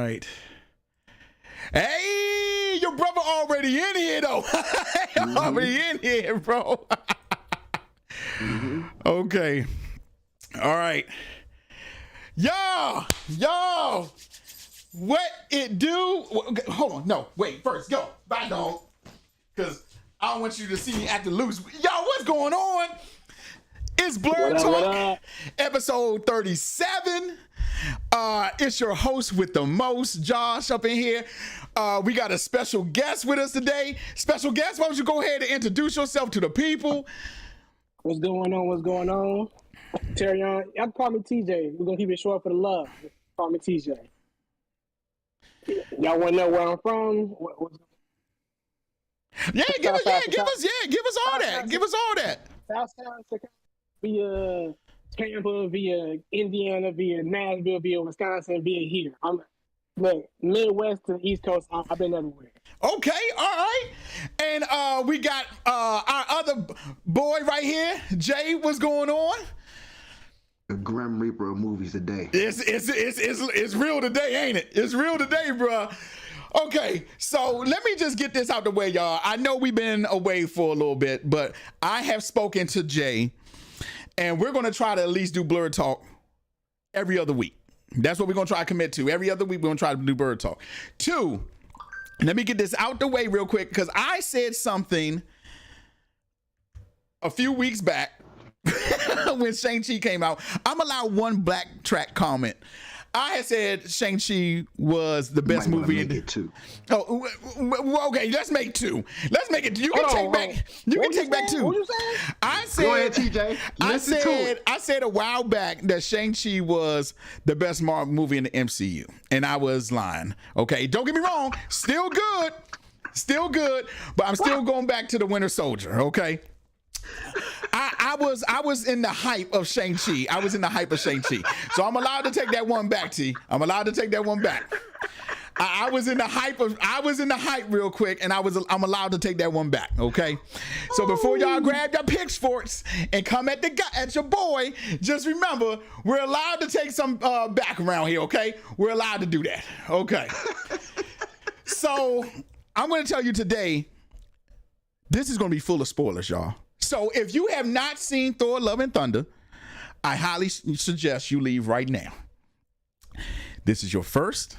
right. Hey, your brother already in here though. Already in here, bro. Okay. All right. Yo. What it do? Hold on. No, wait. First, go. Bye, dog. Because I don't want you to see me acting loose. Y'all, what's going on? It's Blerd Talk, episode 37. It's your host with the most, Josh, up in here. We got a special guest with us today. Special guest, why don't you go ahead and introduce yourself to the people? What's going on? Terry on. Y'all call me TJ. We're going to keep it short for the love. Call me TJ. Y'all want to know where I'm from? Give us all that. Give us all that. South via Tampa, via Indiana, via Nashville, via Wisconsin, via here. I'm Midwest to East Coast. I've been everywhere. Okay, all right. And we got our other boy right here, Jay. What's going on? The Grim Reaper of movies today. It's real today, ain't it? It's real today, bro. Okay, so let me just get this out the way, y'all. I know we've been away for a little bit, but I have spoken to Jay, and we're going to try to at least do Blerd Talk every other week. That's what we're going to try to commit to. Every other week, we're going to try to do Blerd Talk. 2, let me get this out the way real quick, because I said something a few weeks back when Shang-Chi came out. I'm allowed one backtrack comment. I had said Shang-Chi was the best movie in it too. Oh, okay. Let's make 2. Let's make it. You can take back. You can take back 2. What you saying? I said. Go ahead, TJ. I said a while back that Shang-Chi was the best Marvel movie in the MCU, and I was lying. Okay, don't get me wrong. Still good, but I'm still going back to the Winter Soldier. Okay. I was in the hype of Shang-Chi. So I'm allowed to take that one back, T. I'm allowed to take that one back. I was in the hype real quick, and I'm allowed to take that one back, okay? So before y'all grab your pitchforks and come at your boy, just remember, we're allowed to take some back around here, okay? We're allowed to do that, okay? So I'm going to tell you today, this is going to be full of spoilers, y'all. So if you have not seen Thor: Love and Thunder, I highly suggest you leave right now. This is your first,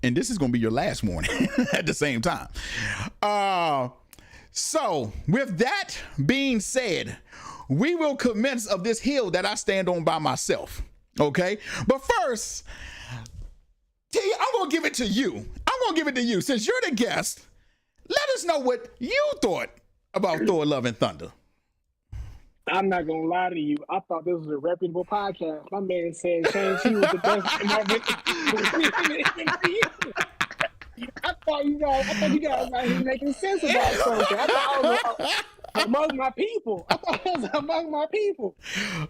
and this is going to be your last warning at the same time. So with that being said, we will commence of this hill that I stand on by myself. Okay, but first, T, I'm going to give it to you. Since you're the guest, let us know what you thought about Thor: Love and Thunder. I'm not gonna lie to you. I thought this was a reputable podcast. My man said Shang-Chi was the best. I thought you guys out here making sense about something. I thought I was among my people.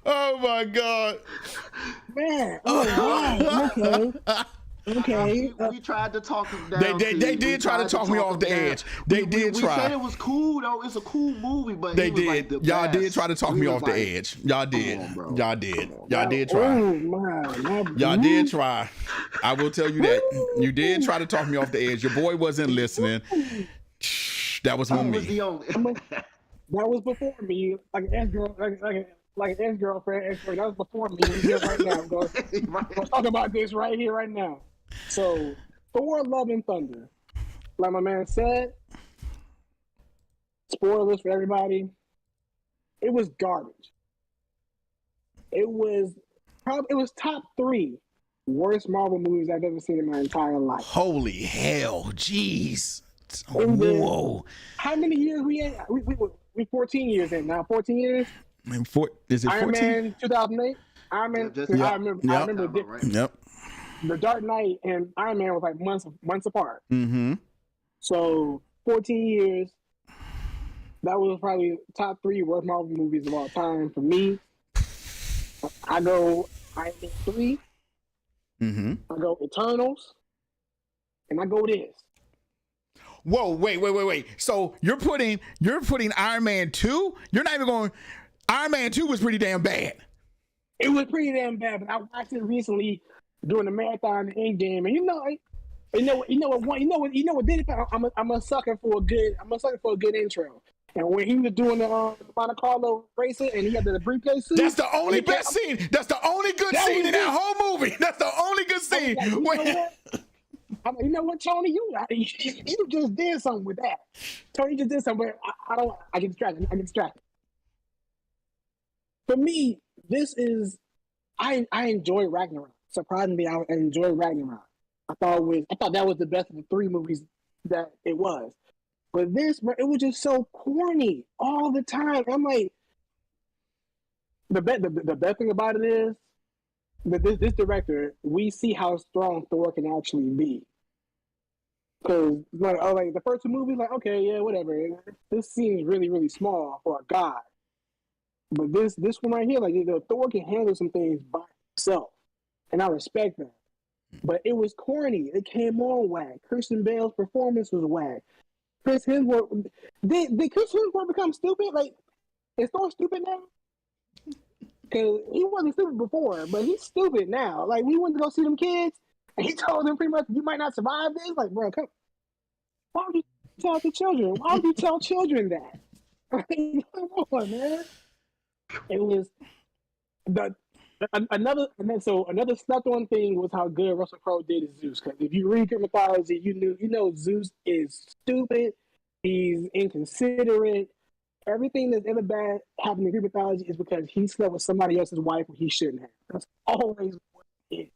Oh my God, man! Oh wow. Okay. We tried to talk him down. They did try to talk me off the edge. They did try. We said it was cool though. It's a cool movie, but they did. Like y'all did try to talk me off the edge. Y'all did. Y'all did try. Oh my. Y'all did try. I will tell you that you did try to talk me off the edge. Your boy wasn't listening. That was on me. That was before me. Like an ex-girlfriend. That was before me. Here right now. We'll talk about this right here, right now. So, Thor: Love and Thunder. Like my man said, spoilers for everybody. It was garbage. It was top 3 worst Marvel movies I've ever seen in my entire life. Holy hell, jeez. Whoa. How many years we in? We 14 years in now. 14 years? Is it 14? Iron Man 2008? Iron Man. I remember Yep. The Dark Knight and Iron Man was like months apart. Mm-hmm. So 14 years. That was probably top 3 worst Marvel movies of all time for me. I go Iron Man 3. Mm-hmm. I go Eternals. And I go this. Whoa, wait. So you're putting Iron Man 2? You're not even going. Iron Man 2 was pretty damn bad. It was pretty damn bad, but I watched it recently doing the marathon in Endgame, and you know what did it? I'm a sucker for a good intro. And when he was doing the Monte Carlo racing, and he had the briefcase suit, That's the only best scene. That's the only good scene in that whole movie. That's the only good scene. I'm like, you know what, Tony, you just did something with that. Tony just did something. I get distracted. For me, this is I enjoy Ragnarok. Surprisingly, I enjoy Ragnarok. I thought that was the best of the three movies that it was. But this, it was just so corny all the time. I'm like, the best thing about it is that this director, we see how strong Thor can actually be. Because like the first two movies, like, okay, yeah, whatever. This seems really, really small for a god. But this one right here, like, Thor can handle some things by himself, and I respect that. But it was corny. It came on whack. Christian Bale's performance was whack. Chris Hemsworth, did Chris Hemsworth become stupid? Like, is Thor stupid now? Because he wasn't stupid before, but he's stupid now. Like, we went to go see them kids, and he told them pretty much, you might not survive this. Like, bro, why would you tell the children? Why would you tell children that? Like, come on, man. It was another slept on thing was how good Russell Crowe did as Zeus. Because if you read Greek mythology, you know Zeus is stupid. He's inconsiderate. Everything that's ever bad happened in Greek mythology is because he slept with somebody else's wife when he shouldn't have. That's always what it is.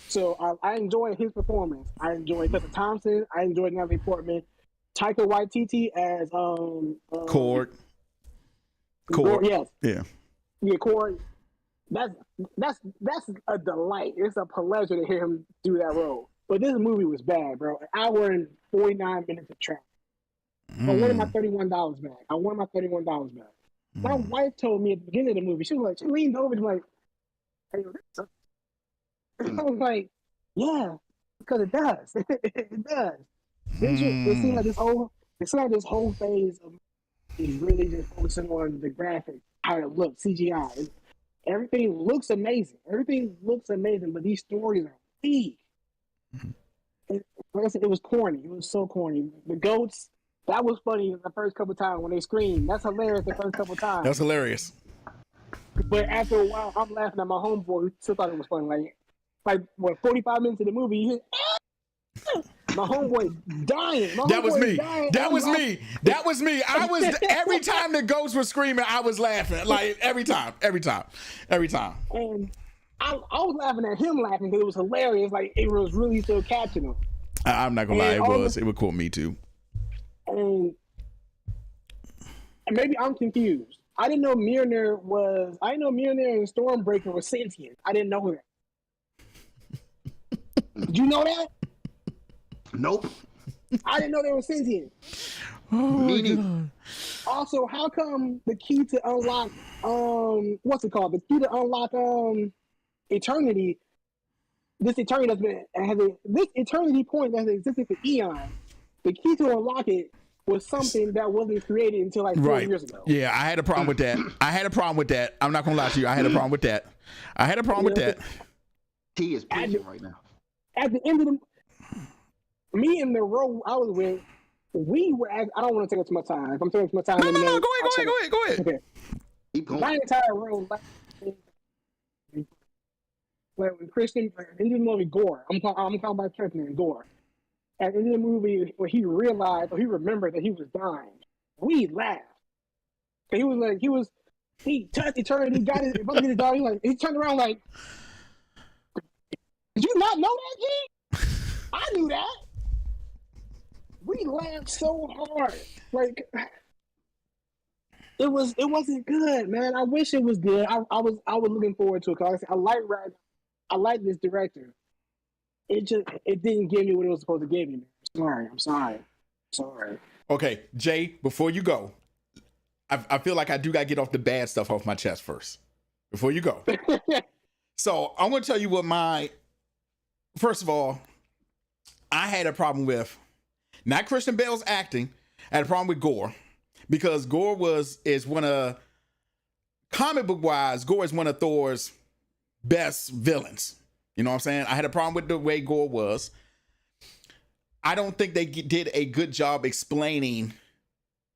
So I enjoyed his performance. I enjoyed Tessa Thompson. I enjoyed Natalie Portman. Taika Waititi as Korg. Yes. Yeah. Yeah, Korg. That's a delight. It's a pleasure to hear him do that role. But this movie was bad, bro. An hour and 49 minutes of trash. I wanted my $31 back. My wife told me at the beginning of the movie, she leaned over and was like, hey, I was like, yeah, because it does. It does. It seems like this whole phase of is really just focusing on the graphics, how it looks, CGI. Everything looks amazing. But these stories are weak. Like I said, it was corny. It was so corny. The goats, that was funny the first couple times when they screamed. That's hilarious the first couple times. That's hilarious. But after a while, I'm laughing at my homeboy who still thought it was funny. Like 45 minutes of the movie, my homeboy dying. That was me. I was every time the ghosts were screaming, I was laughing. Like every time. And I was laughing at him laughing because it was hilarious. Like it was really still catching him. I'm not gonna lie, it was. It would caught me too. And maybe I'm confused. I didn't know Mjolnir and Stormbreaker were sentient. I didn't know that. Did you know that? Nope. I didn't know they were sentient. Oh, God. Also, how come the key to unlock what's it called? The key to unlock eternity. This eternity this eternity point that has existed for eons. The key to unlock it was something that wasn't created until like 4 years ago. Yeah, I had a problem with that. I'm not gonna lie to you. I had a problem with that. He is preaching right now. At the end of me and the row I was with, we were. I don't want to take up too much time. If I'm taking too much time, no. Go ahead. Okay. Keep going. My entire row, when Christian in the movie Gore, I'm talking about Christian and Gore. At the end of the movie, when he realized or he remembered that he was dying, we laughed. He touched eternity, got his dog. He turned around like, did you not know that, G? I knew that. We laughed so hard. Like, it wasn't good, man. I wish it was good. I was looking forward to it because I like this director. It didn't give me what it was supposed to give me, man. I'm sorry. Okay, Jay, before you go, I feel like I do gotta get off the bad stuff off my chest first. Before you go. So I'm gonna tell you what first of all, I had a problem with not Christian Bale's acting. I had a problem with Gore because Gore is one of comic book wise. Gore is one of Thor's best villains. You know what I'm saying? I had a problem with the way Gore was. I don't think they did a good job explaining.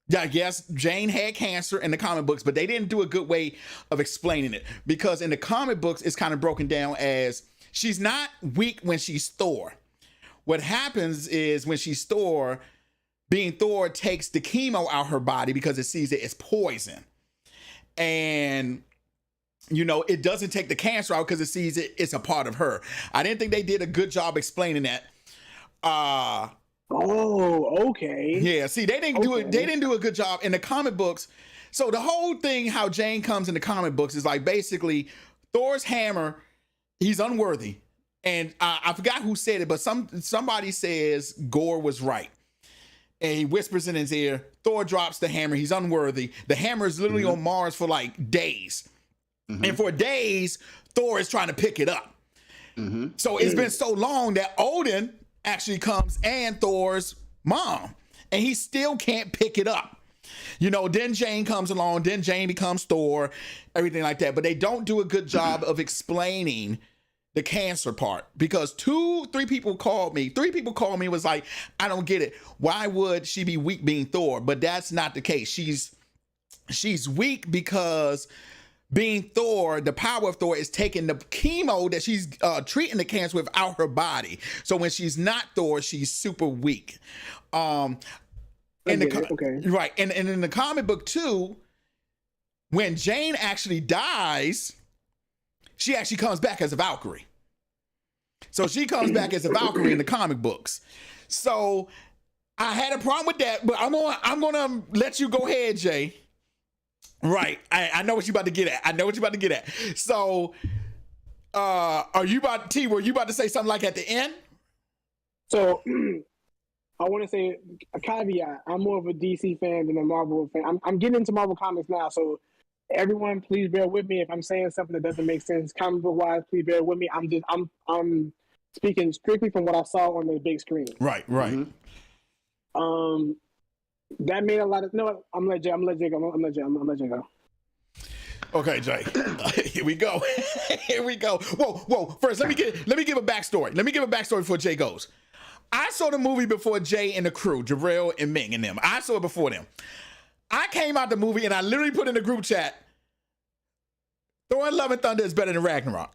Yeah, yes, Jane had cancer in the comic books, but they didn't do a good way of explaining it, because in the comic books, it's kind of broken down as she's not weak when she's Thor. What happens is when she's Thor, being Thor takes the chemo out her body because it sees it as poison. And, you know, it doesn't take the cancer out because it sees it's a part of her. I didn't think they did a good job explaining that. Oh, okay. Yeah, see, they didn't do it. They didn't do a good job in the comic books. So the whole thing, how Jane comes in the comic books, is like basically Thor's hammer, he's unworthy. And I forgot who said it, but somebody says Gore was right. And he whispers in his ear, Thor drops the hammer, he's unworthy. The hammer is literally on Mars for like days. And for days, Thor is trying to pick it up. So it's been so long that Odin actually comes, and Thor's mom, and he still can't pick it up. You know, then Jane comes along, then Jane becomes Thor, everything like that. But they don't do a good job of explaining the cancer part, because three people called me was like, I don't get it. Why would she be weak being Thor? But that's not the case. She's weak because being Thor, the power of Thor is taking the chemo that she's treating the cancer with out her body. So when she's not Thor, she's super weak. Right. And in the comic book too, when Jane actually dies, she actually comes back as a Valkyrie. So she comes back as a Valkyrie in the comic books. So I had a problem with that, but I'm gonna let you go ahead, Jay. Right. I know what you're about to get at. So were you about to say something like at the end? So I want to say a caveat. I'm more of a DC fan than a Marvel fan. I'm getting into Marvel comics now, so everyone, please bear with me if I'm saying something that doesn't make sense comic book wise. Please bear with me. I'm speaking strictly from what I saw on the big screen. Right. That made a lot of no. I'm gonna let Jay go. Okay, Jay. Here we go. Whoa. First, let me give a backstory. Let me give a backstory before Jay goes. I saw the movie before Jay and the crew, Jarrell and Ming and them. I saw it before them. I came out the movie and I literally put in the group chat, Thor and Love and Thunder is better than Ragnarok.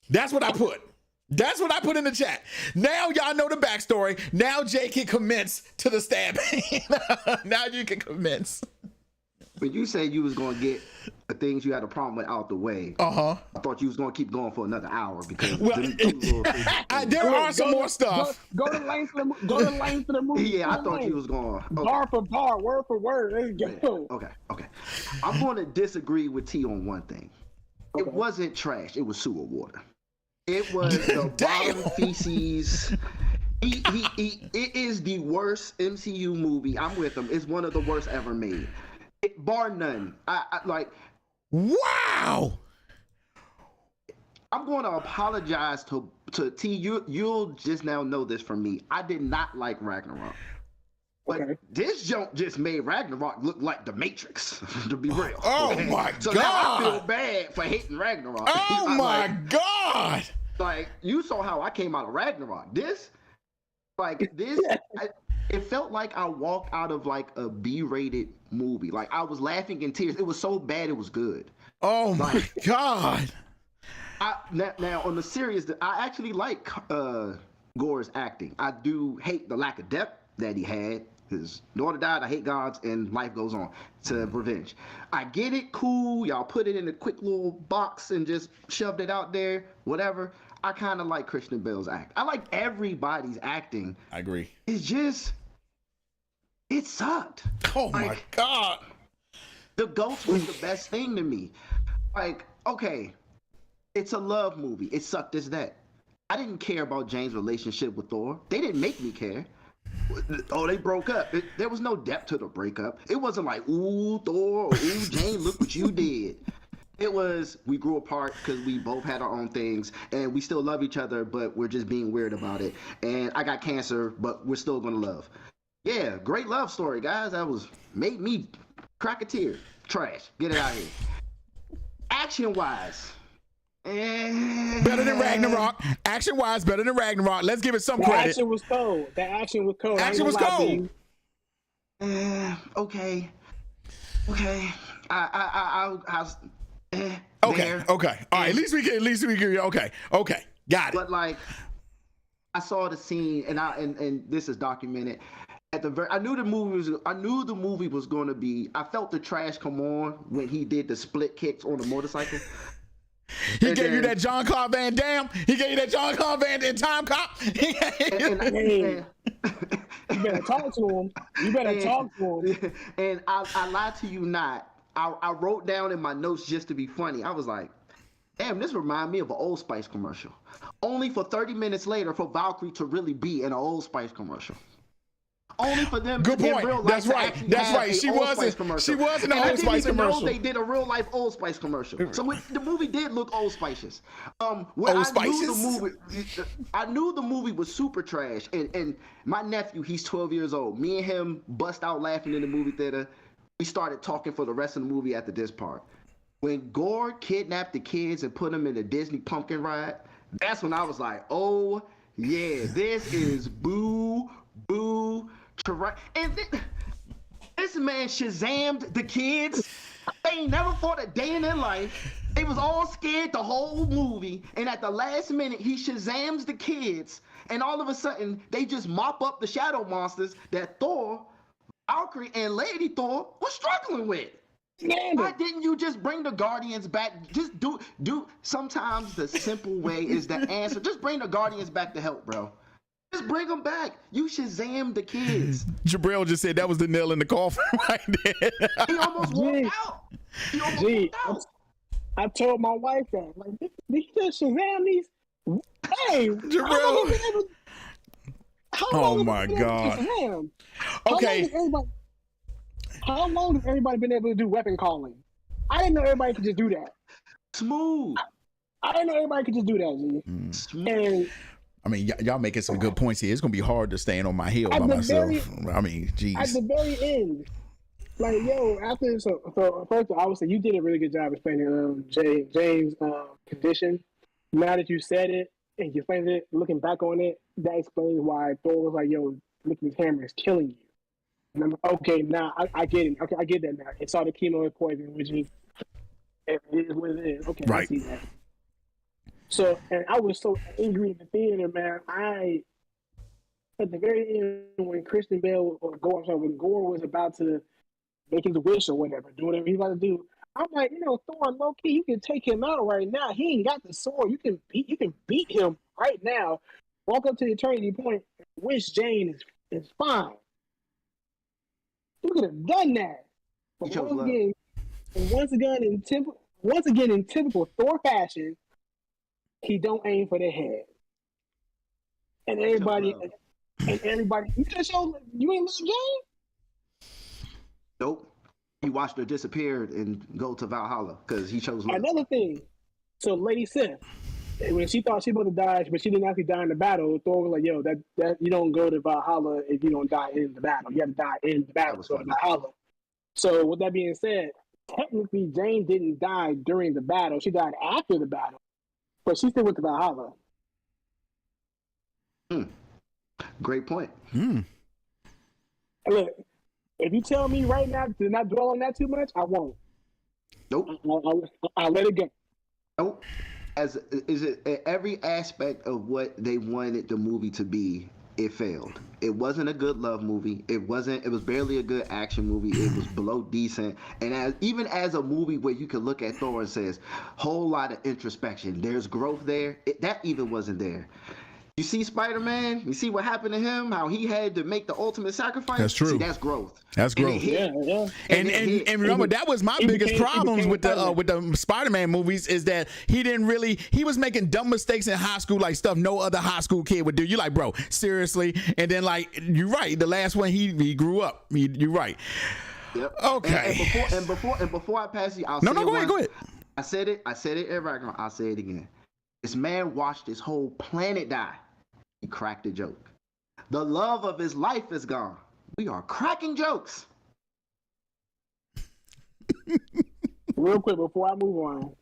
That's what I put. In the chat. Now y'all know the backstory. Now Jay can commence to the stabbing. Now you can commence. When you said you was gonna get the things you had a problem with out the way, I thought you was gonna keep going for another hour because there are some more stuff. Go to length for the movie. Yeah, I thought you was going bar for bar, word for word. Let's go. Okay. I'm going to disagree with T on one thing. Okay. It wasn't trash. It was sewer water. It was the bottom feces. It is the worst MCU movie. I'm with him. It's one of the worst ever made. Bar none. I like. Wow. I'm going to apologize to T. You'll just now know this from me. I did not like Ragnarok. But this jump just made Ragnarok look like The Matrix, to be real. Oh my God. So now I feel bad for hating Ragnarok. Oh my God. Like, you saw how I came out of Ragnarok. It felt like I walked out of like a B-rated movie. Like, I was laughing in tears. It was so bad it was good. Oh my God. Now, on the serious, I actually like Gore's acting. I do hate the lack of depth that he had. His daughter died, I hate gods, and life goes on to revenge. I get it, cool. Y'all put it in a quick little box and just shoved it out there, whatever. I kind of like Christian Bale's act. I like everybody's acting. I agree. It's just, it sucked. Oh my God. The ghost was the best thing to me. Like, okay, it's a love movie. It sucked as that. I didn't care about Jane's relationship with Thor. They didn't make me care. Oh, they broke up. There was no depth to the breakup. It wasn't like, ooh, Thor, or ooh, Jane, look what you did. It was, we grew apart because we both had our own things, and we still love each other, but we're just being weird about it. And I got cancer, but we're still going to love. Yeah, great love story, guys. That made me crack a tear. Trash. Get it out of here. Action-wise, Better than Ragnarok. Action wise, better than Ragnarok. Let's give it some credit. Action was cold. That action was cold. Action was cold. Okay. Okay. Okay. All right. At least we can. Okay. Got it. But like, I saw the scene, and this is documented. I knew the movie was going to be. I felt the trash come on when he did the split kicks on the motorcycle. He gave you that Jean-Claude Van Damme. He gave you that Jean-Claude Van Damme time cop. You better talk to him. And I lied to you not. I wrote down in my notes just to be funny. I was like, damn, this reminds me of an Old Spice commercial. Only for 30 minutes later for Valkyrie to really be in an Old Spice commercial. Only for them. Good point. In real That's life right. That's right. She was in the Old Spice commercial. They did a real life Old Spice commercial. So the movie did look Old Spicious. I knew the movie was super trash. And my nephew, he's 12 years old. Me and him bust out laughing in the movie theater. We started talking for the rest of the movie after this part. When Gore kidnapped the kids and put them in the Disney pumpkin ride, that's when I was like, oh yeah, this is boo. And this man Shazammed the kids. They ain't never fought a day in their life. They was all scared the whole movie. And at the last minute, he Shazams the kids. And all of a sudden, they just mop up the shadow monsters that Thor, Valkyrie, and Lady Thor was struggling with. Why didn't you just bring the Guardians back? Just do. Sometimes the simple way is the answer. Just bring the Guardians back to help, bro. Just bring them back. You Shazam the kids. Jabril just said that was the nail in the coffin right there. He almost walked out. I told my wife that. Like, did you just Shazam these? Hey, Jabril. Oh my God. Okay. How long has everybody been able to do weapon calling? I didn't know everybody could just do that. Smooth. I didn't know everybody could just do that, G. And I mean, y'all making some good points here. It's gonna be hard to stand on my heel by myself. I mean, geez. At the very end, like, yo, after so first of all, I would say you did a really good job explaining James' condition. Now that you said it and you explained it, looking back on it, that explains why Thor was like, yo, looking at his hammer is killing you. And I'm okay, now I get it. Okay, I get that now. It's all the chemo and poison, which is it is what it is. Okay, right. I see that. So, and I was so angry in the theater, man. At the very end, when Christian Bale when Gore was about to make his wish or whatever, do whatever he's about to do, I'm like, Thor, low key, you can take him out right now. He ain't got the sword. You can beat him right now. Walk up to the eternity point, wish Jane is fine. You could have done that. But once again, in typical Thor fashion, he don't aim for the head. And everybody, you could have shown, you ain't love Jane? Nope. He watched her disappear and go to Valhalla because he chose love. Another thing, so Lady Sif, when she thought she was going to die, but she didn't actually die in the battle, Thor was like, yo, that you don't go to Valhalla if you don't die in the battle. You have to die in the battle, so Valhalla. So with that being said, technically Jane didn't die during the battle. She died after the battle. But she still went to Valhalla. Great point. Look, if you tell me right now to not dwell on that too much, I won't. Nope. I'll let it go. Nope. Every aspect of what they wanted the movie to be, it failed. It wasn't a good love movie. It was barely a good action movie. It was below decent. And even as a movie where you could look at Thor and says, whole lot of introspection, there's growth there, that even wasn't there. You see Spider-Man? You see what happened to him? How he had to make the ultimate sacrifice? That's true. See, that's growth. That's growth. Yeah. And remember, that was my biggest problems with the Spider-Man movies is that he was making dumb mistakes in high school, like stuff no other high school kid would do. You're like, bro, seriously? And then, like, you're right. The last one, he grew up. You're right. Yep. Okay. And before I pass you, I'll say go ahead. I said it at Ragnarok. I'll say it again. This man watched his whole planet die. He cracked a joke. The love of his life is gone. We are cracking jokes. Real quick before I move on,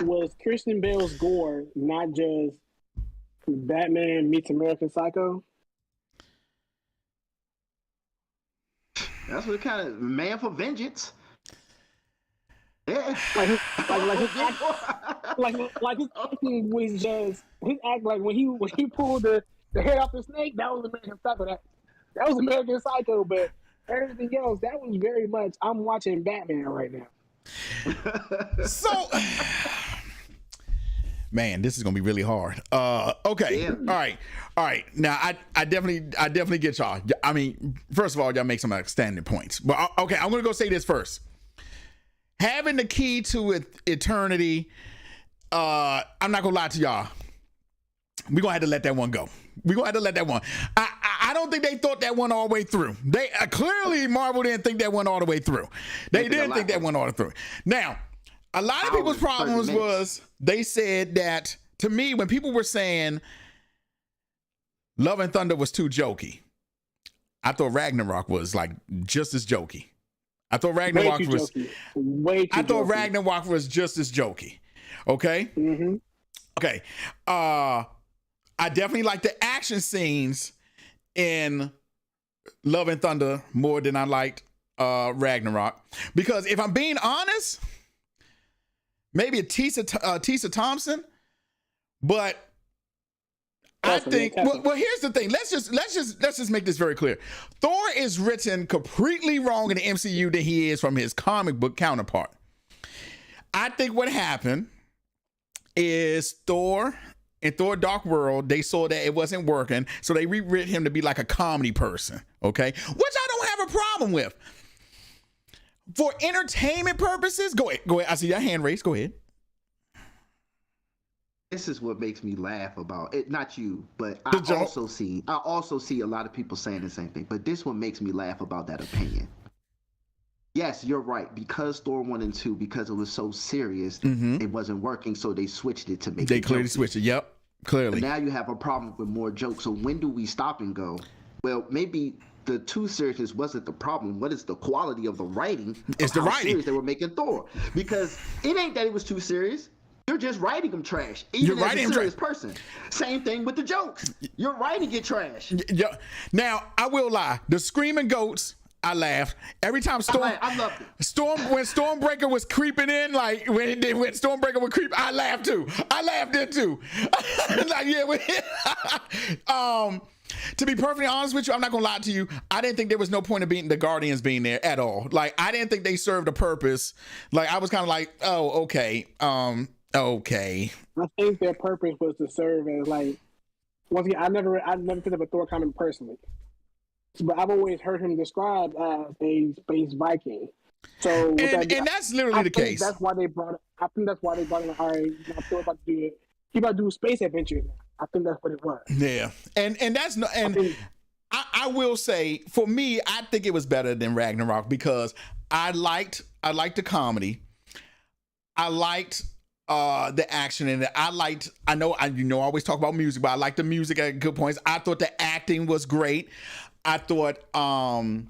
was Christian Bale's gore not just Batman meets American Psycho? That's what kind of man for vengeance. Yeah. His acting was just his act like when he pulled the head off the snake, that was American Psycho. That was American Psycho, but everything else, that was very much I'm watching Batman right now. So, man, this is gonna be really hard. Okay, yeah. All right. Now, I definitely get y'all. I mean, first of all, y'all make some outstanding points. But okay, I'm gonna go say this first. Having the key to eternity, I'm not gonna lie to y'all. We're gonna have to let that one go. We're gonna have to let that one. I don't think they thought that one all the way through. They clearly Marvel didn't think that one all the way through. They didn't think that one all the way through. Now, a lot of people's problems was they said that, to me, when people were saying Love and Thunder was too jokey, I thought Ragnarok was like just as jokey. I thought Ragnarok was way too jokey. Ragnarok was just as jokey. Okay? Mm-hmm. Okay. I definitely like the action scenes in Love and Thunder more than I liked Ragnarok. Because if I'm being honest, maybe a Tessa Thompson, but I think well here's the thing. Let's just make this very clear. Thor is written completely wrong in the MCU than he is from his comic book counterpart. I think what happened is Thor in Thor Dark World, they saw that it wasn't working, so they rewrote him to be like a comedy person, okay? Which I don't have a problem with. For entertainment purposes, go ahead. I see your hand raised. Go ahead. This is what makes me laugh about it. Not you, but I also see a lot of people saying the same thing. But this one makes me laugh about that opinion. Yes, you're right. Because Thor 1 and 2, because it was so serious, it wasn't working, so they switched it to make it They clearly switched it. Yep, clearly. But now you have a problem with more jokes. So when do we stop and go, well, maybe the too seriousness wasn't the problem. What is the quality of the writing? It's the writing. Serious they were making Thor. Because it ain't that it was too serious. You're just writing them trash. Even as a serious person. Same thing with the jokes. You're writing it trash. Yeah. Now, I will lie. The screaming goats, I laughed. Every time I loved it. When Stormbreaker was creeping in, like when Stormbreaker would creep, I laughed too. I laughed then too. Like, yeah. To be perfectly honest with you, I'm not gonna lie to you. I didn't think there was no point of the Guardians being there at all. Like, I didn't think they served a purpose. Like, I was kind of like, oh, okay. Okay. I think their purpose was to serve as, like, once again, I never picked up a Thor comic personally, but I've always heard him described as a space Viking. So, and that's literally the case. That's why they brought it. I think that's why they brought it. All right, Thor about to do it. He about to do space adventure now. I think that's what it was. Yeah, and that's no, and I will say, for me, I think it was better than Ragnarok because I liked the comedy. I liked the action in it. I know I always talk about music, but I like the music at good points. I thought the acting was great. I thought I'm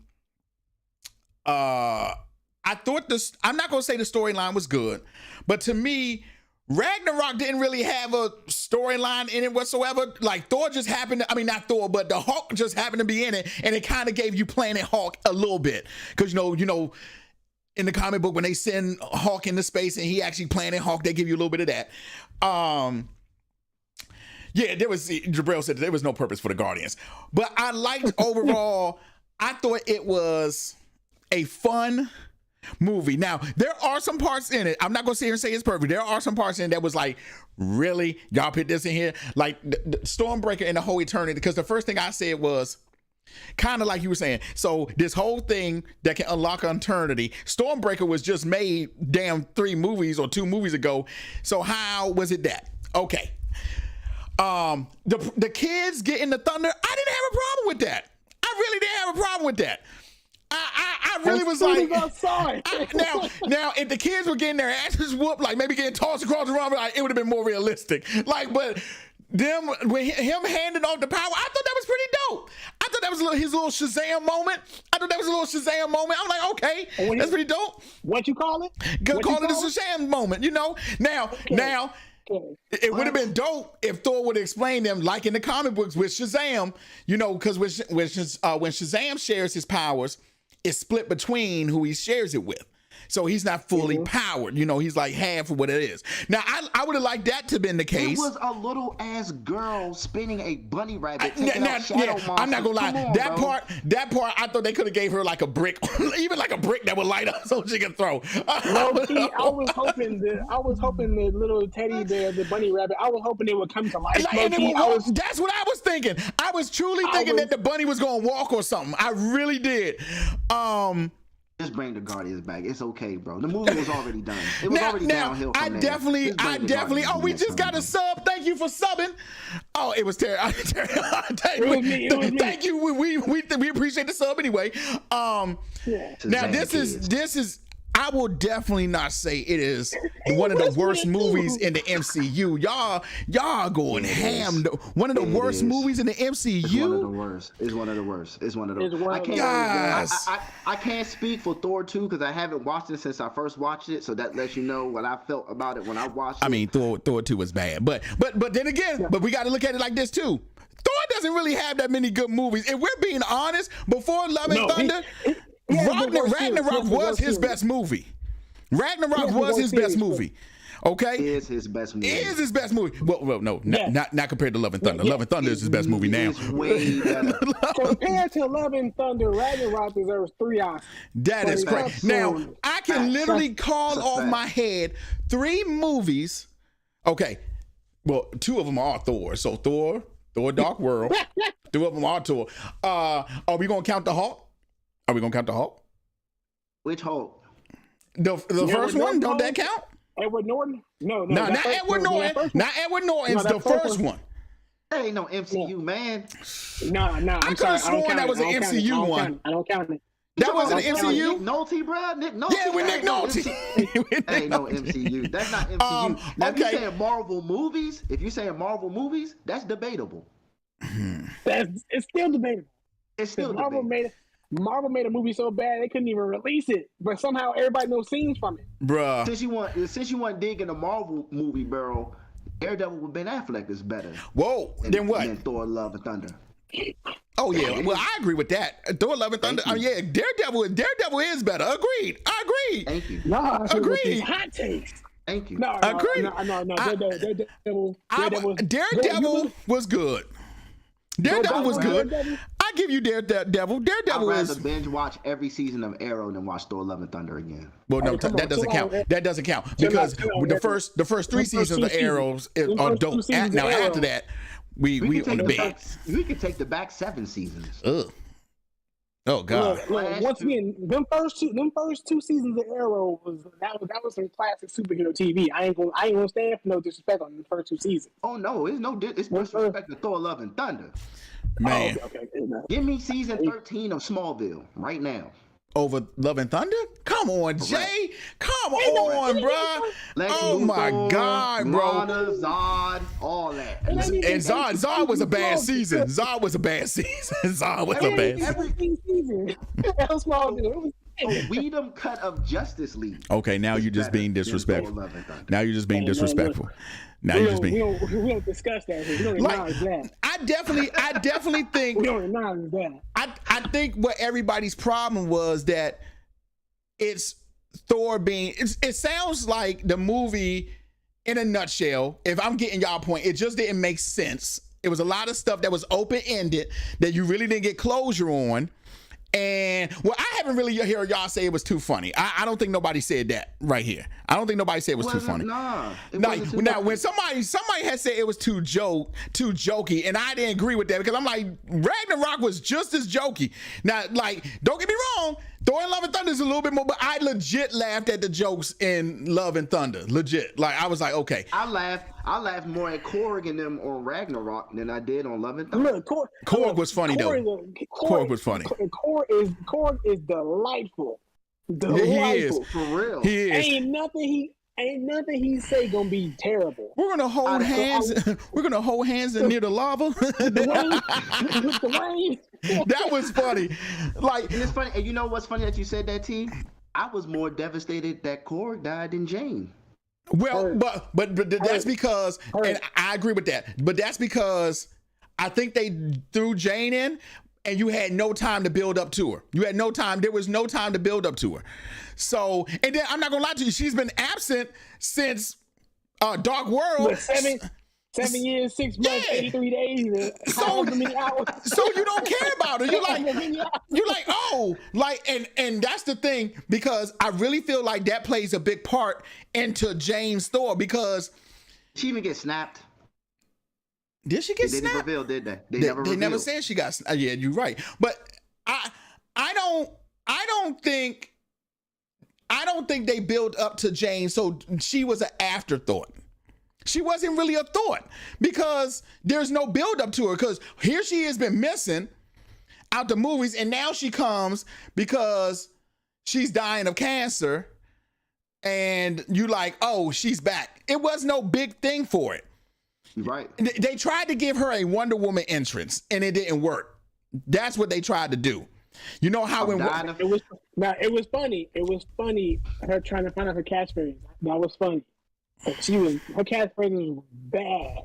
not gonna say the storyline was good, but to me, Ragnarok didn't really have a storyline in it whatsoever. Like, Thor just happened to, not Thor, but the Hulk just happened to be in it, and it kind of gave you Planet Hulk a little bit. Because, you know, in the comic book, when they send Hulk into space and he actually Planet Hulk, they give you a little bit of that. Yeah, Jabril said there was no purpose for the Guardians. But I liked overall, I thought it was a fun movie. Now, there are some parts in it, I'm not gonna sit here and say it's perfect. There are some parts in it that was like, really? Y'all put this in here? Like the Stormbreaker and the whole eternity, because the first thing I said was kind of like you were saying, so this whole thing that can unlock eternity, Stormbreaker was just made damn 3 movies or 2 movies ago. So how was it that? Okay. The kids getting the thunder, I didn't have a problem with that. I really didn't have a problem with that. I really was like, now if the kids were getting their asses whooped, like maybe getting tossed across the room, like, it would have been more realistic. Like, but him handing off the power, I thought that was pretty dope. I thought that was his little Shazam moment. I'm like, okay, that's pretty dope. What you call it? Call it a Shazam moment, you know. Now, it would have been dope if Thor would have explained them like in the comic books with Shazam, you know, because when Shazam shares his powers, it's split between who he shares it with. So he's not fully powered, you know. He's like half of what it is. Now, I would have liked that to have been the case. It was a little ass girl spinning a bunny rabbit. I'm not gonna lie. That part, I thought they could have gave her like a brick, even like a brick that would light up so she could throw. I was hoping the little teddy bear, the bunny rabbit, I was hoping it would come to life. That's what I was thinking. I was truly thinking that the bunny was gonna walk or something. I really did. Just bring the Guardians back. It's okay, bro. The movie was already done. It was already downhill from there. I definitely. Oh, we just got a sub. Thank you for subbing. Oh, it was Terry. Thank you. We appreciate the sub anyway. Now this is. I will definitely not say it is one of the worst movies in the MCU. Y'all going ham. One of the worst movies in the MCU. It's one of the worst. It's one of the worst. I can't speak for Thor 2 because I haven't watched it since I first watched it, so that lets you know what I felt about it when I watched it. I mean, Thor 2 was bad, but then again, but we got to look at it like this too. Thor doesn't really have that many good movies. If we're being honest, before Love and Thunder. Ragnarok was his best movie. Ragnarok was his best movie. Okay, is his best movie. Is his best movie. Well, no, not compared to Love and Thunder. Love and Thunder is his best movie now. It's way better. Compared to Love and Thunder, Ragnarok deserves 3 Oscars. That is correct. Now, I can literally call off my head 3 movies. Okay, well, 2 of them are Thor. So Thor Dark World. 2 of them are Thor. Are we gonna count the Hulk? Which Hulk? The first one, don't that count? Edward Norton? No, not Edward Norton. Not Edward Norton's the first one. That ain't no MCU, man. Nah. I could have sworn that was an MCU one. I don't count it. That wasn't an MCU? Nick Nolte, bro. Nick Nolte. Yeah, with Nick Nolte. Ain't no MCU. That's not MCU. Now, if you're saying Marvel movies, that's debatable. It's still debatable. It's still debatable. Marvel made a movie so bad they couldn't even release it, but somehow everybody knows scenes from it. Bruh. Since you want digging a Marvel movie, bro, Daredevil with Ben Affleck is better. Whoa. Then what? Than Thor: Love and Thunder. Oh yeah, well I agree with that. Thor: Love and Thunder. Yeah, Daredevil is better. Agreed. Thank you. Agreed. Hot takes. Thank you. No. Daredevil was good. Daredevil was good. I give you Daredevil. Daredevil I'd is. rather binge watch every season of Arrow than watch Thor: Love and Thunder again. Well, no, that doesn't count. That doesn't count because the first 3 seasons of Arrows are dope. Now after that, we on the bed. We could take the back 7 seasons. Ugh. Oh God. Look, once again, them first two seasons of Arrow that was some classic superhero TV. I ain't gonna stand for no disrespect on the first 2 seasons. Oh no, it's disrespect to Thor: Love and Thunder. Man. Okay. Give me season 13 of Smallville right now. Over Love and Thunder? Come on, Jay. Come on, bro. Oh my God, bro. Lana, Zod, all that. And Zod was a bad season. Zod was a bad season. Every season. That was Smallville. Whedon cut of Justice League. Okay, now you're just being disrespectful. Now you're just being disrespectful. Now we you're just being. We don't discuss that. We don't acknowledge that. I definitely think. We don't acknowledge that. I think what everybody's problem was that it's Thor being. It sounds like the movie, in a nutshell. If I'm getting y'all point, it just didn't make sense. It was a lot of stuff that was open ended that you really didn't get closure on. And well, I haven't really heard y'all say it was too funny. I don't think nobody said that right here. I don't think nobody said it was too funny. Nah, now when somebody has said it was too jokey, and I didn't agree with that because I'm like, Ragnarok was just as jokey. Now, like, don't get me wrong, Thor and Love and Thunder is a little bit more, but I legit laughed at the jokes in Love and Thunder. Legit. Like, I was like, okay. I laughed more at Korg and them on Ragnarok than I did on Love and Thunder. Look, Korg was funny though. Korg was funny. Korg is delightful. Yeah, he is. For real. He is. Ain't nothing ain't nothing he say gonna be terrible. We're gonna hold hands. We're gonna hold hands near the lava. That was funny. Like, and it's funny. And you know what's funny that you said that, T? I was more devastated that Korg died than Jane. Well, but that's because, and I agree with that. But that's because I think they threw Jane in, and you had no time to build up to her. You had no time. There was no time to build up to her. So, and then I'm not gonna lie to you. She's been absent since Dark World. What, 7 years, 6 months, 83 days. So you don't care about her. You're like, oh, like, and that's the thing, because I really feel like that plays a big part into Jane's Thor, because she even get snapped. Did she get snapped? They didn't reveal, did they? They never said she got. Yeah, you're right. But I don't think they build up to Jane, so she was an afterthought. She wasn't really a thought, because there's no build up to her, because here she has been missing out the movies, and now she comes because she's dying of cancer, and you like, oh, she's back. It was no big thing for it. Right. They tried to give her a Wonder Woman entrance, and it didn't work. That's what they tried to do. You know how it was funny. It was funny her trying to find out her catchphrase. That was funny. Her catchphrase was bad.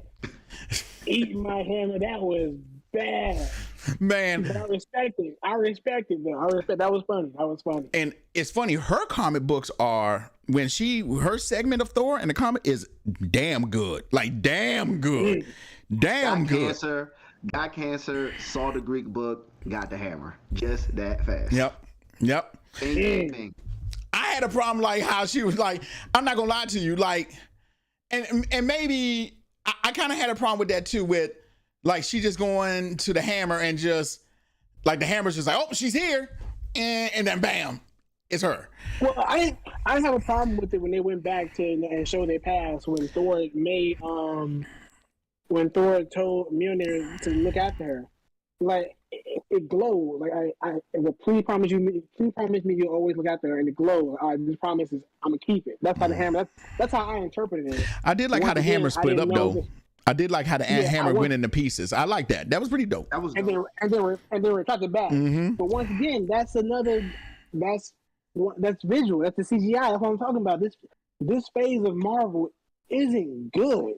Eating my hammer, that was bad. Man. But I respect it though. That was funny. And it's funny, her comic books are, her segment of Thor in the comic is damn good. Like, damn good. Damn good. Got cancer, saw the Greek book, got the hammer. Just that fast. Yep. Thing. I had a problem, like how she was like, I'm not gonna lie to you, like, and maybe I kind of had a problem with that too, with like she just going to the hammer and just like the hammer's just like, oh, she's here, and then bam, it's her. Well, I didn't have a problem with it when they went back to and showed their past, when Thor told Mjolnir to look after her. Like, it glowed. Like, please promise me you'll always look after her, and it glowed. This promise is I'm gonna keep it. That's how the hammer. That's how I interpreted it. I did like how the hammer split up though. I did like how the hammer went into pieces. I like that. That was pretty dope. That was and then retracted back. Mm-hmm. But once again, that's visual. That's the CGI. That's what I'm talking about. This phase of Marvel isn't good,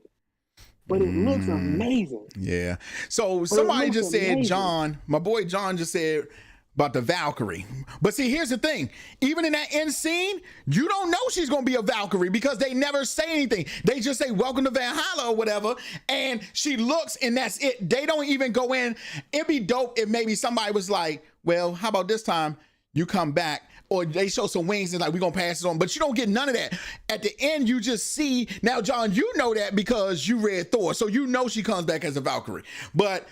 but it looks amazing. Yeah. So somebody just said, John, my boy John just said about the Valkyrie. But see, here's the thing. Even in that end scene, you don't know she's going to be a Valkyrie, because they never say anything. They just say, welcome to Valhalla or whatever. And she looks, and that's it. They don't even go in. It'd be dope if maybe somebody was like, well, how about this time you come back? Or they show some wings and like, we're going to pass it on. But you don't get none of that. At the end, you just see. Now, John, you know that because you read Thor. So you know she comes back as a Valkyrie. But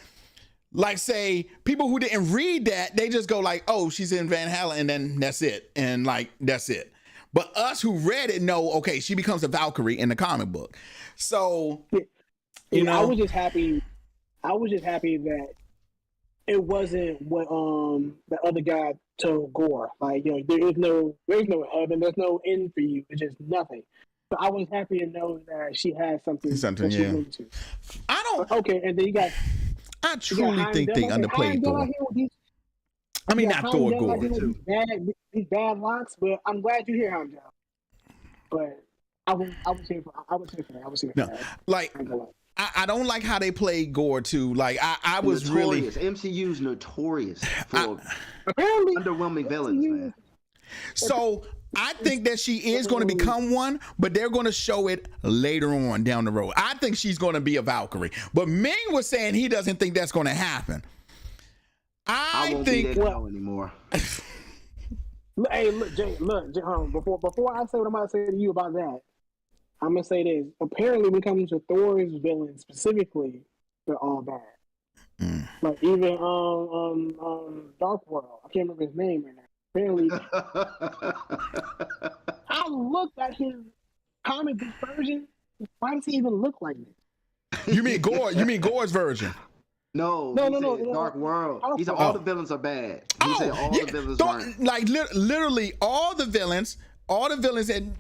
like, say, people who didn't read that, they just go like, oh, she's in Valhalla, and then that's it. And like, that's it. But us who read it know, okay, she becomes a Valkyrie in the comic book. So, you know. I was just happy that it wasn't what the other guy told Gore. Like, you know, there's no heaven, there's no end for you. It's just nothing. So I was happy to know that she had something that she moved to. I don't. Okay, and then you got. I truly think they underplayed Thor. I mean, not Thor, Gore. These bad locks, but I'm glad you're here, Hound. But I was here for that. Like, I don't like how they played Gore too. Like, I was notorious. MCU's notorious for underwhelming villains, man. So I think that she is going to become one, but they're going to show it later on down the road. I think she's going to be a Valkyrie, but Ming was saying he doesn't think that's going to happen. I won't think be there now anymore. Hey, look, Jay, before I say what I'm about to say to you about that, I'm gonna say this. Apparently, when it comes to Thor's villains specifically, they're all bad. Like, even Dark World, I can't remember his name right now. Apparently, I looked at his comic book version. Why does he even look like this? You mean Gore? You mean Gore's version? No. Dark World. He said all the villains are bad. He said all the villains weren't. Like, literally, all the villains all the villains, and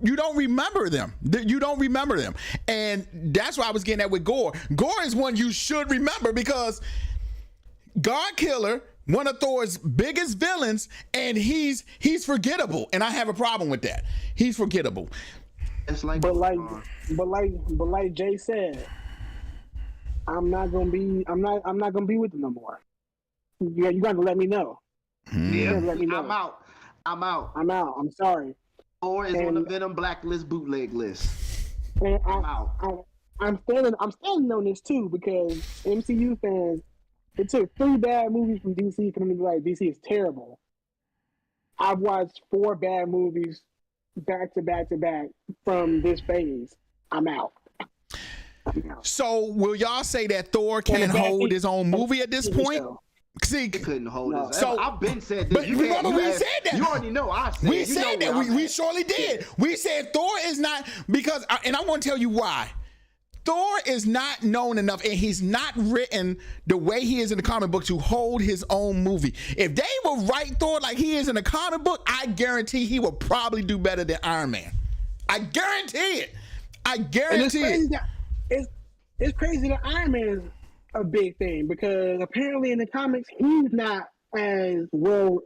you don't remember them. You don't remember them, and that's why I was getting at with Gore. Gore is one you should remember because God Killer, one of Thor's biggest villains, and he's forgettable, and I have a problem with that. He's forgettable. It's like, but like Jay said, I'm not gonna be with them no more. You got to let me know. Yeah, let me know. I'm out. I'm sorry. Thor is on the Venom blacklist, bootleg list. And I'm out. I'm standing on this too because MCU fans. It took 3 bad movies from DC for them to be like, DC is terrible. I've watched 4 bad movies back to back to back from this phase. I'm out. So will y'all say that Thor can hold his own movie at this point? See, He couldn't hold his. So I've been said this. But remember, we said that. You already know I said. We said that. We surely did. Yeah. We said Thor is not because, and I want to tell you why. Thor is not known enough, and he's not written the way he is in the comic book to hold his own movie. If they will write Thor like he is in the comic book, I guarantee he will probably do better than Iron Man. I guarantee it. I guarantee it. It's crazy that Iron Man is a big thing because apparently in the comics he's not as well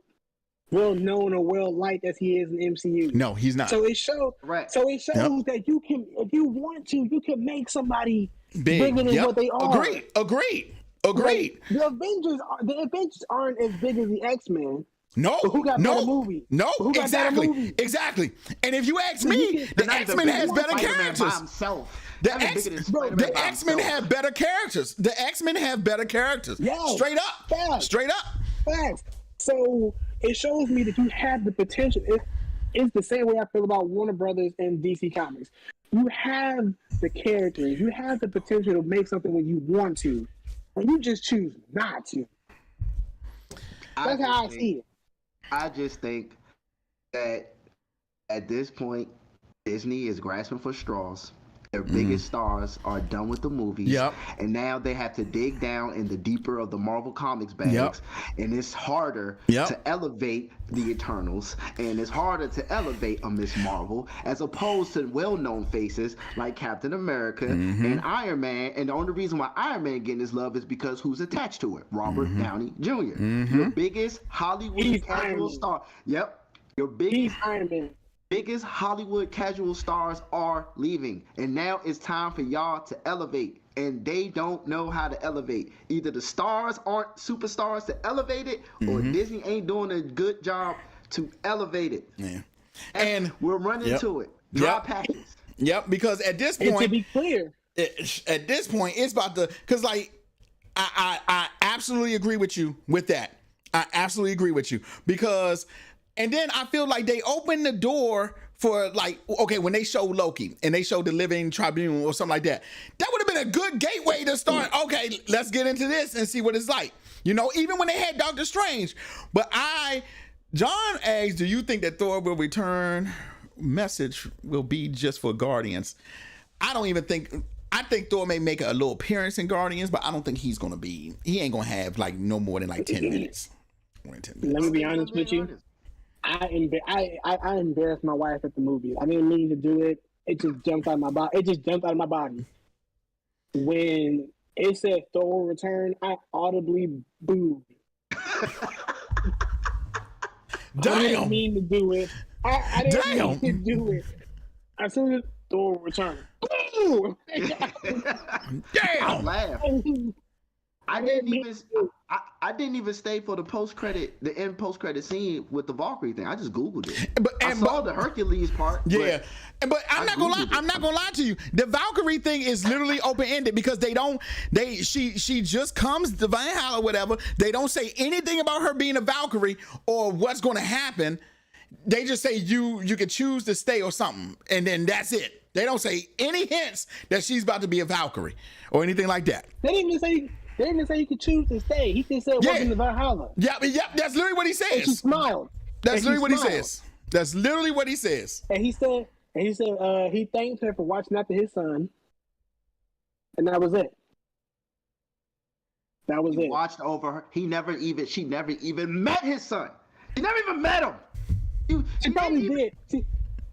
known or well liked as he is in MCU. No, he's not. So it shows. Right. So it shows that you can, if you want to, you can make somebody big. bigger than what they are. Agreed. Like, the Avengers aren't as big as the X-Men. No, but who got better movies? No, Who got better movies? Exactly. And if you ask me, the X-Men has better characters. The X-Men have better characters. The X-Men have better characters. Yeah, straight up. Facts. Straight up. Facts. So it shows me that you have the potential. It's the same way I feel about Warner Brothers and DC Comics. You have the characters. You have the potential to make something when you want to, and you just choose not to. That's how I see it. I just think that at this point, Disney is grasping for straws. Their biggest stars are done with the movies. Yep. And now they have to dig down in the deeper of the Marvel Comics bags. And it's harder to elevate the Eternals. And it's harder to elevate a Miss Marvel as opposed to well-known faces like Captain America and Iron Man. And the only reason why Iron Man getting his love is because who's attached to it? Robert Downey Jr. Your biggest Hollywood casual star. Yep. Your biggest Iron Man. Biggest Hollywood casual stars are leaving, and now it's time for y'all to elevate, and they don't know how to elevate. Either the stars aren't superstars to elevate it, or Disney ain't doing a good job to elevate it. Yeah. And we're running into it. Dry patches. Yep, because at this point, and to be clear, at this point, it's about to, because like, I absolutely agree with you with that. I absolutely agree with you because, and then I feel like they opened the door for like, okay, when they show Loki and they show the Living Tribunal or something like that, that would have been a good gateway to start. Okay, let's get into this and see what it's like. You know, even when they had Doctor Strange. But John asks, do you think that Thor will return? Message will be just for Guardians. I think Thor may make a little appearance in Guardians, but I don't think he ain't gonna have like no more than like 10 minutes. Let me be honest with you. I embarrassed my wife at the movie. I didn't mean to do it. It just jumped out of my body. When it said Thor return, I audibly booed. Damn. I didn't mean to do it. I didn't mean to do it. As soon as Thor return, boom! Damn. Laugh. I didn't even stay for the end post credit scene with the Valkyrie thing. I just Googled it. I saw the Hercules part. Yeah, but I'm not gonna lie to you. The Valkyrie thing is literally open ended because she just comes to Valhalla or whatever. They don't say anything about her being a Valkyrie or what's going to happen. They just say you can choose to stay or something, and then that's it. They don't say any hints that she's about to be a Valkyrie or anything like that. They didn't even say you could choose to stay. He just said welcome to Valhalla. Yeah, that's literally what he says. And she smiled. That's literally what he says. That's literally what he says. And he said he thanked her for watching after his son. And that was it. He watched over her. She never even met his son. She never even met him. She probably did.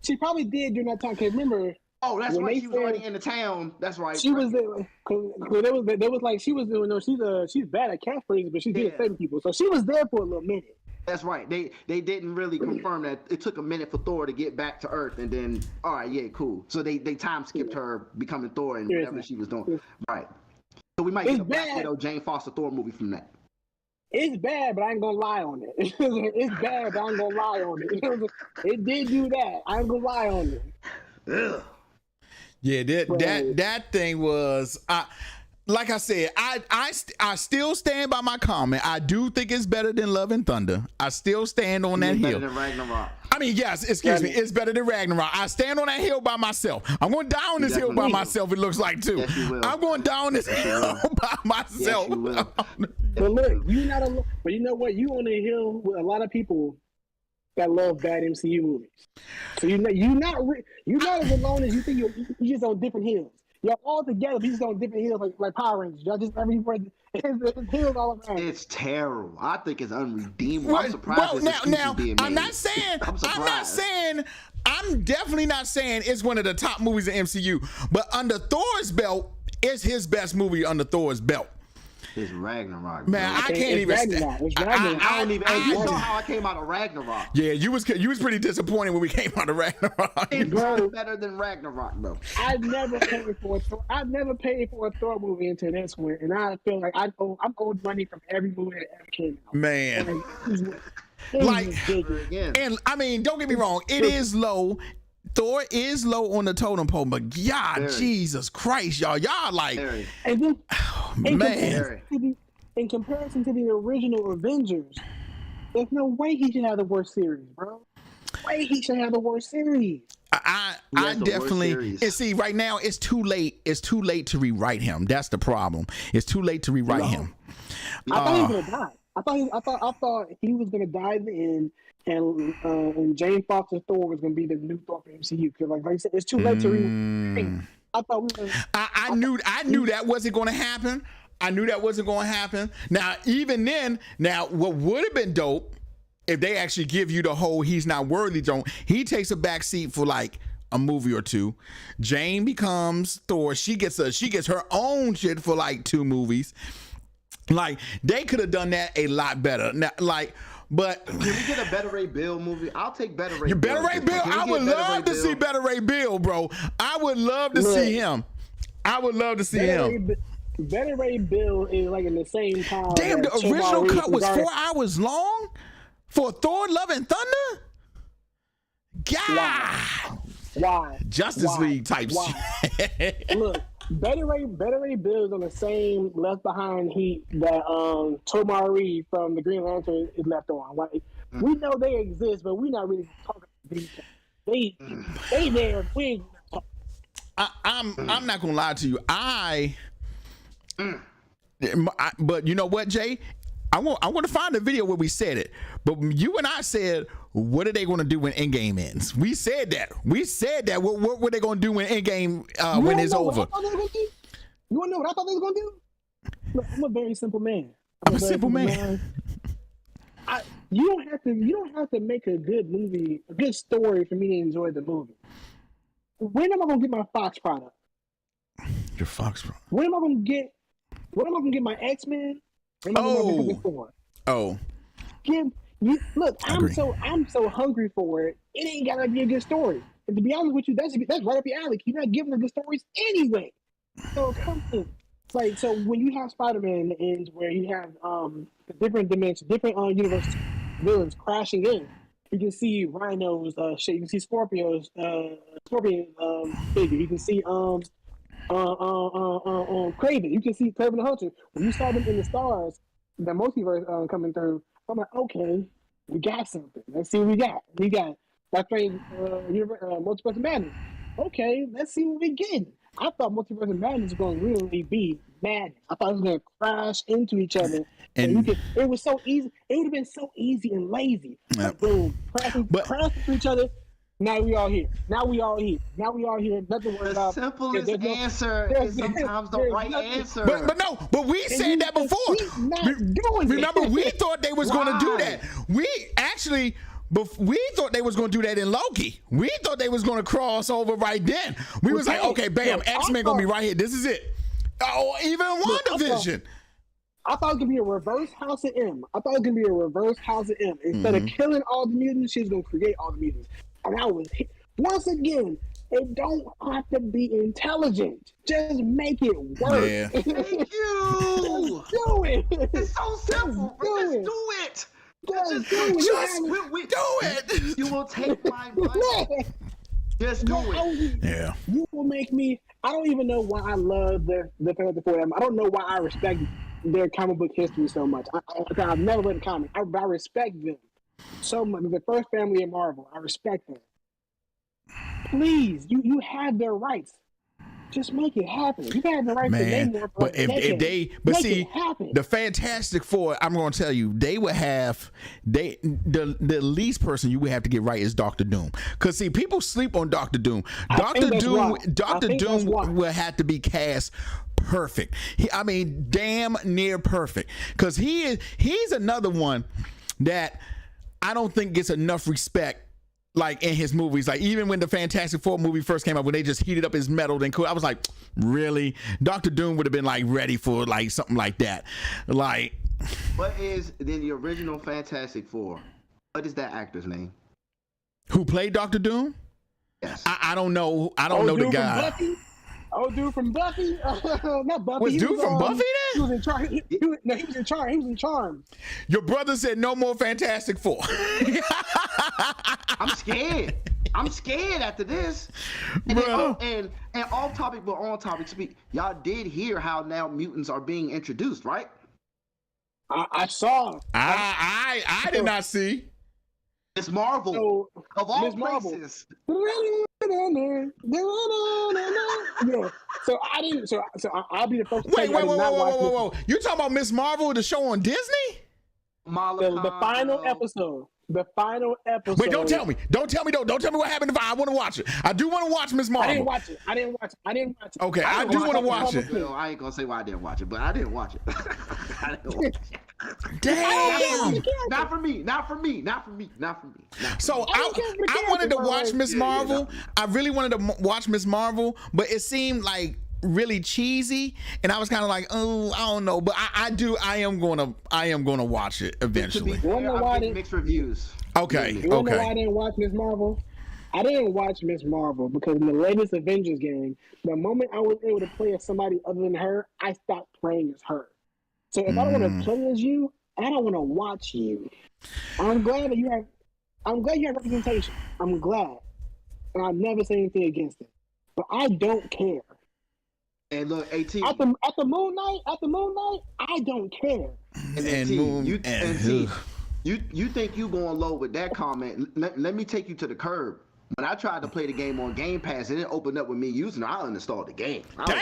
She probably did during that time. Cause remember. Oh, that's right. She was already in the town. That's right. She was there. Cause there was like she was doing. No, she's bad at catchphrases, but she's good at saving people. So she was there for a little minute. That's right. They didn't really confirm that. It took a minute for Thor to get back to Earth, and then all right, yeah, cool. So they time skipped her becoming Thor and whatever she was doing. Right. So we might get a Black Widow, Jane Foster Thor movie from that. It's bad, but I ain't gonna lie on it. It's bad, but I ain't gonna lie on it. It did do that. I ain't gonna lie on it. Ugh. Yeah, that thing was. Like I said, I still stand by my comment. I do think it's better than Love and Thunder. I still stand on that hill. Better than Ragnarok. I mean, yes, excuse me, it's better than Ragnarok. I stand on that hill by myself. I'm going down this hill by myself, it looks like, too. Yes, you will. I'm going down this hill by myself. Yes, you will. But look, you're not alone. But you know what? You on a hill with a lot of people that love bad MCU movies. So you're not as alone as you think. You're just on different hills. Y'all all together, but just on different hills like Power Rangers. Y'all just everywhere. It's hills all around. It's terrible. I think it's unredeemable. I'm surprised. Now, I'm definitely not saying it's one of the top movies in MCU. But under Thor's belt, it's his best movie under Thor's belt. It's Ragnarok. Man, I can't even stand. I don't even. You know how I came out of Ragnarok. Yeah, you was pretty disappointed when we came out of Ragnarok. It's better than Ragnarok, though. I've never paid for a Thor movie until this one, and I feel like I'm owed money from every movie that ever came out. Man, and I mean, don't get me wrong, it is low. Thor is low on the totem pole, but God, Jesus Christ, y'all like, and then, man. In comparison to the original Avengers, there's no way he should have the worst series, bro. He should have the worst series. I definitely, and see, right now it's too late. It's too late to rewrite him. That's the problem. It's too late to rewrite him. I thought he was gonna die. I thought he was gonna die in the end. And Jane Foster Thor was going to be the new Thor for MCU because, like I said, it's too late to read. I thought we were. I knew that wasn't going to happen. I knew that wasn't going to happen. Now, even then, what would have been dope if they actually give you the whole he's not worthy don't. He takes a back seat for like a movie or two. Jane becomes Thor. She gets her own shit for like 2 movies. Like they could have done that a lot better. Now, like. But can we get a Better Ray Bill movie? I'll take Better Ray Bill. Better Ray Bill. I would love to see Better Ray Bill, bro. I would love to see him. Better Ray Bill is like in the same time. Damn, the original cut was 4 hours long for Thor: Love and Thunder. God, why? Justice League type shit. Look. Better Ray Bill is on the same Left Behind heat that Tomari from the Green Lantern is left on. Like we know they exist, but we're not really talking about these. They there. We ain't I'm not gonna lie to you. But you know what, Jay? I want to find a video where we said it. But you and I said, what are they going to do when Endgame ends? We said that. What were they going to do when Endgame when it's over? You want to know what I thought they were going to do? Look, I'm a very simple man. I'm a simple man. You don't have to make a good movie, a good story for me to enjoy the movie. When am I going to get my Fox product? Your Fox product. When am I going to get my X-Men? Oh. Look, I'm so hungry for it. It ain't gotta be a good story. And to be honest with you, that's right up your alley. You're not giving the good stories anyway. So come in. Like so, when you have Spider-Man in the end, where you have the different dimensions, different universe villains crashing in, you can see Rhino's shit. You can see Scorpion figure. You can see Kraven. You can see Kraven the Hunter. When you saw them in the stars, the multiverse coming through, I'm like, okay, we got something. Let's see what we got. We got that thing, Multiverse of Madness. Okay, let's see what we get. I thought Multiverse of Madness was going to really be madness. I thought it was going to crash into each other. And it was so easy. It would have been so easy and lazy. Like, boom, crashing into each other. Now we all here. Nothing worried about. The simplest answer is sometimes the right answer. But we said that before. Remember, we thought they was going to do that. We actually, But we thought they was going to do that in Loki. We thought they was going to cross over right then. We was like, okay, bam, X-Men going to be right here. This is it. Oh, even WandaVision. I thought it was going to be a reverse House of M. Instead of killing all the mutants, she's going to create all the mutants. And I was, once again, it don't have to be intelligent. Just make it work. Yeah. Thank you. Just do it. It's so simple. Just do it. Just do it. You will take my money. Just do it. Yeah. You will make me. I don't even know why I love the Fantastic Four. I don't know why I respect their comic book history so much. I've never read a comic. I respect them so much. The first family in Marvel. I respect them. Please, you have their rights. Just make it happen. You have the right to name more. But if they, but see, the Fantastic Four, I'm going to tell you, they would have the least person you would have to get right is Doctor Doom. Because see, people sleep on Doctor Doom. Doctor Doom will have to be cast perfect. I mean, damn near perfect. Because he's another one that I don't think gets enough respect. Like in his movies, like even when the Fantastic Four movie first came out, when they just heated up his metal, then cool. I was like, really? Dr. Doom would have been like ready for like something like that. Like, what is then the original Fantastic Four? What is that actor's name? Who played Dr. Doom? Yes. I don't know. I don't know the guy. Dude from Buffy. Not Buffy. Was dude from Buffy then? He was in charge. He was in charge. He was in charge. Your brother said no more Fantastic Four. I'm scared. I'm scared after this. And off topic, but on topic speak. Y'all did hear how now mutants are being introduced, right? I saw. I did not see. It's Marvel. So, of all places. Yeah. So I didn't. So I'll be the first. Wait. You talking about Miss Marvel, the show on Disney? The final episode. The final episode. Wait, don't tell me. Don't tell me what happened. I want to watch it. I do want to watch Miss Marvel. I didn't watch it. Okay, I do want to watch it. Well, I ain't gonna say why I didn't watch it, but I didn't watch it. I didn't watch it. Damn. Not for me. So I wanted to watch Miss Marvel. I really wanted to watch Miss Marvel, but it seemed like really cheesy, and I was kind of like, oh, I don't know, but I am gonna watch it eventually. Mixed reviews. Okay. You know why I didn't watch Miss Marvel? I didn't watch Miss Marvel because in the latest Avengers game, the moment I was able to play as somebody other than her, I stopped playing as her. So if I don't want to play as you, I don't want to watch you. I'm glad you have representation. I'm glad, and I'll never say anything against it. But I don't care. And look, AT at the Moon Knight, I don't care. You think you going low with that comment? Let me take you to the curb. When I tried to play the game on Game Pass, it didn't open up with me using it. I uninstalled the game. I was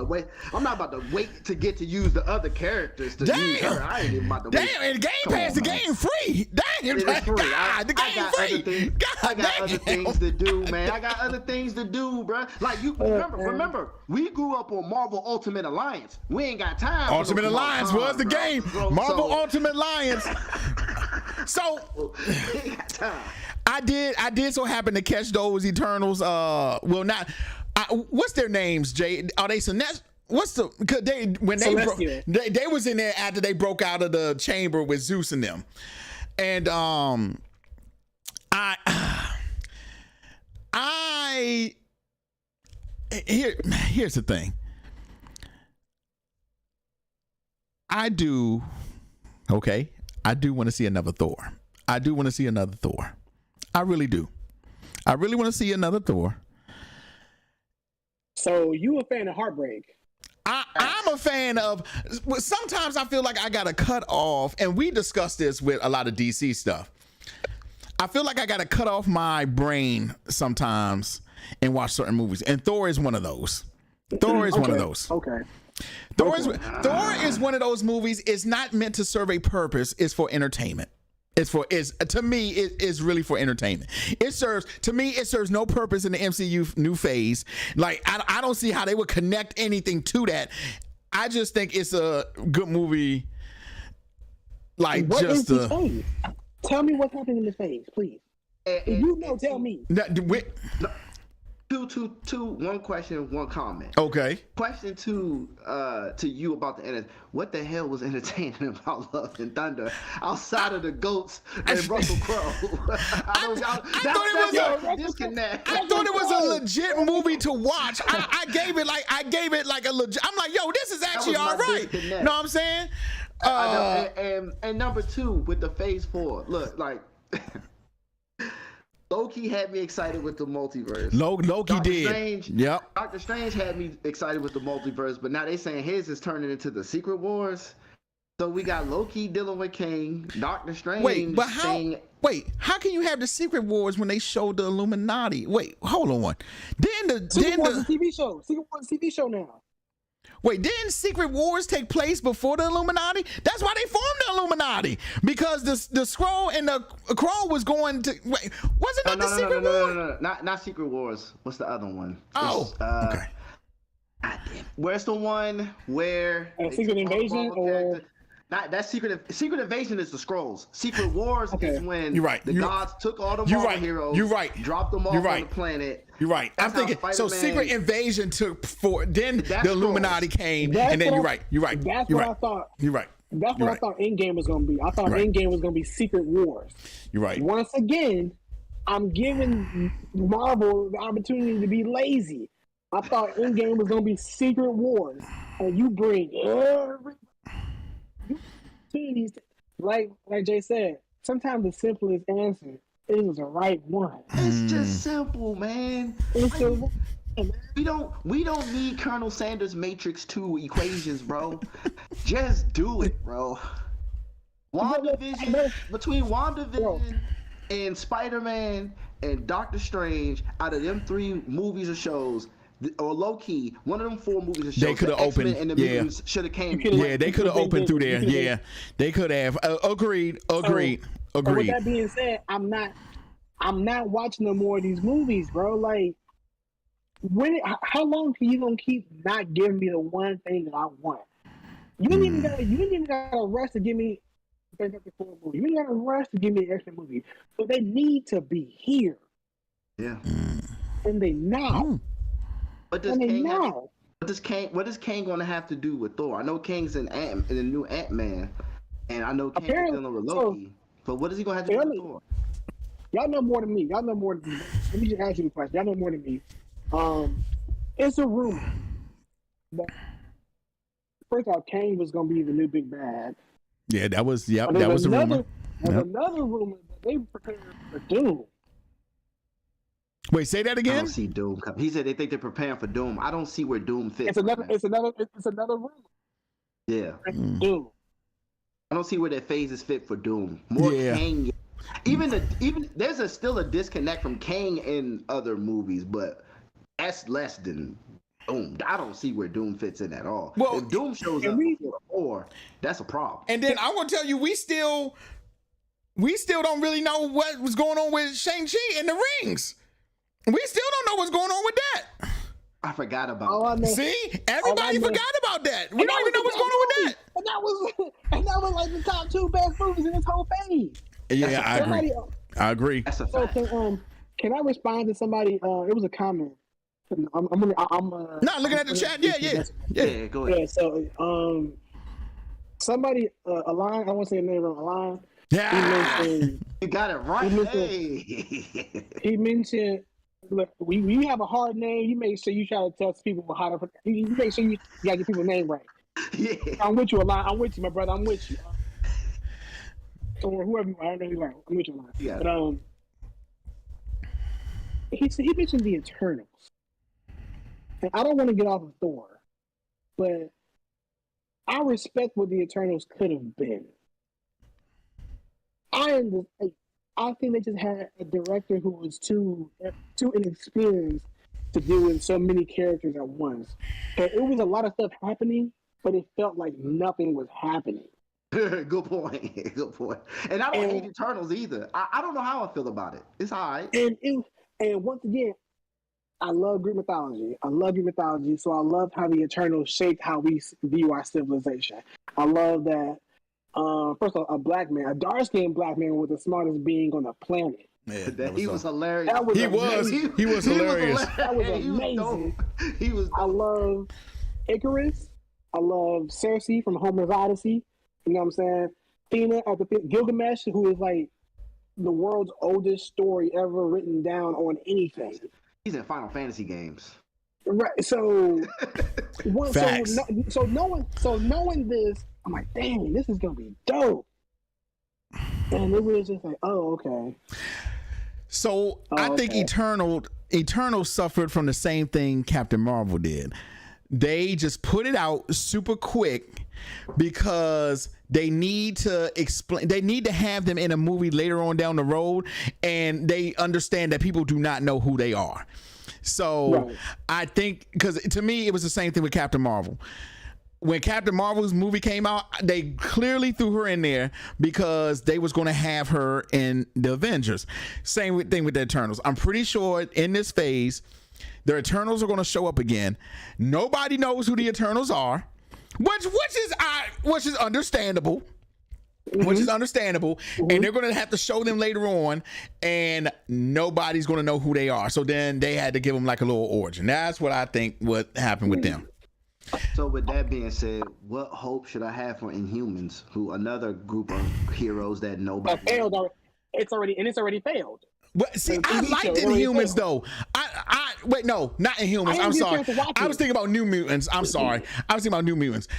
like, I'm not about to wait to get to use the other characters to use her. I ain't even about to wait. Damn, and Game Pass, the game free. Dang, it's free. God, the game free. I got other things to do, man. I got other things to do, bro. Like you remember, we grew up on Marvel Ultimate Alliance. We ain't got time. Ultimate Alliance was the game. Marvel Ultimate Alliance. So I did so happen to catch those Eternals. What's their names, Jay? Are they Celestial? Because they was in there after they broke out of the chamber with Zeus and them, and here's the thing. I do want to see another Thor. I really do. I really want to see another Thor. So you a fan of Heartbreak? I'm a fan of. Sometimes I feel like I gotta cut off, and we discussed this with a lot of DC stuff. I feel like I gotta cut off my brain sometimes and watch certain movies, and Thor is one of those. One of those. Okay. Thor is one of those movies. It's not meant to serve a purpose. It's for entertainment. To me, it is really for entertainment. It serves no purpose in the MCU new phase. Like I don't see how they would connect anything to that. I just think it's a good movie. Like what just is the phase? Tell me what's happening in his face, please. If you know, tell me. One question, one comment. Okay. Question to you about the internet. What the hell was entertaining about Love and Thunder outside of the goats and Russell Crowe? I thought it was a legit movie to watch. I gave it like a legit. I'm like, yo, this is actually all right. Know what I'm saying? I know. And number 2 with the Phase 4. Look, like. Loki had me excited with the multiverse. Loki did. Strange, yep. Doctor Strange had me excited with the multiverse, but now they saying his is turning into the Secret Wars. So we got Loki dealing with King, Doctor Strange. Wait, how can you have the Secret Wars when they showed the Illuminati? Wait, hold on. Secret Wars is a TV show. Secret Wars is a TV show now. Wait, didn't Secret Wars take place before the Illuminati? That's why they formed the Illuminati, because the Skrull and the Crow was going to. Wait, wasn't that the Secret Wars? No, not Secret Wars. What's the other one? Okay. Where's the one where Secret Invasion or? Not that Secret Invasion is the Skrulls. Secret Wars is when the gods took all the Marvel heroes, dropped them off on the planet. You're right. I'm thinking. So Secret Invasion took for then the Illuminati came, and then you're right. That's what I thought. You're right. That's what I thought Endgame was going to be. I thought Endgame was going to be Secret Wars. You're right. Once again, I'm giving Marvel the opportunity to be lazy. I thought Endgame was going to be Secret Wars, and you bring every opportunities. Like Jay said, sometimes the simplest answer is the right one. It's just simple, man. We don't need Colonel Sanders' Matrix 2 equations, bro. Just do it, bro. Between WandaVision and Spider-Man and Doctor Strange, out of them 3 movies or shows, or low-key, one of them 4 movies or shows, they could have opened. And the mutants should have came. They could have opened through there. Yeah, they could have. Agreed. So with that being said, I'm not watching no more of these movies, bro. Like, how long can you gonna keep not giving me the one thing that I want? You didn't even got a rush to give me a movie. You didn't got a rush to give me an extra movie, but they need to be here. Yeah, and they now. What does Kang going to have to do with Thor? I know Kang's in the new Ant-Man, and I know Kang's dealing with Loki. But what is he going to have to do with Thor? Y'all know more than me. Let me just ask you a question. Y'all know more than me. It's a rumor that first off, Kang was going to be the new big bad. Yeah, that was a rumor. There's another rumor that they prepared for Doom. Wait, say that again. I don't see Doom. He said they think they're preparing for Doom. I don't see where Doom fits. It's another rumor. Yeah. Doom. I don't see where their phases fit for Doom. More Kang. Even there's still a disconnect from Kang in other movies, but that's less than Doom. I don't see where Doom fits in at all. Well, if Doom shows up before, that's a problem. And then I'm gonna tell you, we still don't really know what was going on with Shang-Chi and the rings. We still don't know what's going on with that. I forgot about that. See? Everybody forgot about that. We don't even know what's going on with that. And that was like the top 2 best movies in this whole phase. Yeah, I agree. That's a fact. So can I respond to somebody? It was a comment. I'm not looking at the chat. Yeah. Go ahead. Yeah. So somebody Align. I won't say the name wrong. Align. Yeah. You got it right. He mentioned. Look, we have a hard name. You make sure you try to tell people how to. You make sure you got your people's name right. Yeah. I'm with you, Align. I'm with you, my brother. I'm with you. Or whoever you are, I don't know who you are. I'm with you, Align. Yeah. But he mentioned the Eternals, and I don't want to get off of Thor, but I respect what the Eternals could have been. I think they just had a director who was too inexperienced to deal with so many characters at once. And it was a lot of stuff happening, but it felt like nothing was happening. Good point. And I don't hate Eternals either. I don't know how I feel about it. It's all right. And once again, I love Greek mythology. So I love how the Eternals shaped how we view our civilization. I love that first of all, a black man, a dark-skinned black man was the smartest being on the planet. Yeah, He was hilarious. That was He was hilarious. That was amazing. He was I love Icarus. I love Cersei from Homer's Odyssey. You know what I'm saying? Athena at the Gilgamesh, who is like the world's oldest story ever written down on anything. He's in Final Fantasy games. Right. So, Facts. so knowing this, I'm like, dang, this is gonna be dope. And it was just like, oh, okay. So I think Eternal suffered from the same thing Captain Marvel did. They just put it out super quick because they need to explain. They need to have them in a movie later on down the road, and they understand that people do not know who they are. So I think, because to me it was the same thing with Captain Marvel. When Captain Marvel's movie came out, they clearly threw her in there because they was going to have her in the Avengers. Same thing with the Eternals. I'm pretty sure in this phase, the Eternals are going to show up again. Nobody knows who the Eternals are, which is understandable. Which is understandable, and they're going to have to show them later on, and nobody's going to know who they are. So then they had to give them like a little origin. That's what I think what happened with them. So with that being said, what hope should I have for Inhumans, who another group of heroes that nobody failed already? It's already failed. But see, I liked Inhumans though. I wait, no, not Inhumans. I'm sorry. I was thinking about New Mutants. I'm sorry. I was thinking about New Mutants.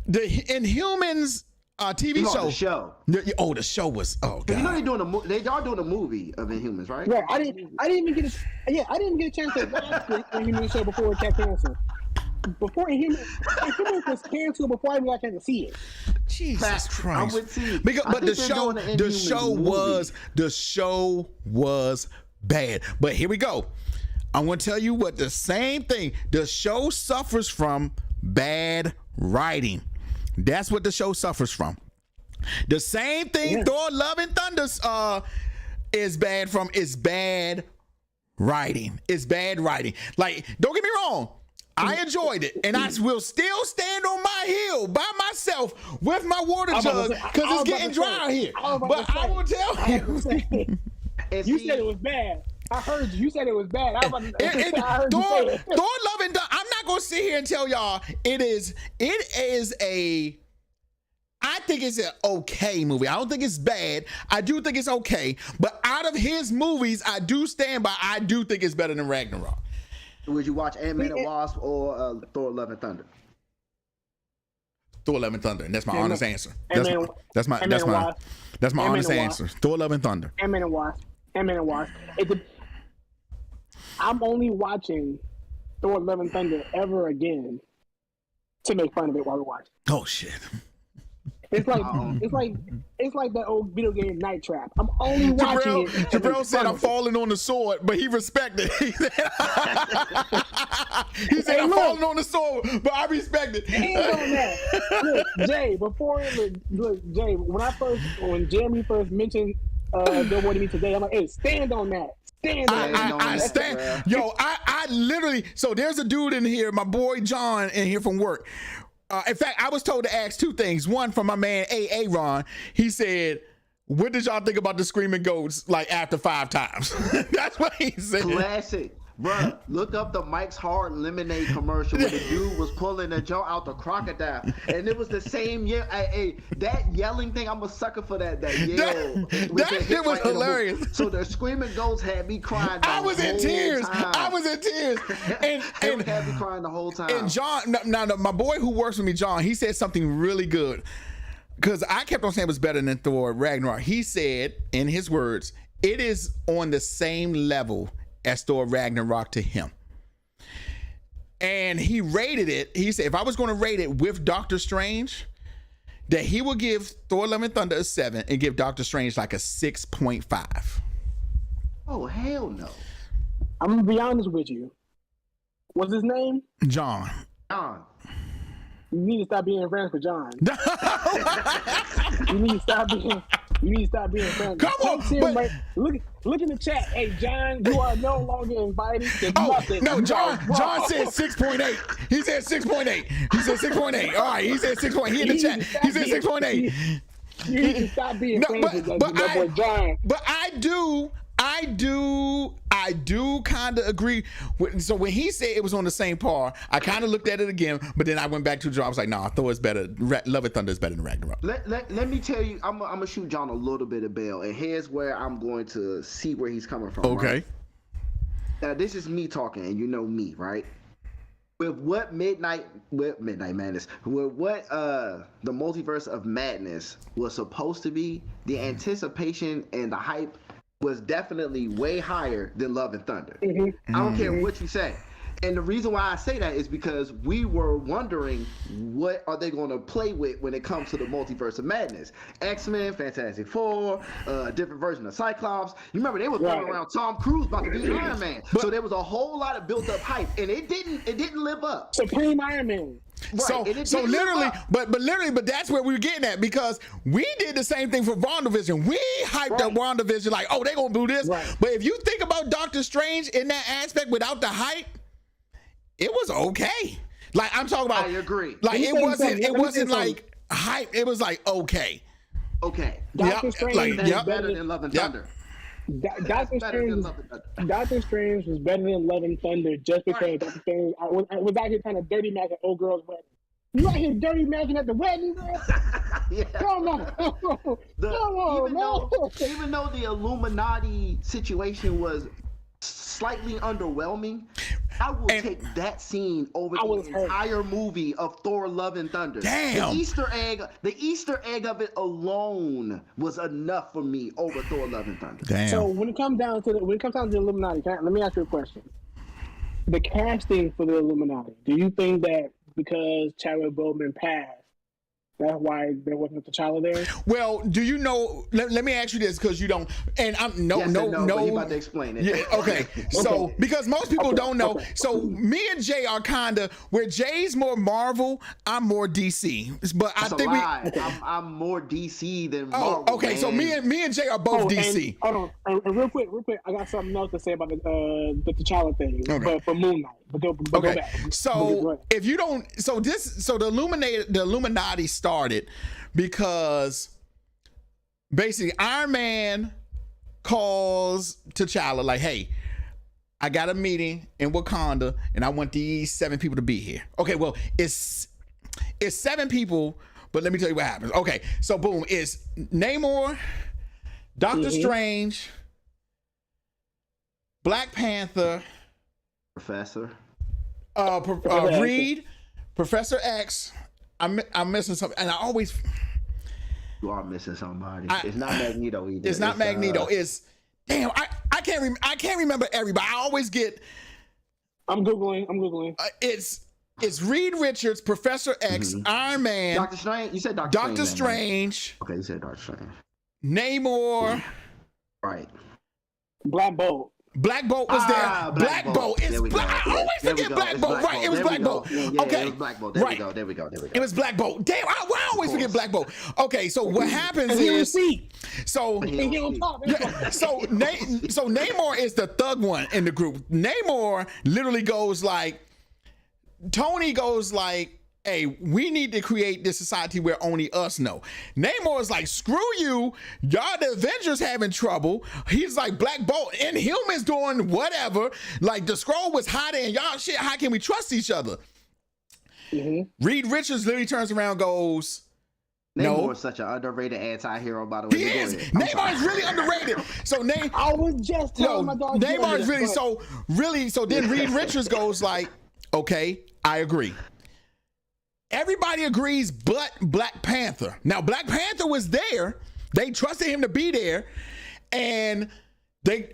The Inhumans TV show. The show. The show was. Oh god. You know they are doing a movie of Inhumans, right? Yeah, I didn't even get a chance to watch the Inhumans show before it got canceled. Before Inhumans was canceled, before I even got a chance to see it. Jesus Christ! I'm with you. But the show was bad. But here we go. I'm going to tell you what the same thing. The show suffers from bad writing. That's what the show suffers from. The same thing Thor: Love and Thunder is bad from. Is bad writing. It's bad writing. Like, don't get me wrong. I enjoyed it, and I will still stand on my hill by myself with my water jug because it's getting dry out here. But I will tell you. You said it was bad. I heard you. You said it was bad. I heard Thor, Love and Thunder. I'm not gonna sit here and tell y'all it is a. I think it's an okay movie. I don't think it's bad. I do think it's okay. But out of his movies, I do stand by. I do think it's better than Ragnarok. Would you watch Ant-Man and Wasp or Thor: Love and Thunder? Thor: Love and Thunder, and that's my honest answer. That's my honest answer. Thor: Love and Thunder. Ant-Man and Wasp. I'm only watching Thor: Love and Thunder ever again to make fun of it while we watch. Oh shit! It's like that old video game Night Trap. I'm only watching it. Jabril said I'm falling on the sword, but he respected. He said I'm falling on the sword, but I respect it. Hands on that. Look, Jay, when Jeremy first mentioned Don't Want Me Today, I'm like, hey, stand on that. I stand. Yo, I literally. So there's a dude in here, my boy John, in here from work. In fact, I was told to ask two things. One from my man Aaron. He said, "What did y'all think about the Screaming Goats like after 5 times?" That's what he said. Classic. Bruh, look up the Mike's Hard Lemonade commercial where the dude was pulling the jaw out the crocodile. And it was the same yell. That yelling thing, I'm a sucker for that yell. That shit was hilarious. So the Screaming Goats had me crying the I was in tears. And had me crying the whole time. And John, now my boy who works with me, John, he said something really good. Because I kept on saying it was better than Thor Ragnarok. He said, in his words, it is on the same level as Thor Ragnarok to him. And he rated it. He said, if I was going to rate it with Doctor Strange, that he would give Thor: Love and Thunder a 7 and give Doctor Strange like a 6.5. Oh, hell no. I'm going to be honest with you. What's his name? John. You need to stop being friends with John. You need to stop being friends. Come on, look in the chat. Hey, John, you are no longer invited to nothing. No, John said 6.8. He said 6.8. All right, he said 6.8. He in the chat. He said 6.8. You need to stop being friends with that boy John. But I do kind of agree. So when he said it was on the same par, I kind of looked at it again, but then I went back to the draw. I was like, nah, Thor is better. Love and Thunder is better than Ragnarok. Let me tell you, I'm gonna shoot John a little bit of bail, and here's where I'm going to see where he's coming from. Okay. Right? Now this is me talking, and you know me, right? With what Midnight Madness, with what the Multiverse of Madness was supposed to be, the anticipation and the hype was definitely way higher than Love and Thunder. Mm-hmm. I don't care what you say. And the reason why I say that is because we were wondering what are they going to play with when it comes to the Multiverse of Madness. X-Men, Fantastic Four, different version of Cyclops. You remember they were throwing around Tom Cruise about to be Iron Man. So there was a whole lot of built up hype, and it didn't live up. Supreme Iron Man. Right. So literally, but that's where we were getting at, because we did the same thing for WandaVision. We hyped up WandaVision like, oh, they gonna do this. Right. But if you think about Doctor Strange in that aspect without the hype, it was okay. Like I'm talking about. I agree. Like it wasn't like hype. It was like okay. Okay. Doctor Strange is better than Love and Thunder. Doctor Strange was better than Love and Thunder just because Doctor Strange was out here trying to dirty match at old girl's wedding. You out here dirty matching at the wedding, bro? Yeah. Come on. Even though the Illuminati situation was slightly underwhelming, I will take that scene over the entire movie of Thor: Love and Thunder. Damn. The Easter egg of it alone was enough for me over Thor: Love and Thunder. Damn. So when it comes down to the Illuminati, let me ask you a question. The casting for the Illuminati, do you think that because Chadwick Boseman passed, that's why there wasn't T'Challa there? Well, do you know? Let me ask you this, because you don't. And I'm no. But you about to explain it. Yeah. Okay. So because most people don't know, so me and Jay are kind of where Jay's more Marvel, I'm more DC. But That's I think I'm more DC than Marvel. Oh, okay. Man. So me and Jay are both DC. And, hold on, and real quick, I got something else to say about the T'Challa thing, but for Moon Knight. But go back. So if you don't, so the Illuminati started because basically Iron Man calls T'Challa like, hey, I got a meeting in Wakanda and I want these 7 people to be here. Okay, well, it's 7 people, but let me tell you what happens. Okay, so boom, it's Namor, Doctor Strange, Black Panther, Professor Reed, Professor X. I'm missing something, and I always. You are missing somebody. It's not Magneto either. It's not Magneto. It's damn. I can't remember everybody. I always get. I'm googling. It's Reed Richards, Professor X, Iron Man, Doctor Strange. You said Doctor Strange. Okay, you said Doctor Strange. Namor. Right. Black Bolt. Black Bolt was there. Black Bolt is Black. I always forget Black Bolt. Right, it was Black Bolt. Okay, it was Black Bolt. There we go. It was Black Bolt. Damn, I always forget Black Bolt. Okay, so what happens is, so Namor is the thug one in the group. Namor literally goes like, Tony goes like, hey, we need to create this society where only us know. Namor is like, screw you. Y'all, the Avengers having trouble. He's like, Black Bolt, Inhumans doing whatever. Like, the Skrull was hiding and y'all shit. How can we trust each other? Reed Richards literally turns around and goes, Namor is such an underrated anti-hero, by the way. He is. Namor is really underrated. So I was just telling my dog. Namor is really, so then Reed Richards goes like, okay, I agree. Everybody agrees but Black Panther. Now, Black Panther was there. They trusted him to be there. And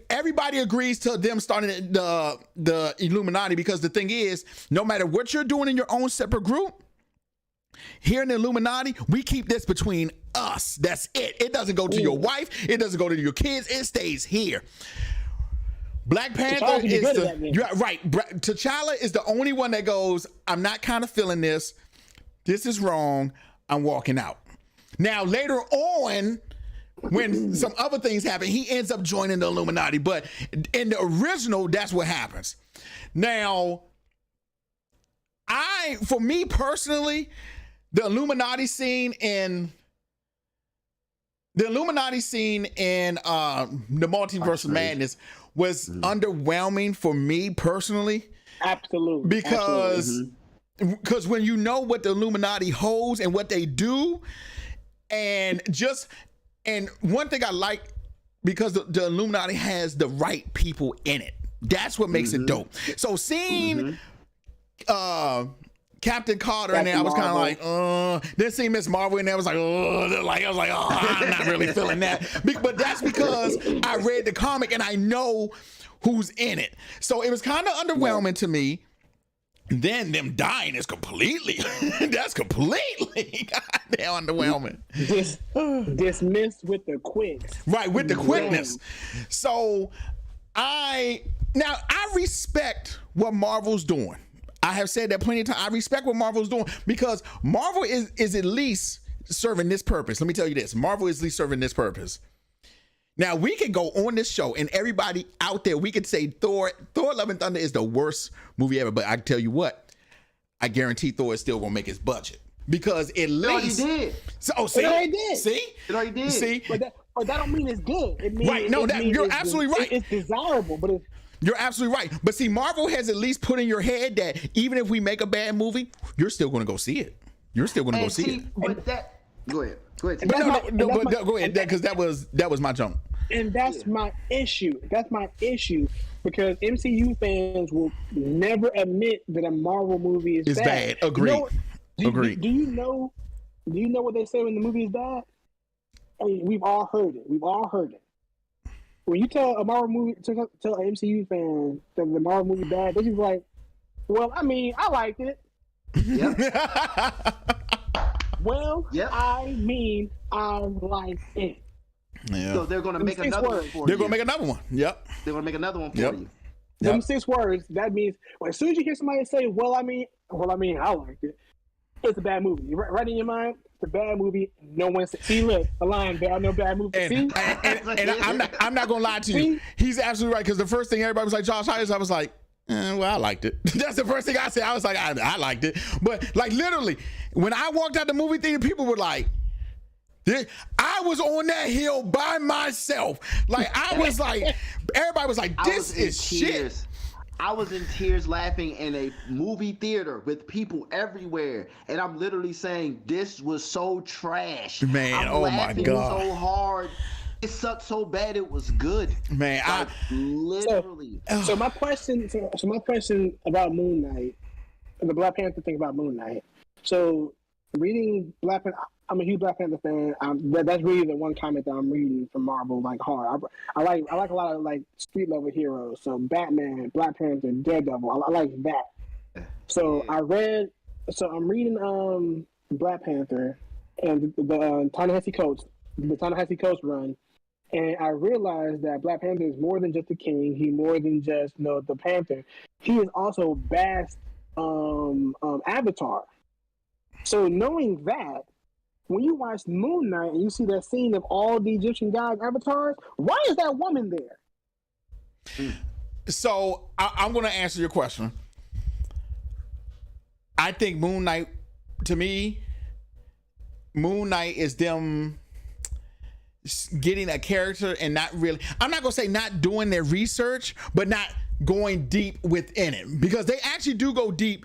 everybody agrees to them starting the Illuminati, because the thing is, no matter what you're doing in your own separate group, here in the Illuminati, we keep this between us. That's it. It doesn't go to your wife. It doesn't go to your kids. It stays here. Black Panther is right. T'Challa is the only one that goes, I'm not kind of feeling this. This is wrong. I'm walking out. Now, later on, when some other things happen, he ends up joining the Illuminati. But in the original, that's what happens. Now, for me personally, the Illuminati scene in The Illuminati scene in the Multiverse of Madness was underwhelming for me personally. Absolutely. Because when you know what the Illuminati holds and what they do, and one thing I like, because the Illuminati has the right people in it. That's what makes it dope. So seeing Captain Carter in there, I was kind of like, then seeing Miss Marvel in there, I was like, I'm not really feeling that. But that's because I read the comic and I know who's in it. So it was kind of underwhelming to me. Then them dying is that's completely goddamn underwhelming. Dismissed with the quick. Right, with the quickness. So I respect what Marvel's doing. I have said that plenty of times. I respect what Marvel's doing because Marvel is at least serving this purpose. Let me tell you this. Marvel is at least serving this purpose. Now, we could go on this show and everybody out there, we could say Thor Love and Thunder is the worst movie ever. But I can tell you what, I guarantee Thor is still going to make his budget. Because at least... It already did. It already did. See? It already did. See? But that don't mean it's good. It means, right. No, you're absolutely right. It's desirable, but it's... You're absolutely right. But see, Marvel has at least put in your head that even if we make a bad movie, you're still going to go see it. You're still going to go see it. But that... Go ahead. Go ahead. Go ahead, because that was my jump. And that's my issue. That's my issue because MCU fans will never admit that a Marvel movie is bad. Agreed. Agreed. Do you know what they say when the movie is bad? I mean, we've all heard it. When you tell a Marvel movie, tell an MCU fan that the Marvel movie is bad, they just like, well, I mean, I liked it. Yep. Well, yep. I mean, I liked it. Yeah. So they're going to make another one for you. They're going to make another one. Yep. They're going to make another one for you. Them 6 words, that means, well, as soon as you hear somebody say, well, I mean, I liked it, it's a bad movie. Right in your mind, it's a bad movie. No one said, see, look, a line, there are no bad movies. And I'm not going to lie to you. He's absolutely right, because the first thing everybody was like, Josh Hines, I was like, well, I liked it. That's the first thing I said. I was like, I liked it. But like literally, when I walked out the movie theater, people were like, I was on that hill by myself. Like I was like, everybody was like, this is shit. I was in tears laughing in a movie theater with people everywhere. And I'm literally saying, this was so trash. Man, oh my God. So hard. It sucked so bad it was good. Man, like, literally. So my question about Moon Knight, the Black Panther thing about Moon Knight. So reading Black Panther, I'm a huge Black Panther fan. That's really the one comic that I'm reading from Marvel, like hard. I like a lot of like street level heroes. So Batman, Black Panther, Daredevil. I like that. So I'm reading Black Panther and the Ta-Nehisi Coates run. And I realized that Black Panther is more than just a king. He's more than just the Panther. He is also Bast's avatar. So knowing that, when you watch Moon Knight and you see that scene of all the Egyptian gods' avatars, why is that woman there? So I'm going to answer your question. I think Moon Knight, to me, Moon Knight is them getting a character and not really, I'm not gonna say not doing their research, but not going deep within it, because they actually do go deep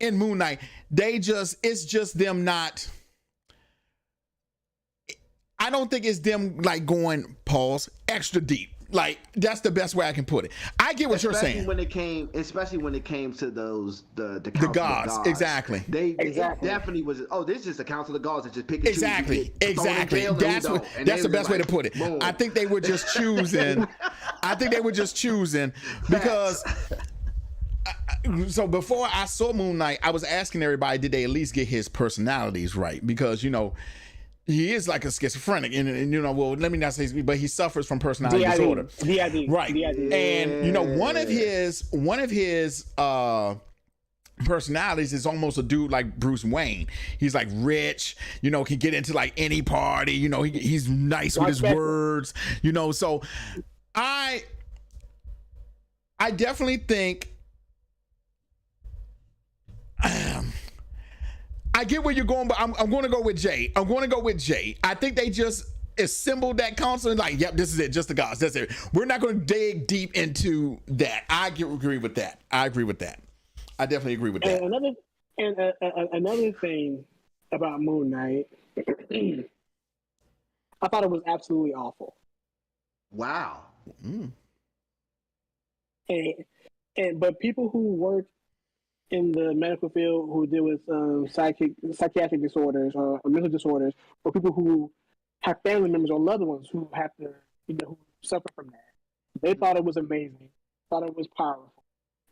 in Moon Knight. It's just them not, I don't think it's them like going, pause, extra deep. Like that's the best way I can put it. I get what you're saying. Especially when it came to those the gods. Exactly. It definitely was. Oh, this is just a council of gods that just pick and exactly. choose. Exactly. That's the best way to put it. Boom. I think they were just choosing. Because. So before I saw Moon Knight, I was asking everybody, did they at least get his personalities right? Because he is like a schizophrenic, and well, let me not say, but he suffers from personality disorder. DID. Right. DID. And one of his personalities is almost a dude like Bruce Wayne. He's like rich, can get into like any party, he's nice with his words, so I definitely think I get where you're going, but I'm going to go with Jay. I think they just assembled that council and like, yep, this is it, just the gods. That's it. We're not going to dig deep into that. I agree with that. I definitely agree with that. Another thing about Moon Knight, I thought it was absolutely awful. Wow. But people who work in the medical field who deal with psychiatric disorders or mental disorders, or people who have family members or loved ones who have to, who suffer from that, they thought it was amazing, thought it was powerful,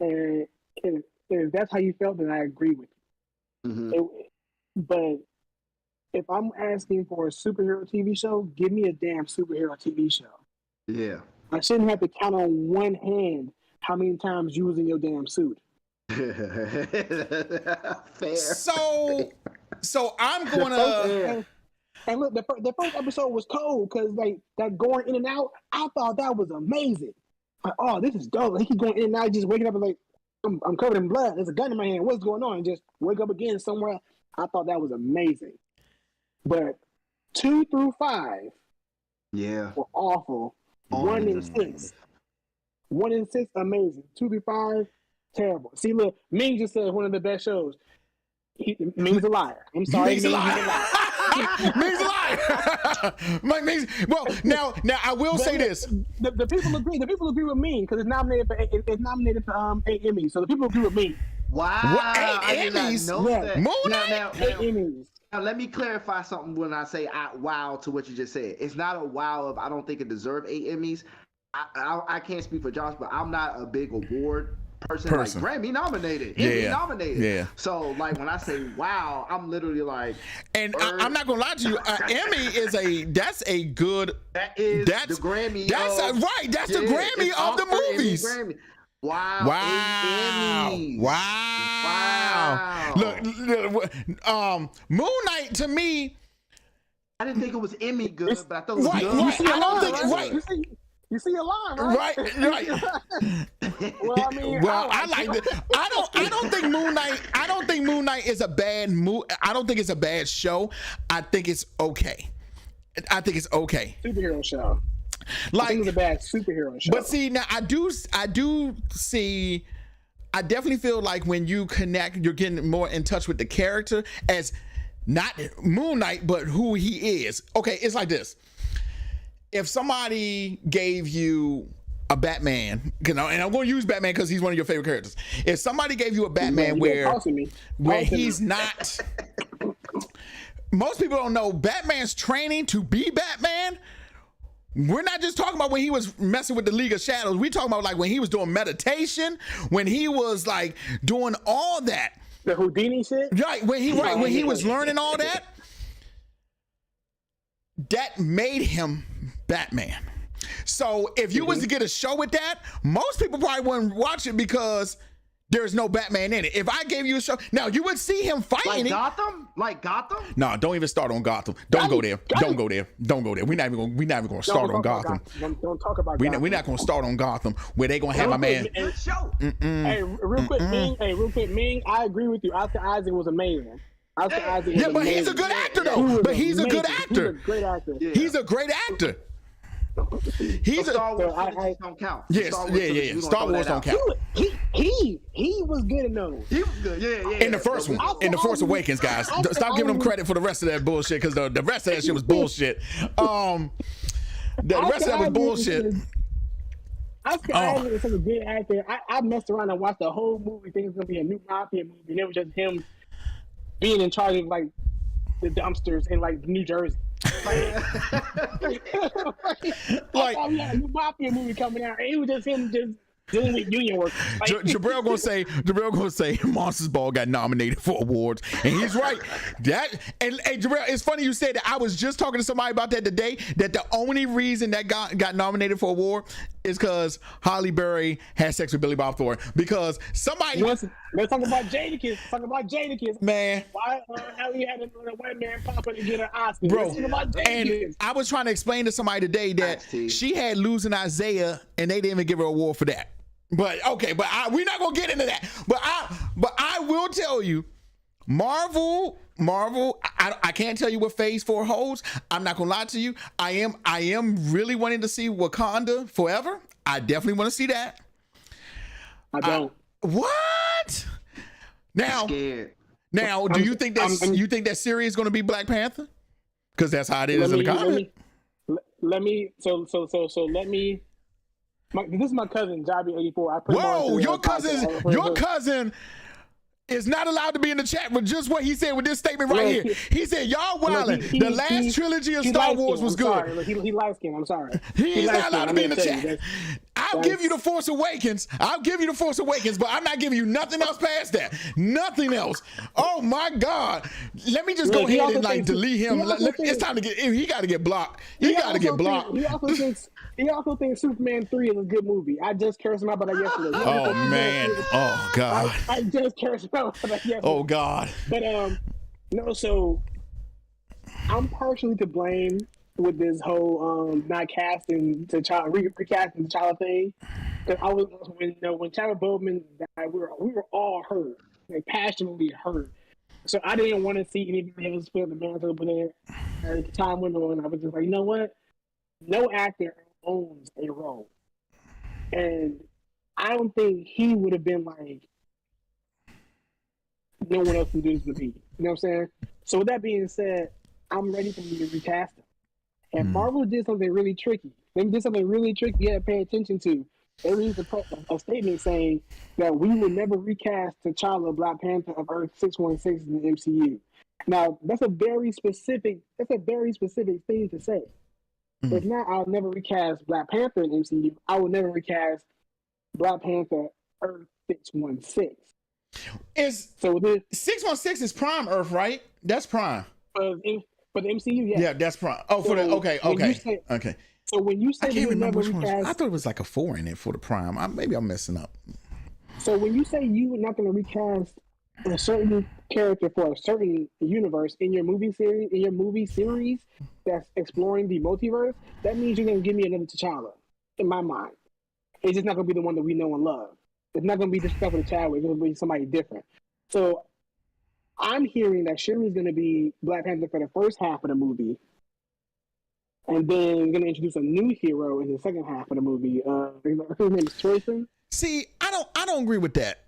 and if that's how you felt, then I agree with you. Mm-hmm. But if I'm asking for a superhero TV show, give me a damn superhero TV show. Yeah. I shouldn't have to count on one hand how many times you was in your damn suit. Fair. So I'm gonna. And look, the first episode was cold because like that going in and out, I thought that was amazing. Like, oh, this is dope. He keep going in and out, just waking up and like, I'm covered in blood. There's a gun in my hand. What's going on? And just wake up again somewhere. I thought that was amazing. But 2 through 5, were awful. 1 and 6, 1 and 6, amazing. 2 through 5, terrible. See, look, Ming just said one of the best shows. Ming's a liar. I'm sorry, Ming's a liar. Ming's a liar. Well, now I will say this. The people agree. The people agree with me because it's nominated for 8 Emmys. So the people agree with me. Wow. What, 8 Emmys? That. Moon Knight? Now, 8 Emmys. Now, let me clarify something when I say wow to what you just said. It's not a wow of I don't think it deserved 8 Emmys. I can't speak for Josh, but I'm not a big award person. Like Grammy nominated, Emmy nominated. Yeah. So like when I say wow, I'm literally like, and I'm not gonna lie to you. Emmy is that's a good. That's the Grammy. That's That's the Grammy of the movies. Wow. Look, Moon Knight to me. I didn't think it was Emmy good, but I thought it was good. You see a line, right? Right. Well, I mean, I like it. I don't think Moon Knight. I don't think Moon Knight is a bad I don't think it's a bad show. I think it's okay. Superhero show. Like, I think it's a bad superhero show. But see, now I do see. I definitely feel like when you connect, you're getting more in touch with the character as not Moon Knight, but who he is. Okay, it's like this. If somebody gave you a Batman, and I'm going to use Batman because he's one of your favorite characters. If somebody gave you a Batman where he's not, most people don't know Batman's training to be Batman. We're not just talking about when he was messing with the League of Shadows. We talking about like when he was doing meditation, when he was like doing all that. The Houdini shit? Right, when he was learning all that. That made him Batman. So if you was to get a show with that, most people probably wouldn't watch it because there's no Batman in it. If I gave you a show, now you would see him fighting it. Like Gotham? No, don't even start on Gotham. Don't go there. Don't go there. We're not even going to start on Gotham. Don't talk about Gotham. We're not going to start on Gotham where they going to have my man. Hey, real quick, Ming. I agree with you. Oscar Isaac was amazing. Yeah, but he's a good actor though. But he's a good actor. He's a great actor. Yeah. He's a great actor. Star Wars don't count. Yes, yeah. Star Wars don't count. He was good in those. He was good. Yeah. In the first one, in the Force Awakens, guys. Stop giving him credit for the rest of that bullshit because the rest of that shit was bullshit. The rest of that was bullshit. Oscar Isaac is such a good actor. I messed around and watched the whole movie thinking it was gonna be a new Mafia movie, and it was just him being in charge of like the dumpsters in like New Jersey. Like we had a new Mafia movie coming out, and it was just him just dealing with union workers. Like, Jabril gonna say Monsters Ball got nominated for awards, and he's right. And Jabril, it's funny you said that. I was just talking to somebody about that today. That the only reason that got nominated for award is because Halle Berry had sex with Billy Bob Thornton. Because somebody let's talk about Jadakiss. Man, why how he had a white man pop up to get an Oscar, bro? And I was trying to explain to somebody today that she had Losing Isaiah, and they didn't even give her an award for that. But okay, but we're not gonna get into that. But I will tell you, Marvel Marvel, I can't tell you what Phase 4 holds. I'm not gonna lie to you. I am really wanting to see Wakanda Forever. I definitely want to see that. I don't. What? Now, Scared. do you think that Siri is going to be Black Panther? Because that's how it is in the comic. Let me. This is my cousin, Jobby84. Whoa, your cousin is not allowed to be in the chat with just what he said with this statement right here. He said, y'all wildin'. The last trilogy of Star Wars was good. Look, he light skinned. I'm sorry. He's not allowed to be in the chat. I'll give you The Force Awakens. But I'm not giving you nothing else past that. Nothing else. Oh my God. Let me just go ahead and like delete him. It's time to get, he got to get blocked. He got to get blocked. He also thinks Superman 3 is a good movie. I just cursed him out about that yesterday. Oh man. Oh God. I just cursed him out about that yesterday. Oh God. But no, so I'm partially to blame with this whole not casting T'Challa, recasting T'Challa thing. Because I was when Chadwick Boseman died, we were all hurt, like passionately hurt. So I didn't want to see anybody else fill the mantle, but then as the time went on, I was just like, you know what? No actor owns a role, and I don't think he would have been like, no one else can do this with me. You know what I'm saying? So with that being said, I'm ready for me to recast him. And Marvel did something really tricky. They did something really tricky you had to pay attention to. They released a statement saying that we would never recast T'Challa, Black Panther of Earth 616 in the MCU. Now, that's a very specific thing to say. If not, I'll never recast Black Panther in the MCU. I will never recast Black Panther Earth 616. So 616 is Prime Earth, right? That's Prime. For the MCU, yeah. Yeah, that's Prime. Oh, for the okay. So when you say I can't remember which one. recast, I thought it was like a 4 in it for the Prime. Maybe I'm messing up. So when you say you are not going to recast a certain character for a certain universe in your movie series that's exploring the multiverse, that means you're going to give me another T'Challa. In my mind, it's just not going to be the one that we know and love. It's not going to be disrespectful to Chadwick. It's going to be somebody different. So I'm hearing that Shuri's going to be Black Panther for the first half of the movie, and then we're going to introduce a new hero in the second half of the movie. Her name is Troyson. See, I don't agree with that.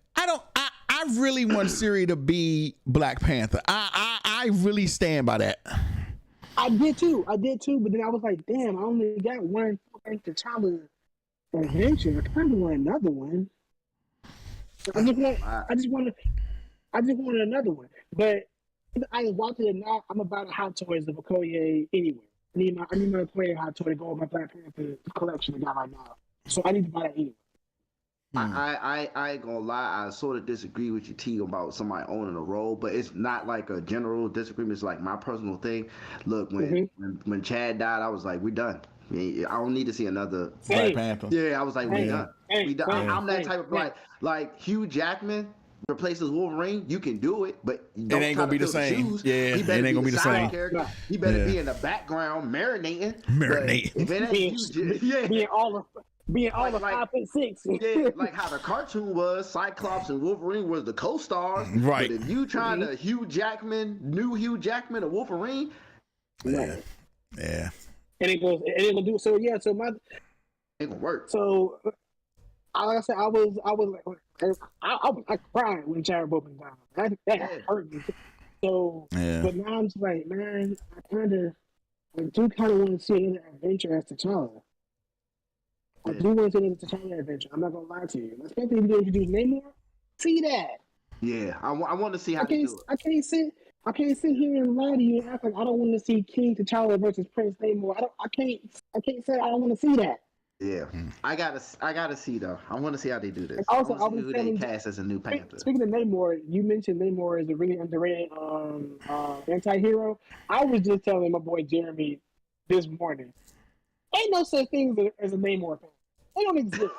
I really want Shuri to be Black Panther. I really stand by that. I did too. But then I was like, damn, I only got one T'Challa adventure. I kind of want another one. I just wanted another one. But I watched it or not, I'm about a Hot Toys of Okoye anyway. I need my Okoye Hot Toy to go with my Black Panther collection I got right now. So I need to buy that anyway. I ain't gonna lie, I sort of disagree with you, T, about somebody owning a role, but it's not like a general disagreement. It's like my personal thing. Look, when Chad died, I was like, we done. I don't need to see another Black Panther. Yeah, I was like, we done. We done. I'm that type of like Hugh Jackman replaces Wolverine. You can do it, but it ain't gonna be the same. Yeah, it ain't gonna be the same. Character. He better be in the background marinating. Being all of 5'6". Yeah, like how the cartoon was, Cyclops and Wolverine was the co-stars. Right. But if you trying to Hugh Jackman or Wolverine, yeah. And it gonna do so. Yeah, so it gonna work. So, like I said, I was crying when Chadwick Boseman died. That hurt me. So, but now I'm just like, man, I do kind of want to see another adventure as T'Challa. I do want to see another T'Challa adventure. I'm not gonna lie to you. Especially if you introduce Neymar. See that? Yeah, I want to see how they do it. I can't sit here and lie to you and act like I don't want to see King T'Challa versus Prince Neymar. I can't say I don't want to see that. Yeah, I gotta see though. I want to see how they do this. Also, I want to see who they cast as a new Panther. Speaking of Neymar, you mentioned Neymar is a really underrated anti-hero. I was just telling my boy Jeremy this morning, ain't no such thing as a Neymar fan. They don't exist.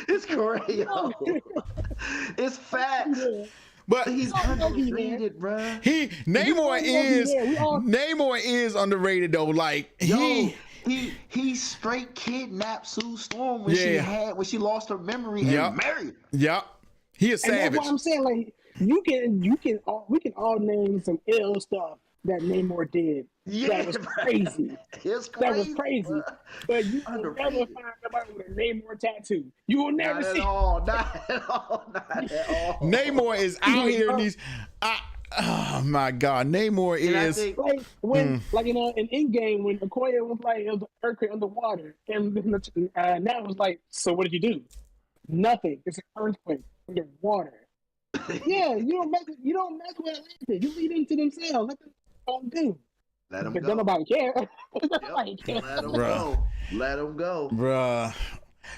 It's crazy. It's facts. Yeah. But he's underrated, bro. Neymar is underrated though. Like he straight kidnapped Sue Storm when she lost her memory and married. Yep. He is savage. That's why I'm saying, like, we can all name some ill stuff that Namor did. Yeah, That was crazy. It's crazy. That was crazy. Bro. But you will never Underrated. find somebody with a Namor tattoo. You will never Not at see. all. Not at all. Not at all. Namor is out here in these. Oh my God, Namor And I is. think- Like when, like in Endgame, when Okoye was like, it was an earthquake underwater, and Nat was like, "So what did you do?" Nothing. It's an earthquake underwater. Yeah, you don't mess with Atlantis. You lead into themselves. Let them all do. Let him But go. don't nobody care. Yep. Nobody care. Let him Bruh. go. Let him go. Bruh.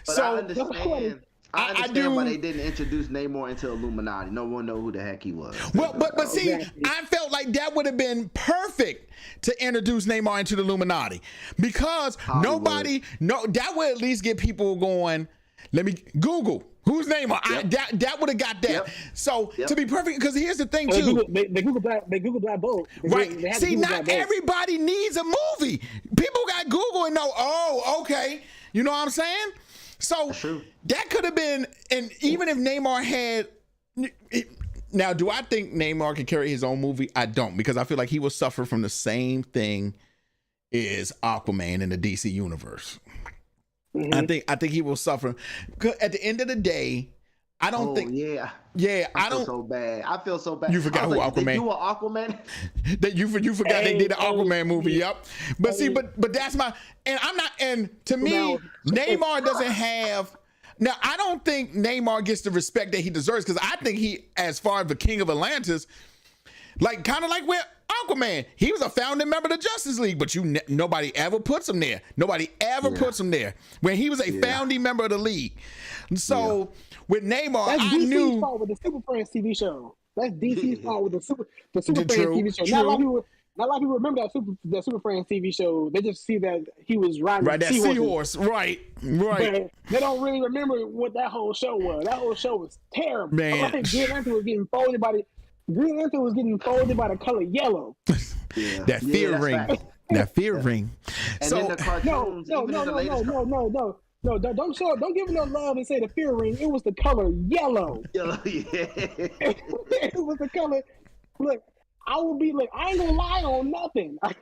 But So I understand. I I understand do- why they didn't introduce Namor into Illuminati. No one know who the heck he was. well, but see, Exactly. I felt like that would have been perfect to introduce Neymar into the Illuminati because Hollywood. that would at least get people going. Let me Google who's Neymar. That would have got that. Yep. So Yep. to be perfect, because here's the thing They too. Google Black Bolt. Right. They had to See, Google not Black Bolt. everybody needs a movie. People got Google and know, oh, okay. You know what I'm saying? So That's true. that could have been, and even if Neymar had, now, do I think Neymar can carry his own movie? I don't, because I feel like he will suffer from the same thing as Aquaman in the DC universe. Mhm. I think he will suffer. 'Cause at the end of the day, I don't think. Yeah. Yeah, I I feel don't. so bad. I feel so bad. You forgot I was who like, did Aquaman- They do an Aquaman. That you forgot they did the Hey, Aquaman movie. hey, Yep. But see, hey. but that's my, and I'm not, and to me, Now- Neymar doesn't have. Now I don't think Neymar gets the respect that he deserves, because I think he, as far as the King of Atlantis, like kind of like where Aquaman, he was a founding member of the Justice League, but nobody ever puts him there. Nobody ever puts him there when he was a founding member of the league. So with Neymar, That's I DC's knew. fault with the Super Friends TV show. That's DC's fault with the Super Friends True, TV show. true. Not a lot of people remember that Super Friends TV show. They just see that he was riding Right, that seahorses. seahorse. Right. But they don't really remember what that whole show was. That whole show was terrible. Man. Like, Green Lantern was getting folded by the color yellow. Yeah. That fear that's ring. facts. That fear ring. And So then the cartoons, even in the latest No, don't give it no love and say the fear ring. It was the color yellow. Yeah. It was the color. Look, I ain't gonna lie on nothing. I'm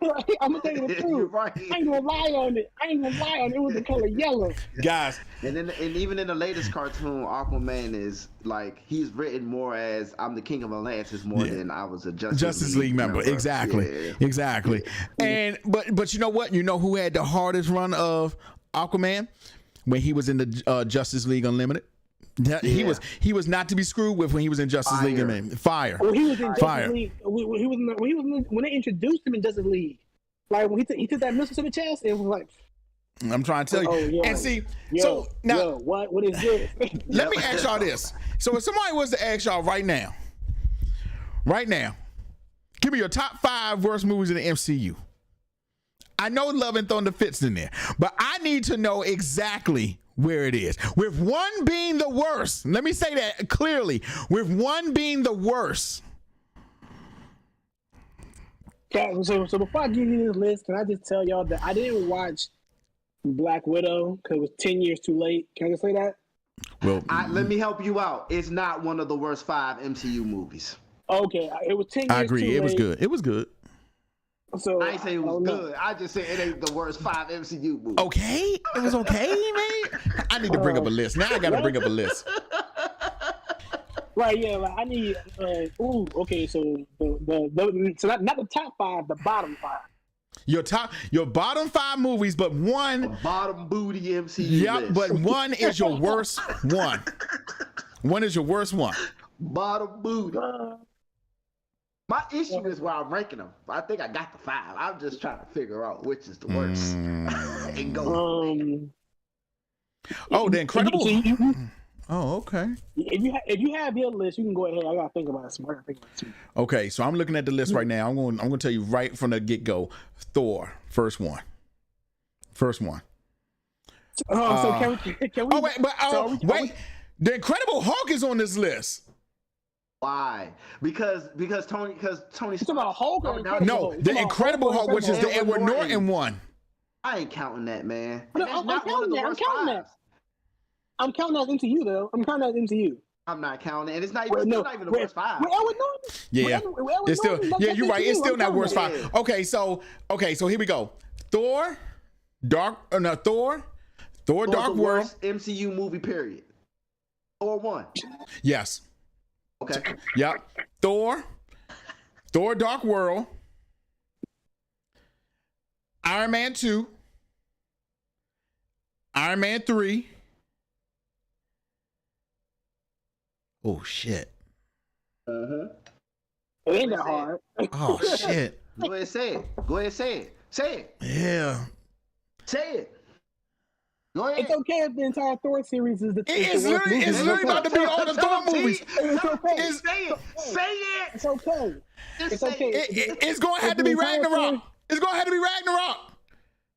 gonna tell you the You're truth. right. I ain't gonna lie on it. It was the color yellow. guys, And even in the latest cartoon, Aquaman is like, he's written more as I'm the King of Atlantis more than I was a Justice League member. Exactly. Yeah. Exactly. And but you know what? You know who had the hardest run of Aquaman? When he was in the Justice League Unlimited. He was not to be screwed with when he was in Justice League Unlimited. Fire. When he was in Fire. Justice League, when they introduced him in Justice League, like when he took that missile to the chest, it was like, I'm trying to tell you. Oh, yeah. And see, so now what is this? let me ask y'all this. So if somebody was to ask y'all right now, give me your top 5 worst movies in the MCU. I know Love and Thunder fits in there, but I need to know exactly where it is. With one being the worst, let me say that clearly, with one being the worst. Okay, so before I give you this list, can I just tell y'all that I didn't watch Black Widow because it was 10 years too late. Can I just say that? Well, Let me help you out. It's not one of the worst 5 MCU movies. Okay, it was 10 years I agree. too It was late. good. It was good. So I ain't say it was don't know. good. I just said it ain't the worst 5 MCU movies. Okay. It was okay, man. I need to bring up a list. Now I got to bring up a list. Right, yeah, like I need. Okay, so so not the top 5, the bottom 5. Your bottom 5 movies, but one. Bottom booty MCU Yep, list. but one is your worst one. One is your worst one. Bottom booty. My issue is where I'm ranking them. I think I got the 5. I'm just trying to figure out which is the worst. And go. Oh, The Incredible. So you- Oh, okay. if you have your list, you can go ahead. I gotta think about it. I gotta think about it too. Okay, so I'm looking at the list right now. I'm going to tell you right from the get go. Thor, first one. So can we? Oh wait. The Incredible Hulk is on this list. Why? Because Tony You talking about Hulk or Incredible No, Hulk? You the talking about Incredible Hulk, which is the Edward Edward Norton Norton one. I ain't counting that, man. No, And that's I'm not one of counting the that. worst I'm counting that. 5s. I'm counting that into you though. I'm counting that into you. I'm not counting, and it's not even, not even the worst 5. Yeah, it's still. Yeah, you're right. It's still not worst 5. Okay, so here we go. Thor, Dark World. MCU movie, period. Thor 1. Yes. Okay. Yep. Thor, Dark World. Iron Man 2. Iron Man 3. Oh shit. It ain't that hard. Oh shit. Go ahead, say it. Go ahead, say it. Say it. Yeah. Say it. Go ahead. It's okay if the entire Thor series is the. It's literally about to be all the Thor movies. It's okay. Say it. Say it. It's okay. It's okay. It's going to have to be Ragnarok. It's going to have to be Ragnarok.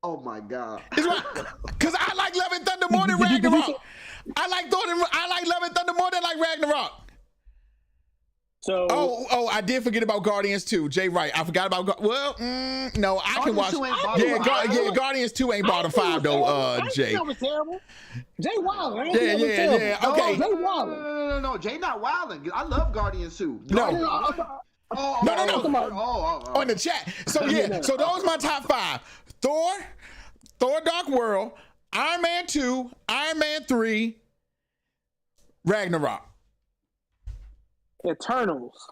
Oh my God. Because I like Love and Thunder more than Ragnarok. I like Love and Thunder more than like Ragnarok. So I did forget about Guardians 2. Jay, right? I forgot about no. I can watch. Guardians 2 ain't bottom 5 though. Jay. That was terrible. Jay wildin'. Yeah. Okay. Jay wildin'. No. Jay not wildin'. I love Guardians 2. No. No. On the chat. So yeah. So those are my top 5. Thor Dark World, Iron Man 2, Iron Man 3, Ragnarok. Eternals.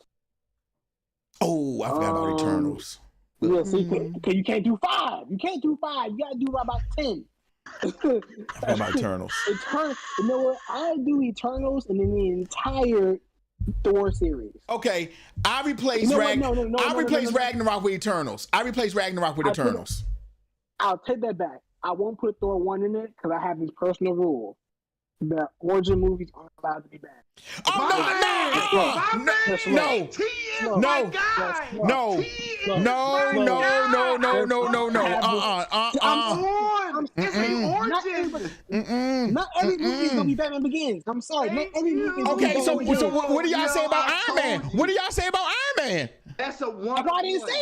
Oh, I forgot about Eternals. Yeah, see, because you can't do 5. You can't do 5. You gotta do about 10. I forgot about Eternals. You know what? I do Eternals and then the entire Thor series. Okay, I replace Ragnarok with Eternals. Eternals. I'll take that back. I won't put Thor 1 in it because I have this personal rule. The origin movies aren't allowed to be bad. Not every movie is gonna be Batman Begins. I'm sorry. Not every movie is okay, so what do y'all say about Iron Man? What do y'all say about Iron Man? That's a one. That's why I didn't say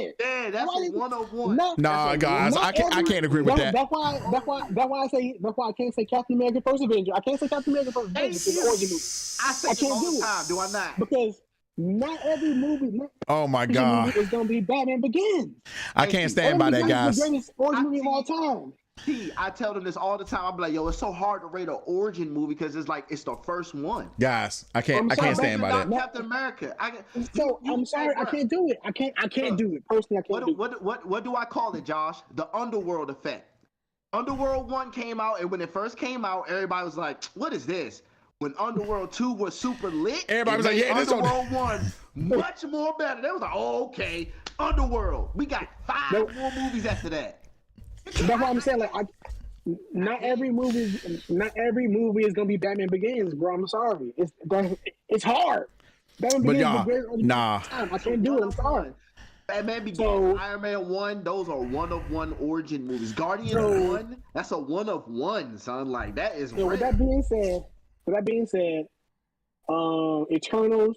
it. Yeah, that's a 101. Nah, guys, I can't agree with that. That's why I can't say Captain America First Avenger. I can't say Captain America First Avenger because the origin movie. I say it all the time, do I not? Because not every movie. Oh my God, is gonna be Batman Begins. I can't stand by that, guys. The greatest origin movie of all time. I tell them this all the time. I'm like, yo, it's so hard to rate an origin movie because it's the first one. Guys, I can't stand by that. Captain America. I'm sorry, I can't do it. I can't do it. Personally, I can't do it. What do I call it, Josh? The Underworld effect. Underworld 1 came out, and when it first came out, everybody was like, what is this? When Underworld 2 was super lit, everybody was like, yeah, this Underworld 1 much more better. They was like, oh, okay, Underworld. We got 5 more movies after that. That's what I'm saying. Like, not every movie is gonna be Batman Begins, bro. I'm sorry. It's hard. Batman Begins. Nah. I can't do it. I'm sorry. Batman Begins, Iron Man 1, those are 1-of-1 origin movies. Guardians 1, that's a 1-of-1, son. Like, that is rare. With that being said, Eternals,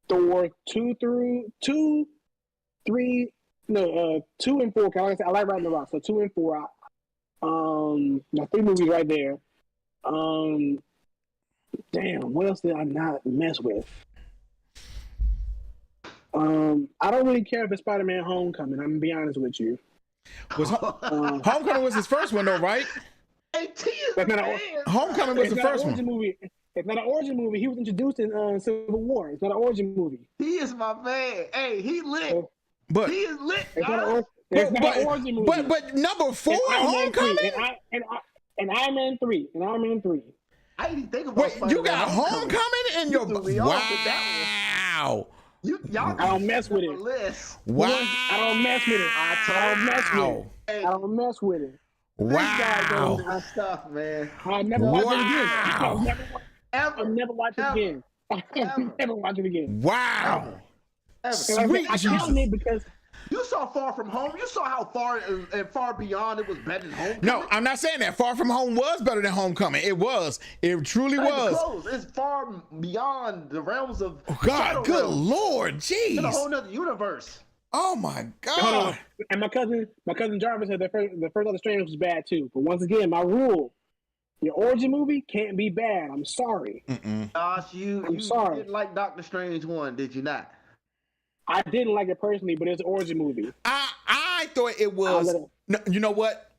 Thor 2 and 4. Like I said, I like Ragnarok. So 2 and 4. Now 3 movies right there. Damn, what else did I not mess with? I don't really care if it's Spider-Man Homecoming. I'm gonna be honest with you. Homecoming was his first one though, right? Homecoming was the first one. Movie. It's not an origin movie. He was introduced in Civil War. It's not an origin movie. He is my man. Hey, he lit. But he is lit. It's not an origin movie. But number 4, Homecoming, and Iron Man 3, I didn't think about. Wait, you got Homecoming in your wow. Y'all I don't mess with it. Wow. I don't mess with it. I don't mess with it. Wow. My stuff, man. I'll never watch it again. Ever. I'll never watch it again. I'll never watch it again. Wow. Sweet I count it because you saw Far From Home. You saw how far and far beyond it was better than Homecoming. No, I'm not saying that. Far From Home was better than Homecoming. It was. It truly was. Close. It's far beyond the realms of. Oh God, good Lord, jeez. In a whole nother universe. Oh my God. And my cousin Jarvis said the first other Strange was bad too. But once again, my rule Your origin movie can't be bad. I'm sorry. Josh, you sorry. didn't like Doctor Strange 1, did you not? I didn't like it personally, but it's an origin movie. I thought it was. No, you know what?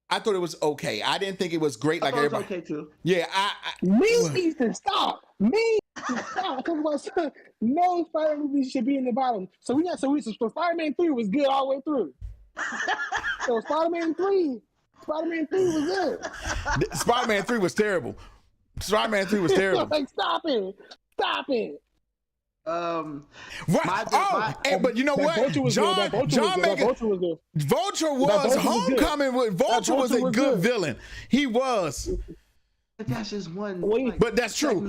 I thought it was okay. I didn't think it was great like everybody. Okay too. Yeah, Ethan, stop. Stop. Talking about no Spider-Man movies should be in the bottom. So Spider-Man 3 was good all the way through. So Spider-Man 3 was good. Spider-Man 3 was terrible. Spider-Man 3 was terrible. Like, stop it. But you know what? Vulture was good. Vulture was Homecoming. Vulture was a good villain. He was. That's just one. But that's true.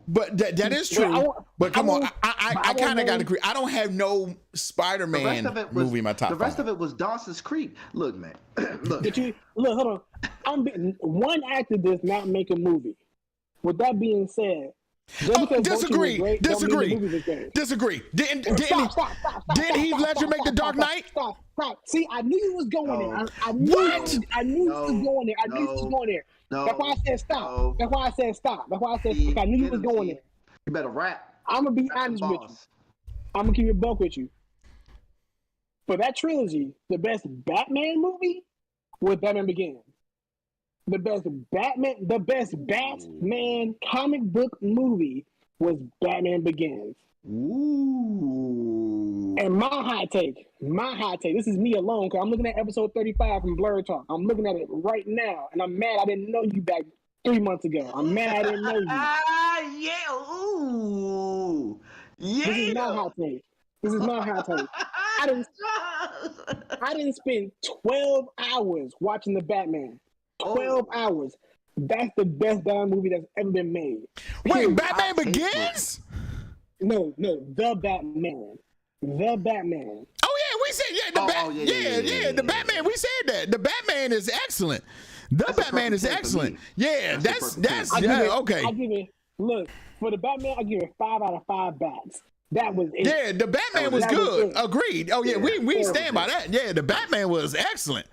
But that is true. But come on, I kind of got to agree. I don't have no Spider-Man movie in my top 5. The rest of it was Dawson's Creek. Look, man. Look. Hold on. One actor does not make a movie. With that being said, disagree. Great, Didn't Heath Ledger make The Dark Knight? Stop. See, I knew you was going there. I knew you was going there. That's why I said stop. That's why I said stop. I knew you was going there. You better rap. I'm gonna be honest with you. I'm gonna keep it buck with you. For that trilogy, the best Batman movie was Batman Begins. The best Batman comic book movie was Batman Begins. Ooh. And my hot take, this is me alone, because I'm looking at episode 35 from Blerd Talk. I'm looking at it right now, and I'm mad I didn't know you back 3 months ago. I'm mad I didn't know you. Yeah, ooh. Yeah. This is my hot take. I didn't spend 12 hours watching the Batman. 12 hours. That's the best Batman movie that's ever been made. Wait, Batman Begins? No, the Batman. The Batman. Oh yeah, we said the Batman. We said that the Batman is excellent. Batman is excellent. Yeah, that's okay. I give it. Look, for the Batman, I give it 5 out of 5 bats. That was it. Yeah, the Batman was good. Agreed. Oh yeah, we stand by that. Yeah, the Batman was excellent.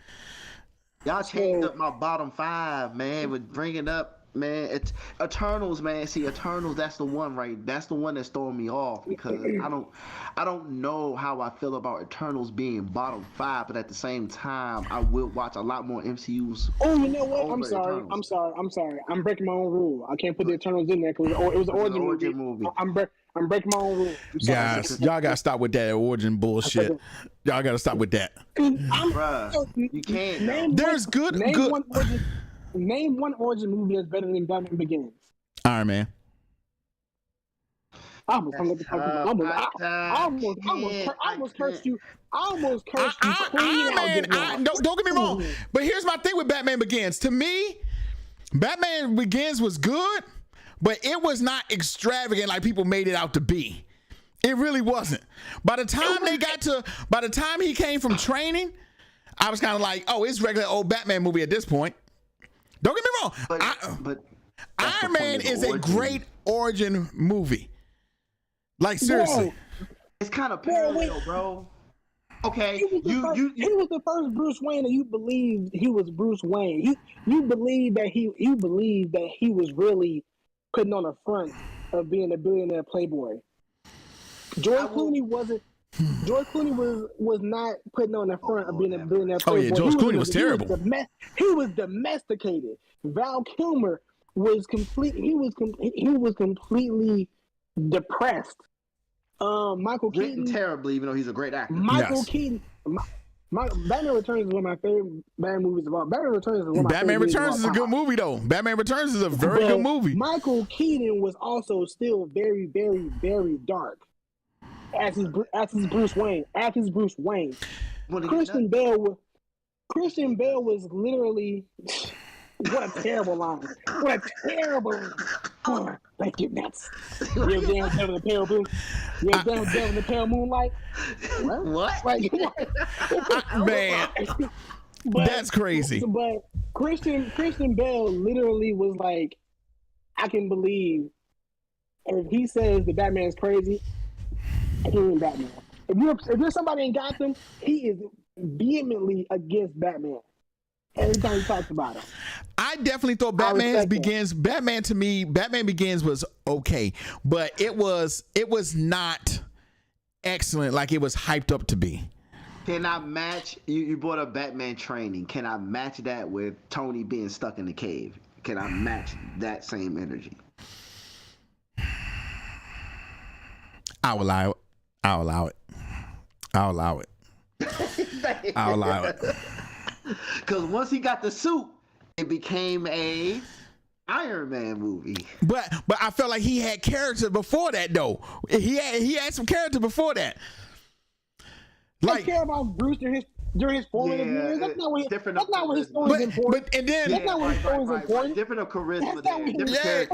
Y'all changed up my bottom 5, man, with bringing up, man, it's Eternals, man. See, Eternals, that's the one, right? That's the one that's throwing me off, because I don't know how I feel about Eternals being bottom 5, but at the same time, I will watch a lot more MCUs. Oh, you know what? I'm sorry. I'm breaking my own rule. I can't put the Eternals in there because it was an origin movie. I'm breaking my own rule. Guys, y'all gotta stop with that origin bullshit. Y'all gotta stop with that. Bruh, you can't. Name one origin movie that's better than Batman Begins. Iron Man. I almost cursed you. Iron Man. Don't get me wrong, but here's my thing with Batman Begins. To me, Batman Begins was good, but it was not extravagant like people made it out to be. It really wasn't. By the time he came from training, I was kind of like, oh, it's regular old Batman movie at this point. Don't get me wrong. But Iron Man is a great origin movie. Like, seriously. Bro, it's kind of parallel, bro. Okay, he was the first Bruce Wayne that you believed he was Bruce Wayne. You believed that he was really putting on the front of being a billionaire playboy. George Clooney was not putting on the front of being a billionaire playboy. Oh yeah, George Clooney was terrible. He was domesticated. Val Kilmer was completely depressed. Michael Keaton terribly, even though he's a great actor. Keaton. Batman Returns is one of my favorite Batman movies of all. Batman Returns is a good movie though. Batman Returns is a very good movie. Michael Keaton was also still very, very, very dark as his Bruce Wayne. Christian Bale was literally. What a terrible line. Like you're nuts. You're down in the pale moon. You're down in the pale moonlight. What? Like, man, that's crazy. But Christian Bale literally was like, I can believe if he says the Batman's crazy, he ain't Batman. If you're somebody in Gotham, he is vehemently against Batman. every time he talks about him. I definitely thought respect Batman Begins was okay, but it was not excellent like it was hyped up to be. Can I match? You brought up Batman training. Can I match that with Tony being stuck in the cave? Can I match that same energy? I'll allow it. I'll allow it. Because once he got the suit, it became a Iron Man movie. But I felt like he had character before that though. He had some character before that. Like, I care about Bruce during his formative years. That's not what his story is important. That's not what his story is important. Different of charisma there.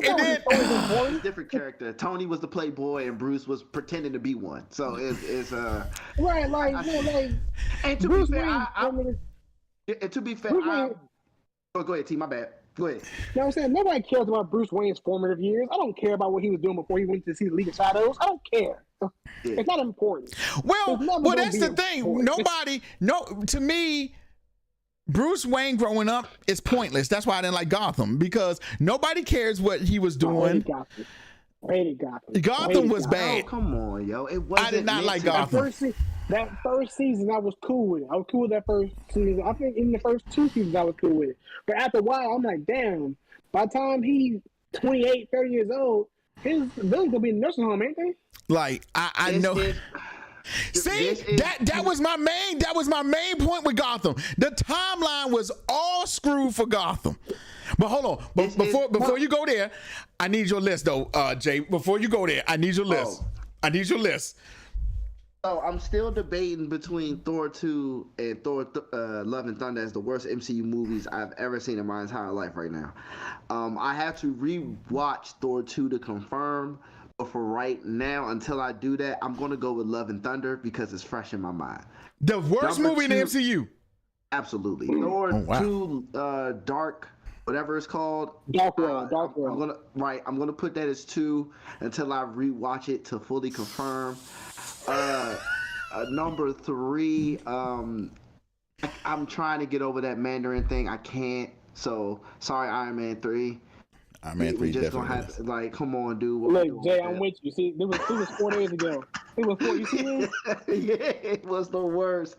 Different character. Tony was the playboy and Bruce was pretending to be one. So it's right, and to Bruce be fair, go ahead, T. My bad. Go ahead. You know what I'm saying? Nobody cares about Bruce Wayne's formative years. I don't care about what he was doing before he went to see the League of Shadows. I don't care. Yeah. It's not important. Well, that's the thing. To me, Bruce Wayne growing up is pointless. That's why I didn't like Gotham, because nobody cares what he was doing. Gotham was bad. Oh, come on, yo. It wasn't. I did not like Gotham. That first season, I was cool with it. I was cool with that first season. I think in the first 2 seasons, I was cool with it. But after a while, I'm like, damn. By the time he's 28, 30 years old, his villain's gonna be in the nursing home, ain't they? Like I know. That was my main point with Gotham. The timeline was all screwed for Gotham. But hold on. Before you go there, I need your list though, Jay. Before you go there, I need your list. I need your list. So I'm still debating between Thor 2 and Thor Love and Thunder as the worst MCU movies I've ever seen in my entire life right now. I have to re-watch Thor 2 to confirm, but for right now, until I do that, I'm going to go with Love and Thunder because it's fresh in my mind. The worst movie in the MCU? Absolutely. Thor 2 Dark, whatever it's called. Dark World. I'm going to put that as 2 until I re-watch it to fully confirm. Number 3, I'm trying to get over that Mandarin thing. I can't. So sorry, Iron Man 3. Iron Man 3 just definitely. Gonna have to, like, come on, dude. Look, Jay, I'm with you. See, it was 4 days ago. It was 4. You see it? Yeah, it was the worst.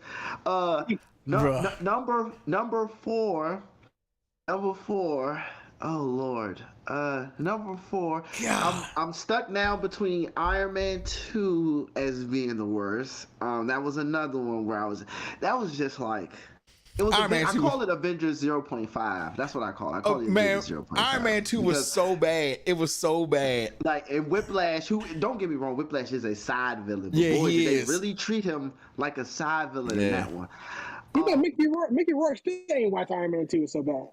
Number 4. Oh Lord. Number 4. Yeah. I'm stuck now between Iron Man 2 as being the worst. That was another one where that was just like, it was. I call it Avengers 0.5. That's what I call it. Avengers 0.5. Iron Man 2 was so bad. It was so bad. Like, and Whiplash, who, don't get me wrong, Whiplash is a side villain. But yeah, boy, he did is. they really treat him like a side villain in that one. You know, Mickey Rourke still ain't watch Iron Man 2 so bad.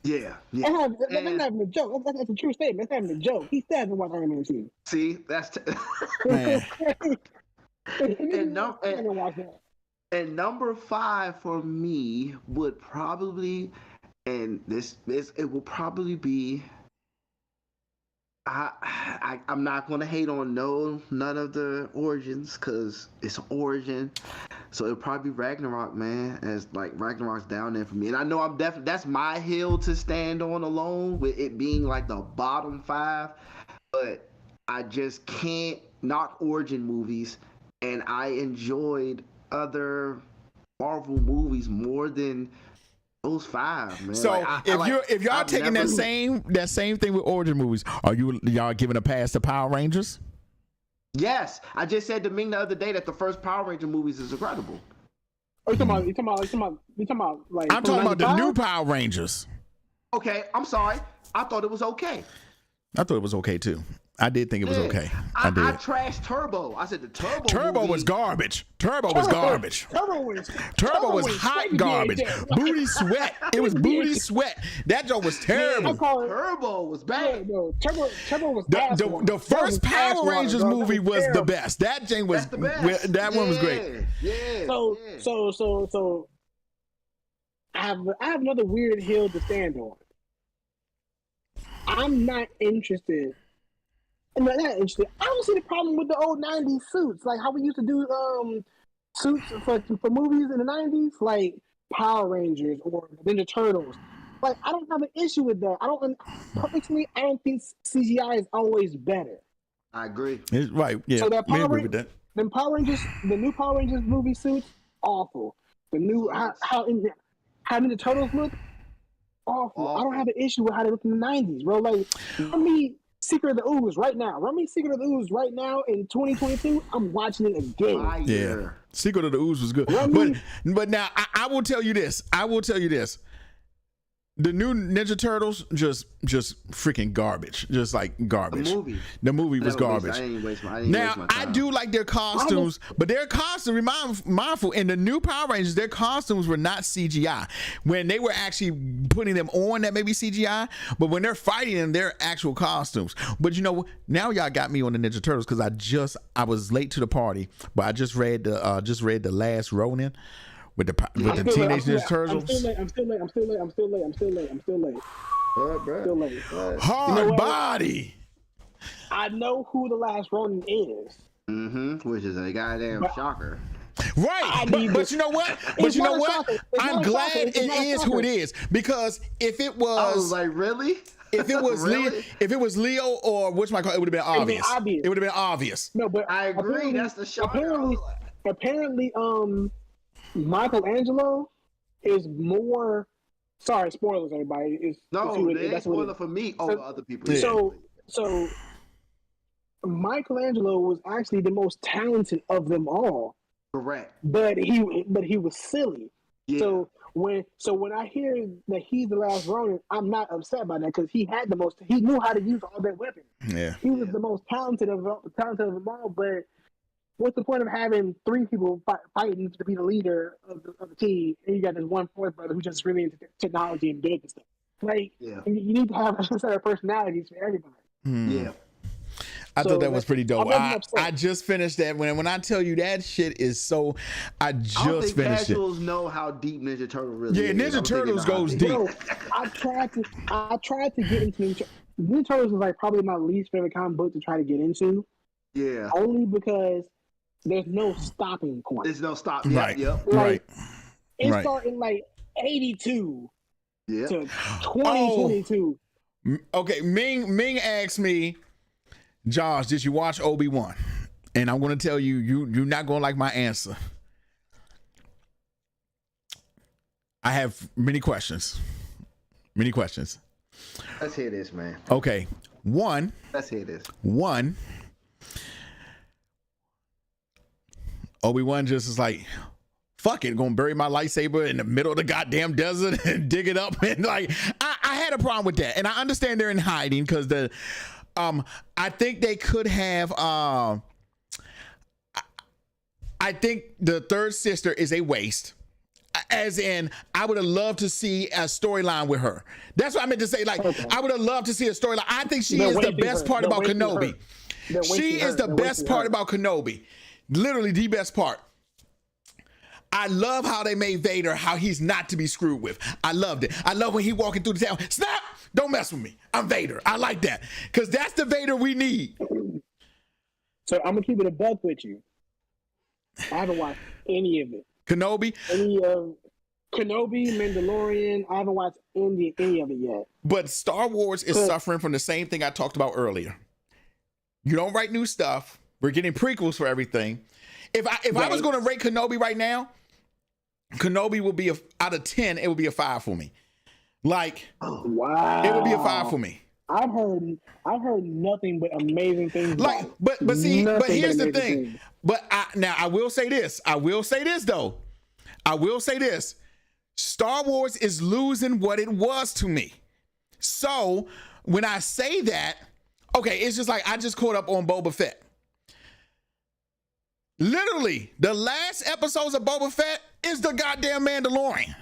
Yeah. That's not even a joke. That's a true statement. That's not even a joke. He still hasn't watched Iron Man 2. See, that's Man. And number 5 for me would probably, and it will probably be. I'm not gonna hate on none of the origins because it's origin, so it'll probably be Ragnarok, man. As like Ragnarok's down there for me, and I know I'm definitely, that's my hill to stand on alone, with it being like the bottom 5, but I just can't knock origin movies, and I enjoyed other Marvel movies more than those 5, man. So if y'all taking that same thing with origin movies, are y'all giving a pass to Power Rangers? Yes, I just said to Ming the other day that the first Power Ranger movies is incredible. Oh, you talking about like? I'm talking about the new Power Rangers. Okay, I'm sorry. I thought it was okay. I thought it was okay too. I did think it was okay. I trashed Turbo. I said the Turbo was garbage. Turbo was hot garbage. Booty sweat. It was booty sweat. That joke was terrible. Turbo was bad. Turbo was the first Power Rangers movie was the best. That thing was the best. That one was great. Yeah. So I have another weird hill to stand on. I'm not interested. And not interested. I don't see the problem with the old 90s suits, like how we used to do suits for movies in the 90s. Like, Power Rangers or Ninja Turtles. Like, I don't have an issue with that. Personally, I don't think CGI is always better. I agree. Right. Yeah. So that we Power agree with that. the new Power Rangers movie suits, awful. The new how Ninja Turtles look, awful. I don't have an issue with how they look in the 90s, bro. Like, run me Secret of the Ooze right now. Run me Secret of the Ooze right now in 2022. I'm watching it again. Yeah. Secret of the Ooze was good. But now I will tell you this. The new Ninja Turtles just freaking garbage. Just like garbage. The movie was garbage. I do like their costumes, but their costumes, mindful, in the new Power Rangers, their costumes were not CGI. When they were actually putting them on, that may be CGI, but when they're fighting them, they're actual costumes. But now y'all got me on the Ninja Turtles because I was late to the party, but I just read the Last Ronin. With the Teenage Ninja Turtles. I'm still late. Hard body. I know who the Last Ronin is. Which is a goddamn shocker. Right. But you know what? I'm glad it is who it is. Because if it was, I was like, really? If it was really? if it was Leo or whatchamacallit, it would have been obvious. It would have been obvious. No, but I agree. That's the shocker. Apparently, Michelangelo is more. Sorry, spoilers, everybody. That's spoiler for me over other people. So Michelangelo was actually the most talented of them all. Correct. But he was silly. Yeah. So when I hear that he's the Last Ronin, I'm not upset by that because he knew how to use all that weapons. Yeah. He was the most talented of them all, but what's the point of having three people fighting to be the leader of the team, and you got this one fourth brother who's just really into technology and building stuff? Like, you need to have a set of personalities for everybody. Yeah. I thought that was pretty dope. I just finished that. When I tell you that shit is so, I just finished it. Casuals know how deep Ninja Turtle really is. Yeah, Ninja Turtles goes deep. Bro, I tried to get into Ninja Turtles. Is like probably my least favorite comic book to try to get into. Yeah. Only because there's no stopping point. There's no stopping. Right. Yep. Right. It's starting like 82 to 2022. Okay, Ming asked me, Josh, did you watch Obi-Wan? And I'm going to tell you, you're not going to like my answer. I have many questions. Let's hear this, man. Okay. Let's hear this. Obi-Wan just is like, fuck it, gonna bury my lightsaber in the middle of the goddamn desert and dig it up. And like, I had a problem with that. And I understand they're in hiding because I think they could have, I think the third sister is a waste. As in, I would have loved to see a storyline with her. That's what I meant to say. Like, I would have loved to see a storyline. I think she is the best part about Kenobi. She is the best part about Kenobi. Literally the best part. I love how they made Vader, how he's not to be screwed with. I loved it. I love when he walking through the town. Snap! Don't mess with me. I'm Vader. I like that. Because that's the Vader we need. So I'm going to keep it a buck with you. I haven't watched any of it. Kenobi? Kenobi, Mandalorian. I haven't watched any of it yet. But Star Wars is suffering from the same thing I talked about earlier. You don't write new stuff. We're getting prequels for everything. If I was going to rate Kenobi right now, Kenobi will be out of 10. It would be a 5 for me. Like, wow, it would be a 5 for me. I've heard nothing but amazing things. Like, but here's the thing. But I will say this. Though. Star Wars is losing what it was to me. So when I say that, okay, it's just like I just caught up on Boba Fett. Literally, the last episodes of Boba Fett is the goddamn Mandalorian.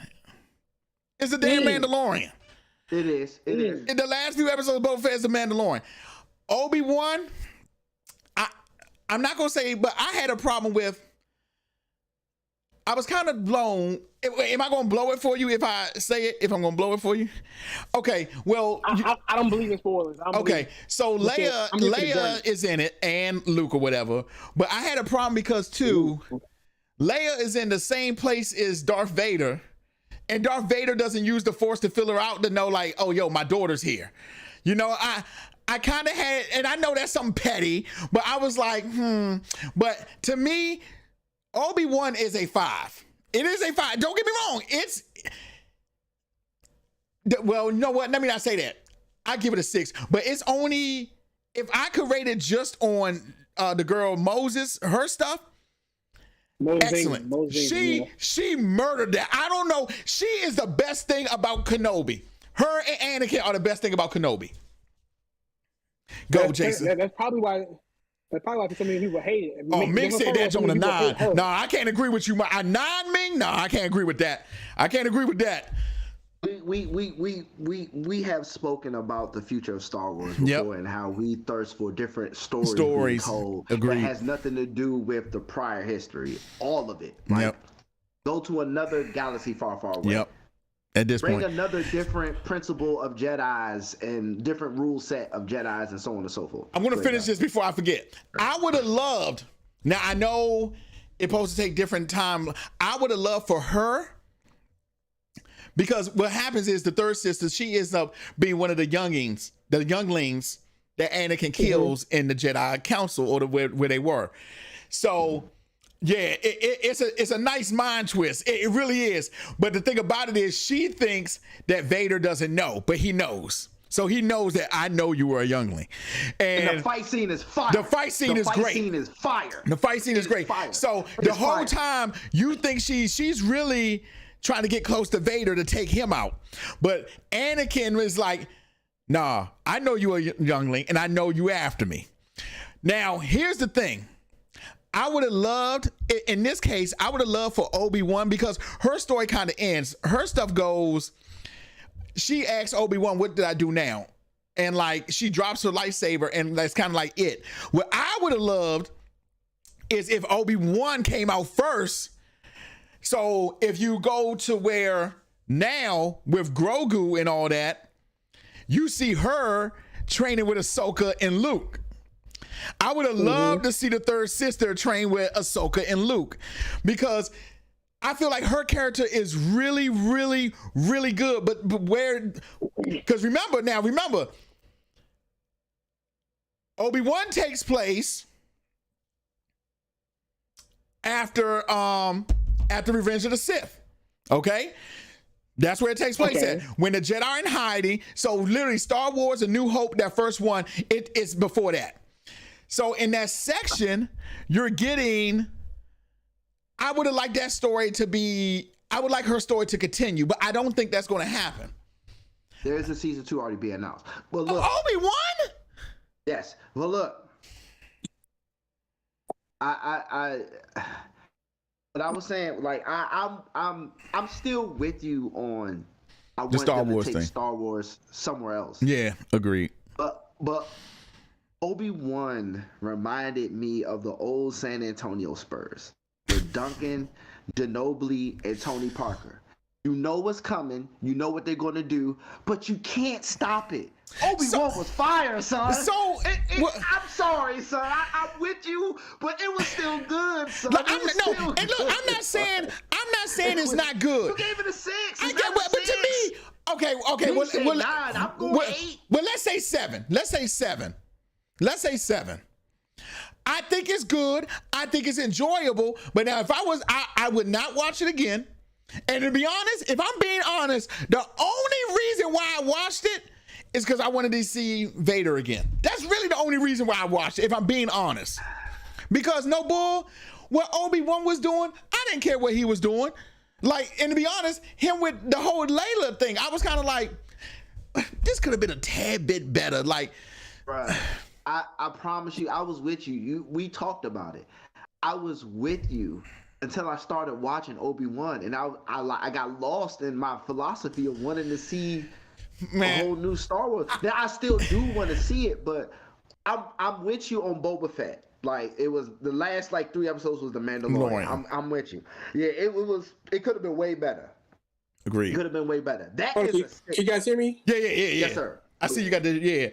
It's the damn Mandalorian. It is. In the last few episodes of Boba Fett is the Mandalorian. Obi-Wan, I'm not going to say, but I had a problem with, I was kind of blown. Am I going to blow it for you if I say it? If I'm going to blow it for you? Okay, well. I don't believe in spoilers. Okay, so Leia is in it and Luke or whatever. But I had a problem because, too, Leia is in the same place as Darth Vader. and Darth Vader doesn't use the Force to fill her out to know like, oh, yo, my daughter's here. You know, I kind of had, and I know that's something petty, but I was like, But to me, Obi-Wan is a 5. It is a 5. Don't get me wrong. Well, you know what? Let me not say that. I give it a 6, but it's only, if I could rate it just on the girl Moses, her stuff, excellent. She murdered that. I don't know. She is the best thing about Kenobi. Her and Anakin are the best thing about Kenobi. Jason. That's probably why so many people hate it. Ming said that's on a 9. No, I can't agree with you. A 9, Ming? No, I can't agree with that. We have spoken about the future of Star Wars before and how we thirst for different stories being told that has nothing to do with the prior history. All of it. Like, go to another galaxy far, far away. Yep. At this point, bring another different principle of Jedis and different rule set of Jedis and so on and so forth. I'm going to finish this before I forget. I would have loved, now I know it's supposed to take different time. I would have loved for her, because what happens is the third sister, she ends up being one of the younglings that Anakin kills in the Jedi Council, or where they were. So yeah, it's a nice mind twist. It really is. But the thing about it is, she thinks that Vader doesn't know, but he knows. So he knows that I know you were a youngling. And the fight scene is fire. The fight scene is great. The fight scene is fire. The fight scene is great. Fire. So the whole time you think she's really trying to get close to Vader to take him out. But Anakin is like, nah, I know you a youngling and I know you after me. Now, here's the thing. I would have loved, in this case, I would have loved for Obi-Wan, because her story kind of ends. Her stuff goes, she asks Obi-Wan, what did I do now? And like, she drops her lightsaber, and that's kind of like it. What I would have loved is if Obi-Wan came out first. So if you go to where now with Grogu and all that, you see her training with Ahsoka and Luke. I would have loved to see the third sister train with Ahsoka and Luke, because I feel like her character is really, really, really good. But where, because remember, Obi-Wan takes place after Revenge of the Sith. Okay? That's where it takes place at. When the Jedi are in hiding. So literally Star Wars, A New Hope, that first one, it's before that. So in that section, you're getting, I would have liked that story to be, I would like her story to continue, but I don't think that's going to happen. There is a season 2 already being announced. Well, look. Obi-Wan? Yes. Well, look. But I was saying, like, I'm still with you on, I want Star them to Wars take thing. Star Wars somewhere else. Yeah, agreed. But Obi-Wan reminded me of the old San Antonio Spurs with Duncan, Ginobili, and Tony Parker. You know what's coming. You know what they're going to do, but you can't stop it. Obi-Wan was fire, son. I'm sorry, son. I'm with you, but it was still good, son. Look, I'm not saying it's not good. You gave it a 6. But to me, okay. Well, 9. I'm going 8. Well, let's say 7. Let's say 7. I think it's good. I think it's enjoyable. But now, if I would not watch it again. And to be honest, if I'm being honest, the only reason why I watched it is because I wanted to see Vader again. That's really the only reason why I watched it, if I'm being honest. Because no bull, what Obi-Wan was doing, I didn't care what he was doing. Like, and to be honest, him with the whole Layla thing, I was kind of like, this could have been a tad bit better. Like, bruh, I promise you, I was with you. We talked about it. I was with you until I started watching Obi-Wan, and I got lost in my philosophy of wanting to see a whole new Star Wars. Now I still do want to see it, but I'm with you on Boba Fett. Like, it was the last 3 episodes was The Mandalorian. I'm with you. Yeah, it could have been way better. Agreed. It could have been way better. Can you guys hear me? Yeah. Yes, sir. I see you got the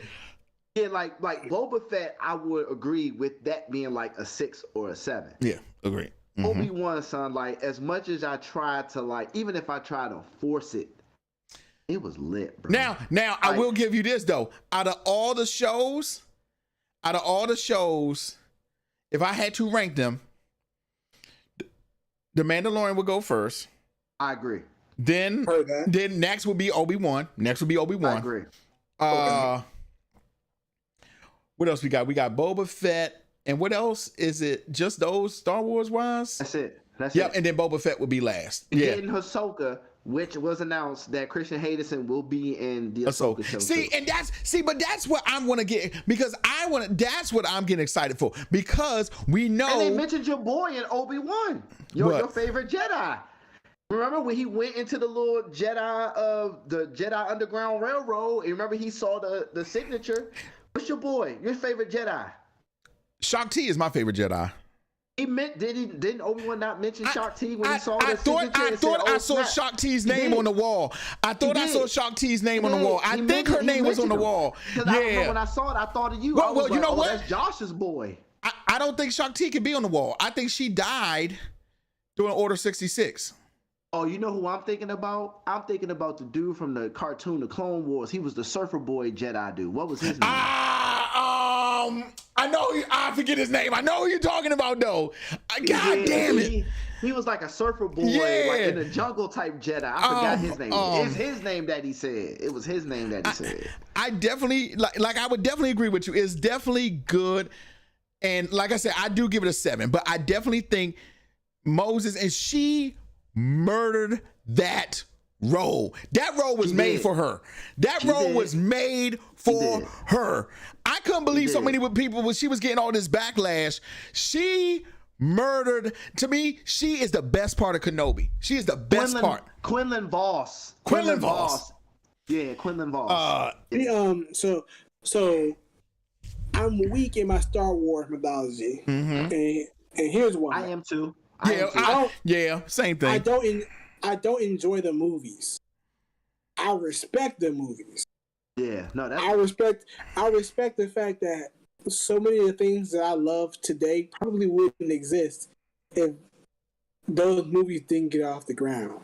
Yeah, like Boba Fett, I would agree with that being like a 6 or a 7. Yeah, agreed. Obi-Wan, son, like, as much as I tried to, like, even if I tried to force it, it was lit, bro. Now, like, I will give you this though. Out of all the shows, if I had to rank them, The Mandalorian would go first. I agree. Then next would be Obi-Wan. I agree. What else we got? We got Boba Fett. And what else? Is it just those Star Wars wise? That's it. Yep, and then Boba Fett would be last. And yeah. then Ahsoka, which was announced that Christian Hayden will be in the Ahsoka show. See, too. But that's what I'm gonna get, because that's what I'm getting excited for, because we know. And they mentioned your boy in Obi-Wan, your favorite Jedi. Remember when he went into the little Jedi of the Jedi Underground Railroad? And remember he saw the signature. What's your boy? Your favorite Jedi? Shakti is my favorite Jedi. Didn't Obi-Wan not mention Shakti when he saw I the signature? I thought I saw Shakti's name on the wall. I saw Shakti's name on the wall. I think her name was on the wall. Because I remember when I saw it, I thought of you. Well, you know what? That's Josh's boy. I don't think Shakti can be on the wall. I think she died during Order 66. Oh, you know who I'm thinking about? I'm thinking about the dude from the cartoon, The Clone Wars. He was the Surfer Boy Jedi dude. What was his name? I know. I forget his name. I know who you're talking about, though. God damn it. He was like a surfer boy, like in a jungle type Jedi. I forgot his name. It's his name that he said. It was his name that he said. I definitely I would definitely agree with you. It's definitely good, and like I said, I do give it a 7. But I definitely think Moses, and she murdered that role. That role was made for her. That role was made for her. I couldn't believe so many people when she was getting all this backlash. She murdered. To me, she is the best part of Kenobi. She is the best part. Quinlan Voss. Yeah, Quinlan Voss. So I'm weak in my Star Wars mythology, and here's why. I am too. Same thing. I don't enjoy the movies. I respect the movies. Yeah, no, I respect the fact that so many of the things that I love today probably wouldn't exist if those movies didn't get off the ground.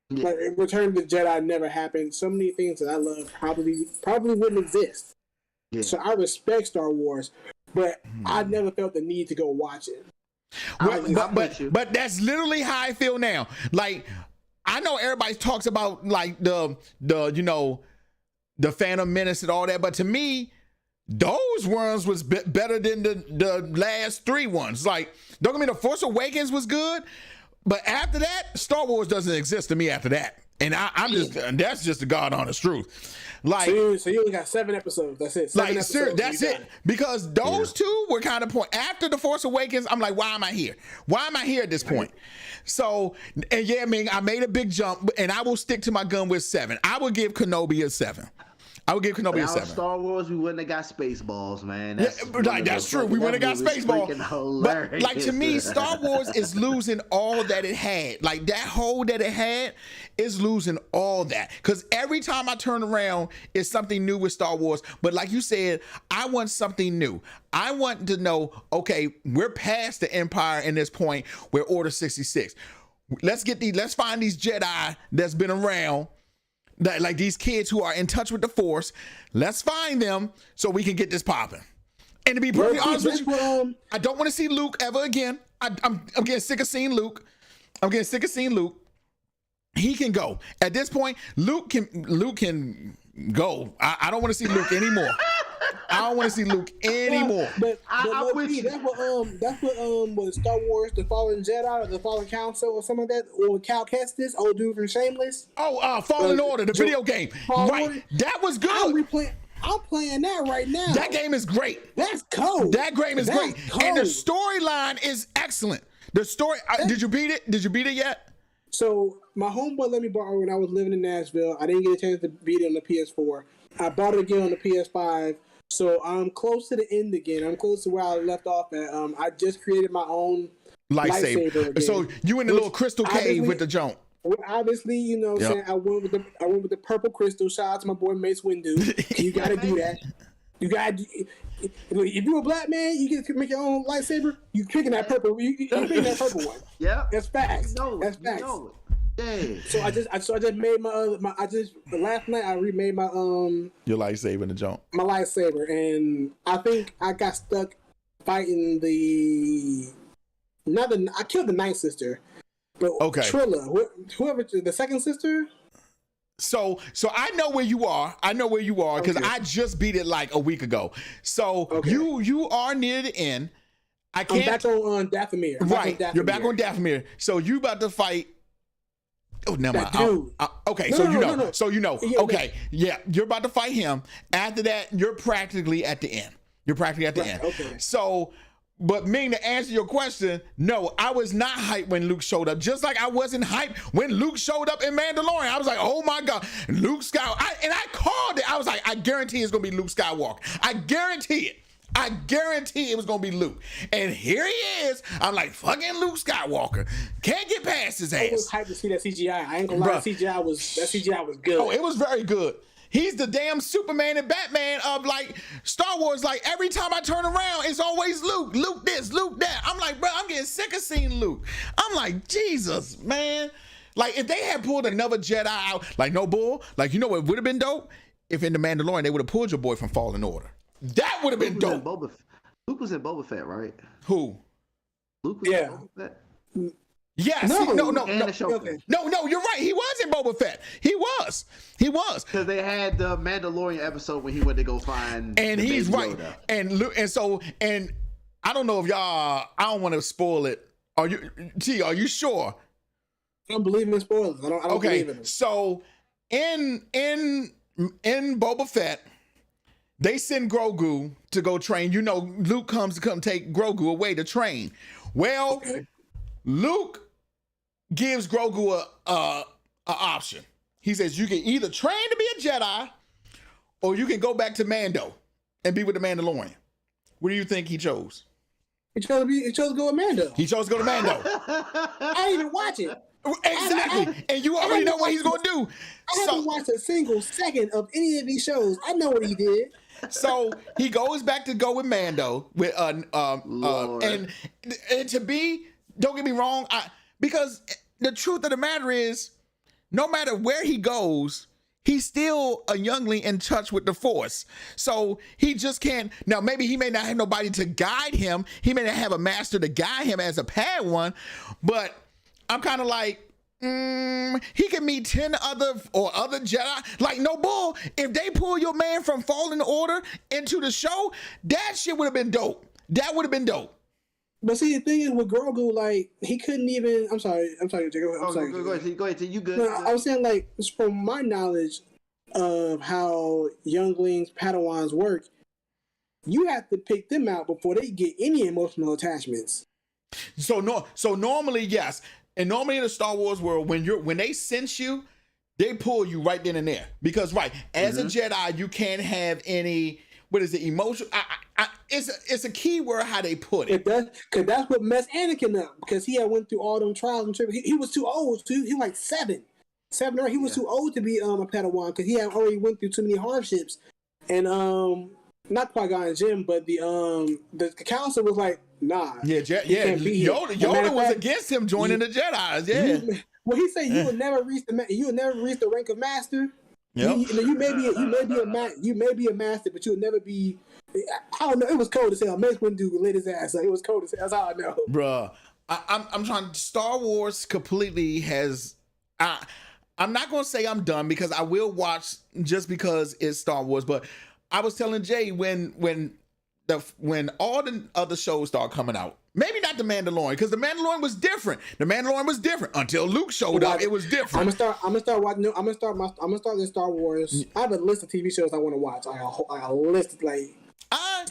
Yeah. Like Return of the Jedi never happened. So many things that I love probably wouldn't exist. Yeah. So I respect Star Wars, but I never felt the need to go watch it. But that's literally how I feel now. Like, I know everybody talks about like the Phantom Menace and all that, but to me, those ones was better than the last 3 ones. Like, don't get me, The Force Awakens was good, but after that, Star Wars doesn't exist to me after that. And that's just the God honest truth. Like, so you only got 7 episodes. That's it. That's it. Because those 2 were kind of point after The Force Awakens. I'm like, why am I here? Why am I here at this point? So, and yeah, I mean, I made a big jump, and I will stick to my gun with 7. I would give Kenobi a 7. I would give Kenobi a 7. Star Wars, we wouldn't have got Spaceballs, man. That's true. We wouldn't have got Spaceballs. But like, to me, Star Wars is losing all that it had. Like, that hole that it had is losing all that. Because every time I turn around, it's something new with Star Wars. But like you said, I want something new. I want to know, okay, we're past the Empire in this point. We're Order 66. Let's find these Jedi that's been around. That, like, these kids who are in touch with the Force, let's find them so we can get this popping. And to be perfectly honest with you, I don't want to see Luke ever again. I'm getting sick of seeing Luke. He can go. At this point, Luke can go. I don't want to see Luke anymore. I don't want to see Luke anymore. But that's what Star Wars, The Fallen Jedi, or The Fallen Council, or something like that, or Cal Kestis, old dude from Shameless. Fallen Order, the video game. Right. That was good. I'm playing that right now. That game is great. That's cold. That game is great. Cold. And the storyline is excellent. The story, did you beat it? Did you beat it yet? So my homeboy let me borrow when I was living in Nashville. I didn't get a chance to beat it on the PS4. I bought it again on the PS5. So I'm close to the end again. I'm close to where I left off at. I just created my own lightsaber again. So you in the little crystal cave with the jump. Obviously, you know what I'm saying, I went with the purple crystal. Shout out to my boy Mace Windu. You gotta do that. You got if you're a black man, you get to make your own lightsaber. You picking that purple. You picking that purple one. Yeah, that's facts. That's facts. Yeah. So I just made last night I remade my your lightsaber in the jump. My lightsaber, and I think I got stuck fighting I killed the ninth sister, but okay. Trilla, whoever the second sister. So I know where you are. I know where you are because I just beat it like a week ago. So you are near the end. I'm back on Dathomir. Right, you're back on Dathomir. So you about to fight. Oh, never mind. Okay, so you know. So you know. Okay, yeah, you're about to fight him. After that, you're practically at the end. Okay. So. But Ming, to answer your question, no, I was not hyped when Luke showed up. Just like I wasn't hyped when Luke showed up in Mandalorian. I was like, oh my God, Luke Skywalker. And I called it. I was like, I guarantee it's going to be Luke Skywalker. I guarantee it was going to be Luke. And here he is. I'm like, fucking Luke Skywalker. Can't get past his ass. I was hyped to see that CGI. I ain't going to lie, that CGI was good. Oh, it was very good. He's the damn Superman and Batman of like Star Wars. Like every time I turn around, it's always Luke. Luke this, Luke that. I'm like, bro, I'm getting sick of seeing Luke. I'm like, Jesus, man. Like if they had pulled another Jedi out, like no bull, like you know what would have been dope? If in the Mandalorian they would have pulled your boy from Fallen Order. That would have been dope. Luke was in Boba Fett, right? Who? Luke was in Boba Fett. Yes. No, you're right. He was in Boba Fett. He was. Because they had the Mandalorian episode when he went to go find. And he's right. Yoda. And I don't know if y'all. I don't want to spoil it. Are you sure? I don't believe in spoilers. I don't believe in them. So in Boba Fett, they send Grogu to go train. You know, Luke comes to come take Grogu away to train. Well, Luke gives Grogu a option. He says you can either train to be a Jedi or you can go back to Mando and be with the Mandalorian. What do you think he chose? He chose to go with Mando. He chose to go to Mando. I didn't even watch it. Exactly. And you already know what he's going to do. I haven't watched a single second of any of these shows. I know what he did. So he goes back to go with Mando with and to be, don't get me wrong, because the truth of the matter is, no matter where he goes, he's still a youngling in touch with the Force. So he just can't. Now, maybe he may not have nobody to guide him. He may not have a master to guide him as a Padawan. But I'm kind of like, he can meet 10 other Jedi. Like, no bull. If they pull your man from Fallen Order into the show, that shit would have been dope. That would have been dope. But see, the thing is with Grogu, like he couldn't even. I'm sorry, Jacob. Go ahead. You good? No, I was saying, like, from my knowledge of how younglings, Padawans work, you have to pick them out before they get any emotional attachments. So normally, yes, and normally in the Star Wars world, when they sense you, they pull you right then and there because as a Jedi, you can't have any. What is it? Emotion? It's a key word how they put it. Because that's what messed Anakin up. Because he had went through all them trials and tribulations. He was too old. He was like 7 or he was too old to be a Padawan because he had already went through too many hardships. And not Qui-Gon and Jinn, but the council was like, nah. Yoda was against him joining the Jedis. Yeah. Well, he said you will never reach the rank of master. Yep. You may be a master, but you'll never be. I don't know. It was cold as hell. Mace wouldn't do lit his ass. So it was cold as hell. That's all I know. Bruh, I'm trying. Star Wars completely has. I'm not gonna say I'm done because I will watch just because it's Star Wars. But I was telling Jay when all the other shows start coming out. Maybe not the Mandalorian, because the Mandalorian was different. Until Luke showed up. It was different. I'm gonna start watching. I'm gonna start the Star Wars. I have a list of TV shows I want to watch. I got a list like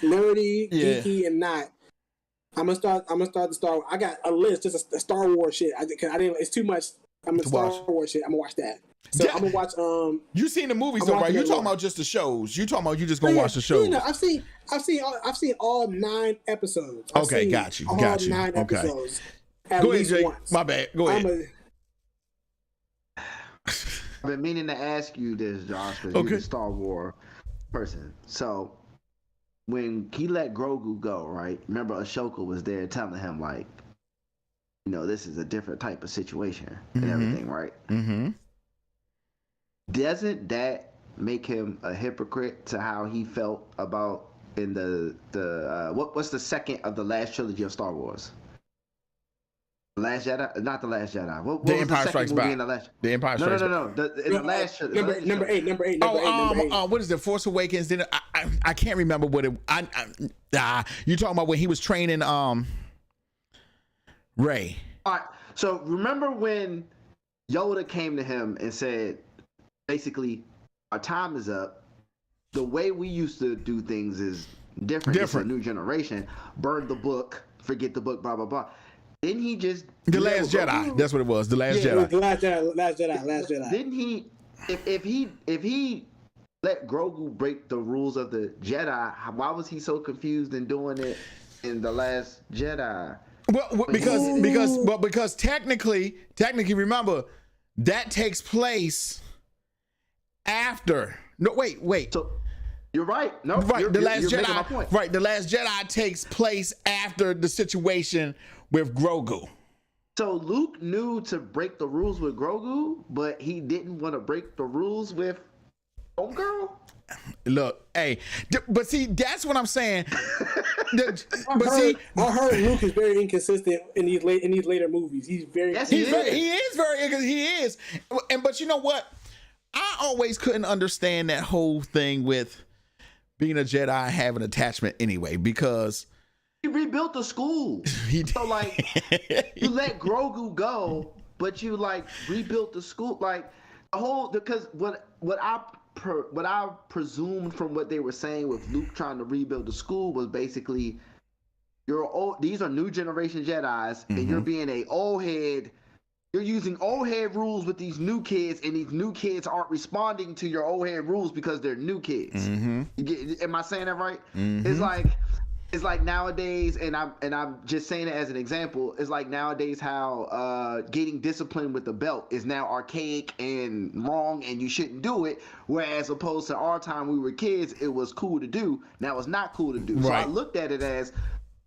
nerdy, geeky, and not. I'm gonna start the Star. I got a list, just a Star Wars shit. I didn't. It's too much. I'm gonna Star Wars shit. I'm gonna watch that. So I'm gonna watch. You seen the movies though, right? You talking about just the shows? You talking about you just gonna watch the shows? No, I've seen all 9 episodes. Okay, got you. 9 episodes. Go ahead, Jake. My bad. Go ahead. I've been meaning to ask you this, Josh, because you're a Star Wars person. So, when he let Grogu go, right? Remember, Ashoka was there telling him like, this is a different type of situation and everything, right? Mm-hmm. Doesn't that make him a hypocrite to how he felt about in the what's the second of the last trilogy of Star Wars? The Last Jedi, not the Last Jedi. What The was Empire the second Strikes movie Back. in the last? The Empire No, Strikes no. Back. In the last trilogy. Number eight. Number eight. What is it? Force Awakens? Then I can't remember what it. You talking about when he was training Rey? All right. So remember when Yoda came to him and said, basically, our time is up. The way we used to do things is different. It's a new generation. Burn the book. Forget the book. Blah blah blah. Didn't he just The Last Jedi? That's what it was. The Last Jedi. The Last Jedi. Didn't he? If he let Grogu break the rules of the Jedi, why was he so confused in doing it in the Last Jedi? Well, because technically, remember that takes place after. No, wait. So you're right. No, right. The Last you're making my point. Jedi. Right. The Last Jedi takes place after the situation with Grogu. So Luke knew to break the rules with Grogu, but he didn't want to break the rules with Homegirl? Look, hey, but see, that's what I'm saying. I heard Luke is very inconsistent in these later movies. He's very. Yes, he is. But you know what? I always couldn't understand that whole thing with being a Jedi having attachment anyway, because he rebuilt the school. So like, you let Grogu go, but you like rebuilt the school, like the whole, because what I presumed from what they were saying with Luke trying to rebuild the school was basically, these are new generation Jedis, and you're being a old head. You're using old head rules with these new kids, and these new kids aren't responding to your old head rules because they're new kids. Am I saying that right? It's like nowadays, and I'm just saying it as an example. It's like nowadays how getting disciplined with the belt is now archaic and wrong, and you shouldn't do it. Whereas opposed to our time, we were kids, it was cool to do. Now it's not cool to do. Right. So I looked at it as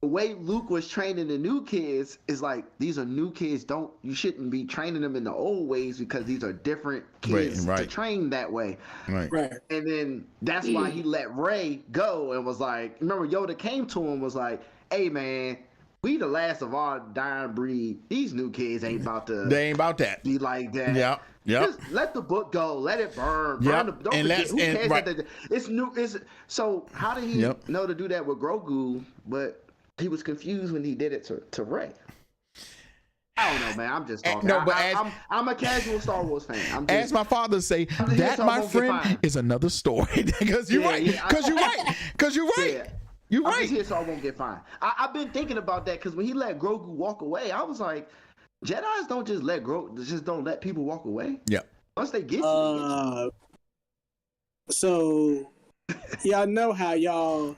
the way Luke was training the new kids is like, these are new kids. You shouldn't be training them in the old ways because these are different kids to train that way. Right. And then that's why he let Rey go and was like, remember Yoda came to him was like, hey man, we the last of our dying breed. These new kids ain't about to. They ain't about that. Be like that. Yeah. Just let the book go. Let it burn. Yep. Don't forget. Who cares that it's new? So how did he know to do that with Grogu? But he was confused when he did it to Rey. I don't know, man. I'm just talking. No, but I'm a casual Star Wars fan. As my father say, that my friend is another story. Because you're right. Because you're right. Because you're right. Yeah. You're I'm right. just here so I won't get fined. I've been thinking about that because when he let Grogu walk away, I was like, Jedis don't just don't let people walk away. Yeah. Once they get you. So y'all know how y'all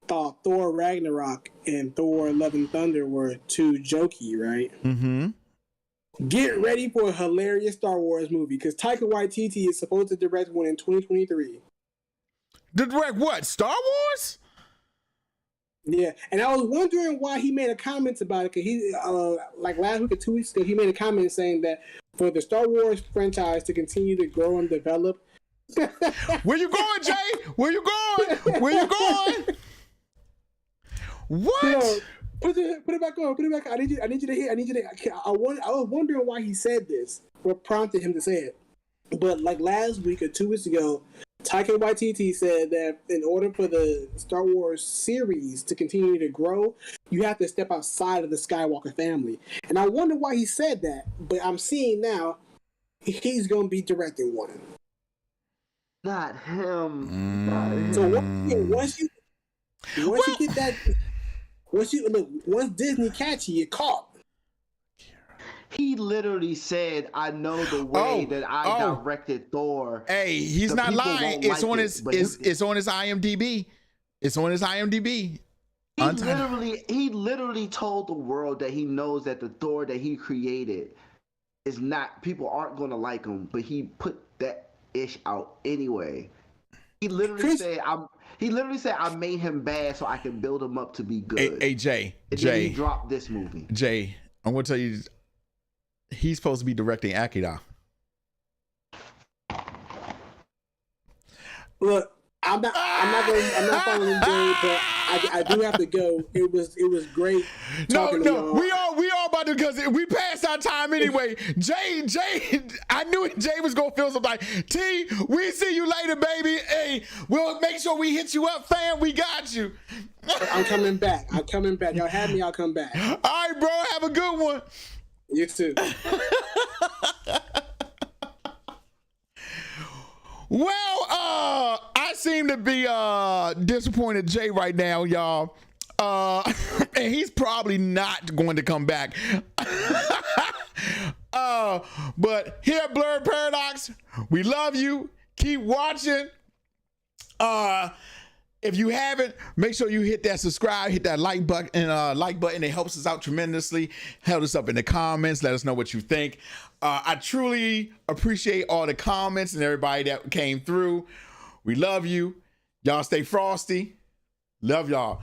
thought Thor Ragnarok and Thor Love and Thunder were too jokey, right? Mm-hmm. Get ready for a hilarious Star Wars movie because Taika Waititi is supposed to direct one in 2023. Direct what? Star Wars? Yeah, and I was wondering why he made a comment about it because he, like last week or 2 weeks ago, he made a comment saying that for the Star Wars franchise to continue to grow and develop. Where you going, Jay? Where you going? Where you going? What? No, put it back on. Put it back on. I need you to hear. I was wondering why he said this. What prompted him to say it? But like last week or 2 weeks ago, Taika Waititi said that in order for the Star Wars series to continue to grow, you have to step outside of the Skywalker family. And I wonder why he said that. But I'm seeing now he's going to be directing one. Not him. So once you get that. Once Disney catch you, you're caught. He literally said, "I know the way that I directed Thor." Hey, he's not lying. It's on his IMDb. It's on his IMDb. He literally told the world that he knows that the Thor that he created is not. People aren't going to like him, but he put that ish out anyway. He literally said, I made him bad so I can build him up to be good. Hey, Jay. And then he dropped this movie. Jay, I'm gonna tell you, he's supposed to be directing Akira. Look, I'm not following Jay, but I do have to go. It was great. No, y'all. we all about to, because we passed our time anyway. Jay, I knew Jay was gonna feel something like, T, we see you later, baby. Hey, we'll make sure we hit you up, fam. We got you. I'm coming back. Y'all have me, I'll come back. All right, bro. Have a good one. You too. Well, I seem to be disappointed Jay right now, y'all. And he's probably not going to come back. But here at Blerd Paradox, we love you. Keep watching. If you haven't, make sure you hit that subscribe, hit that like button. It helps us out tremendously. Help us up in the comments. Let us know what you think. I truly appreciate all the comments and everybody that came through. We love you. Y'all stay frosty. Love y'all.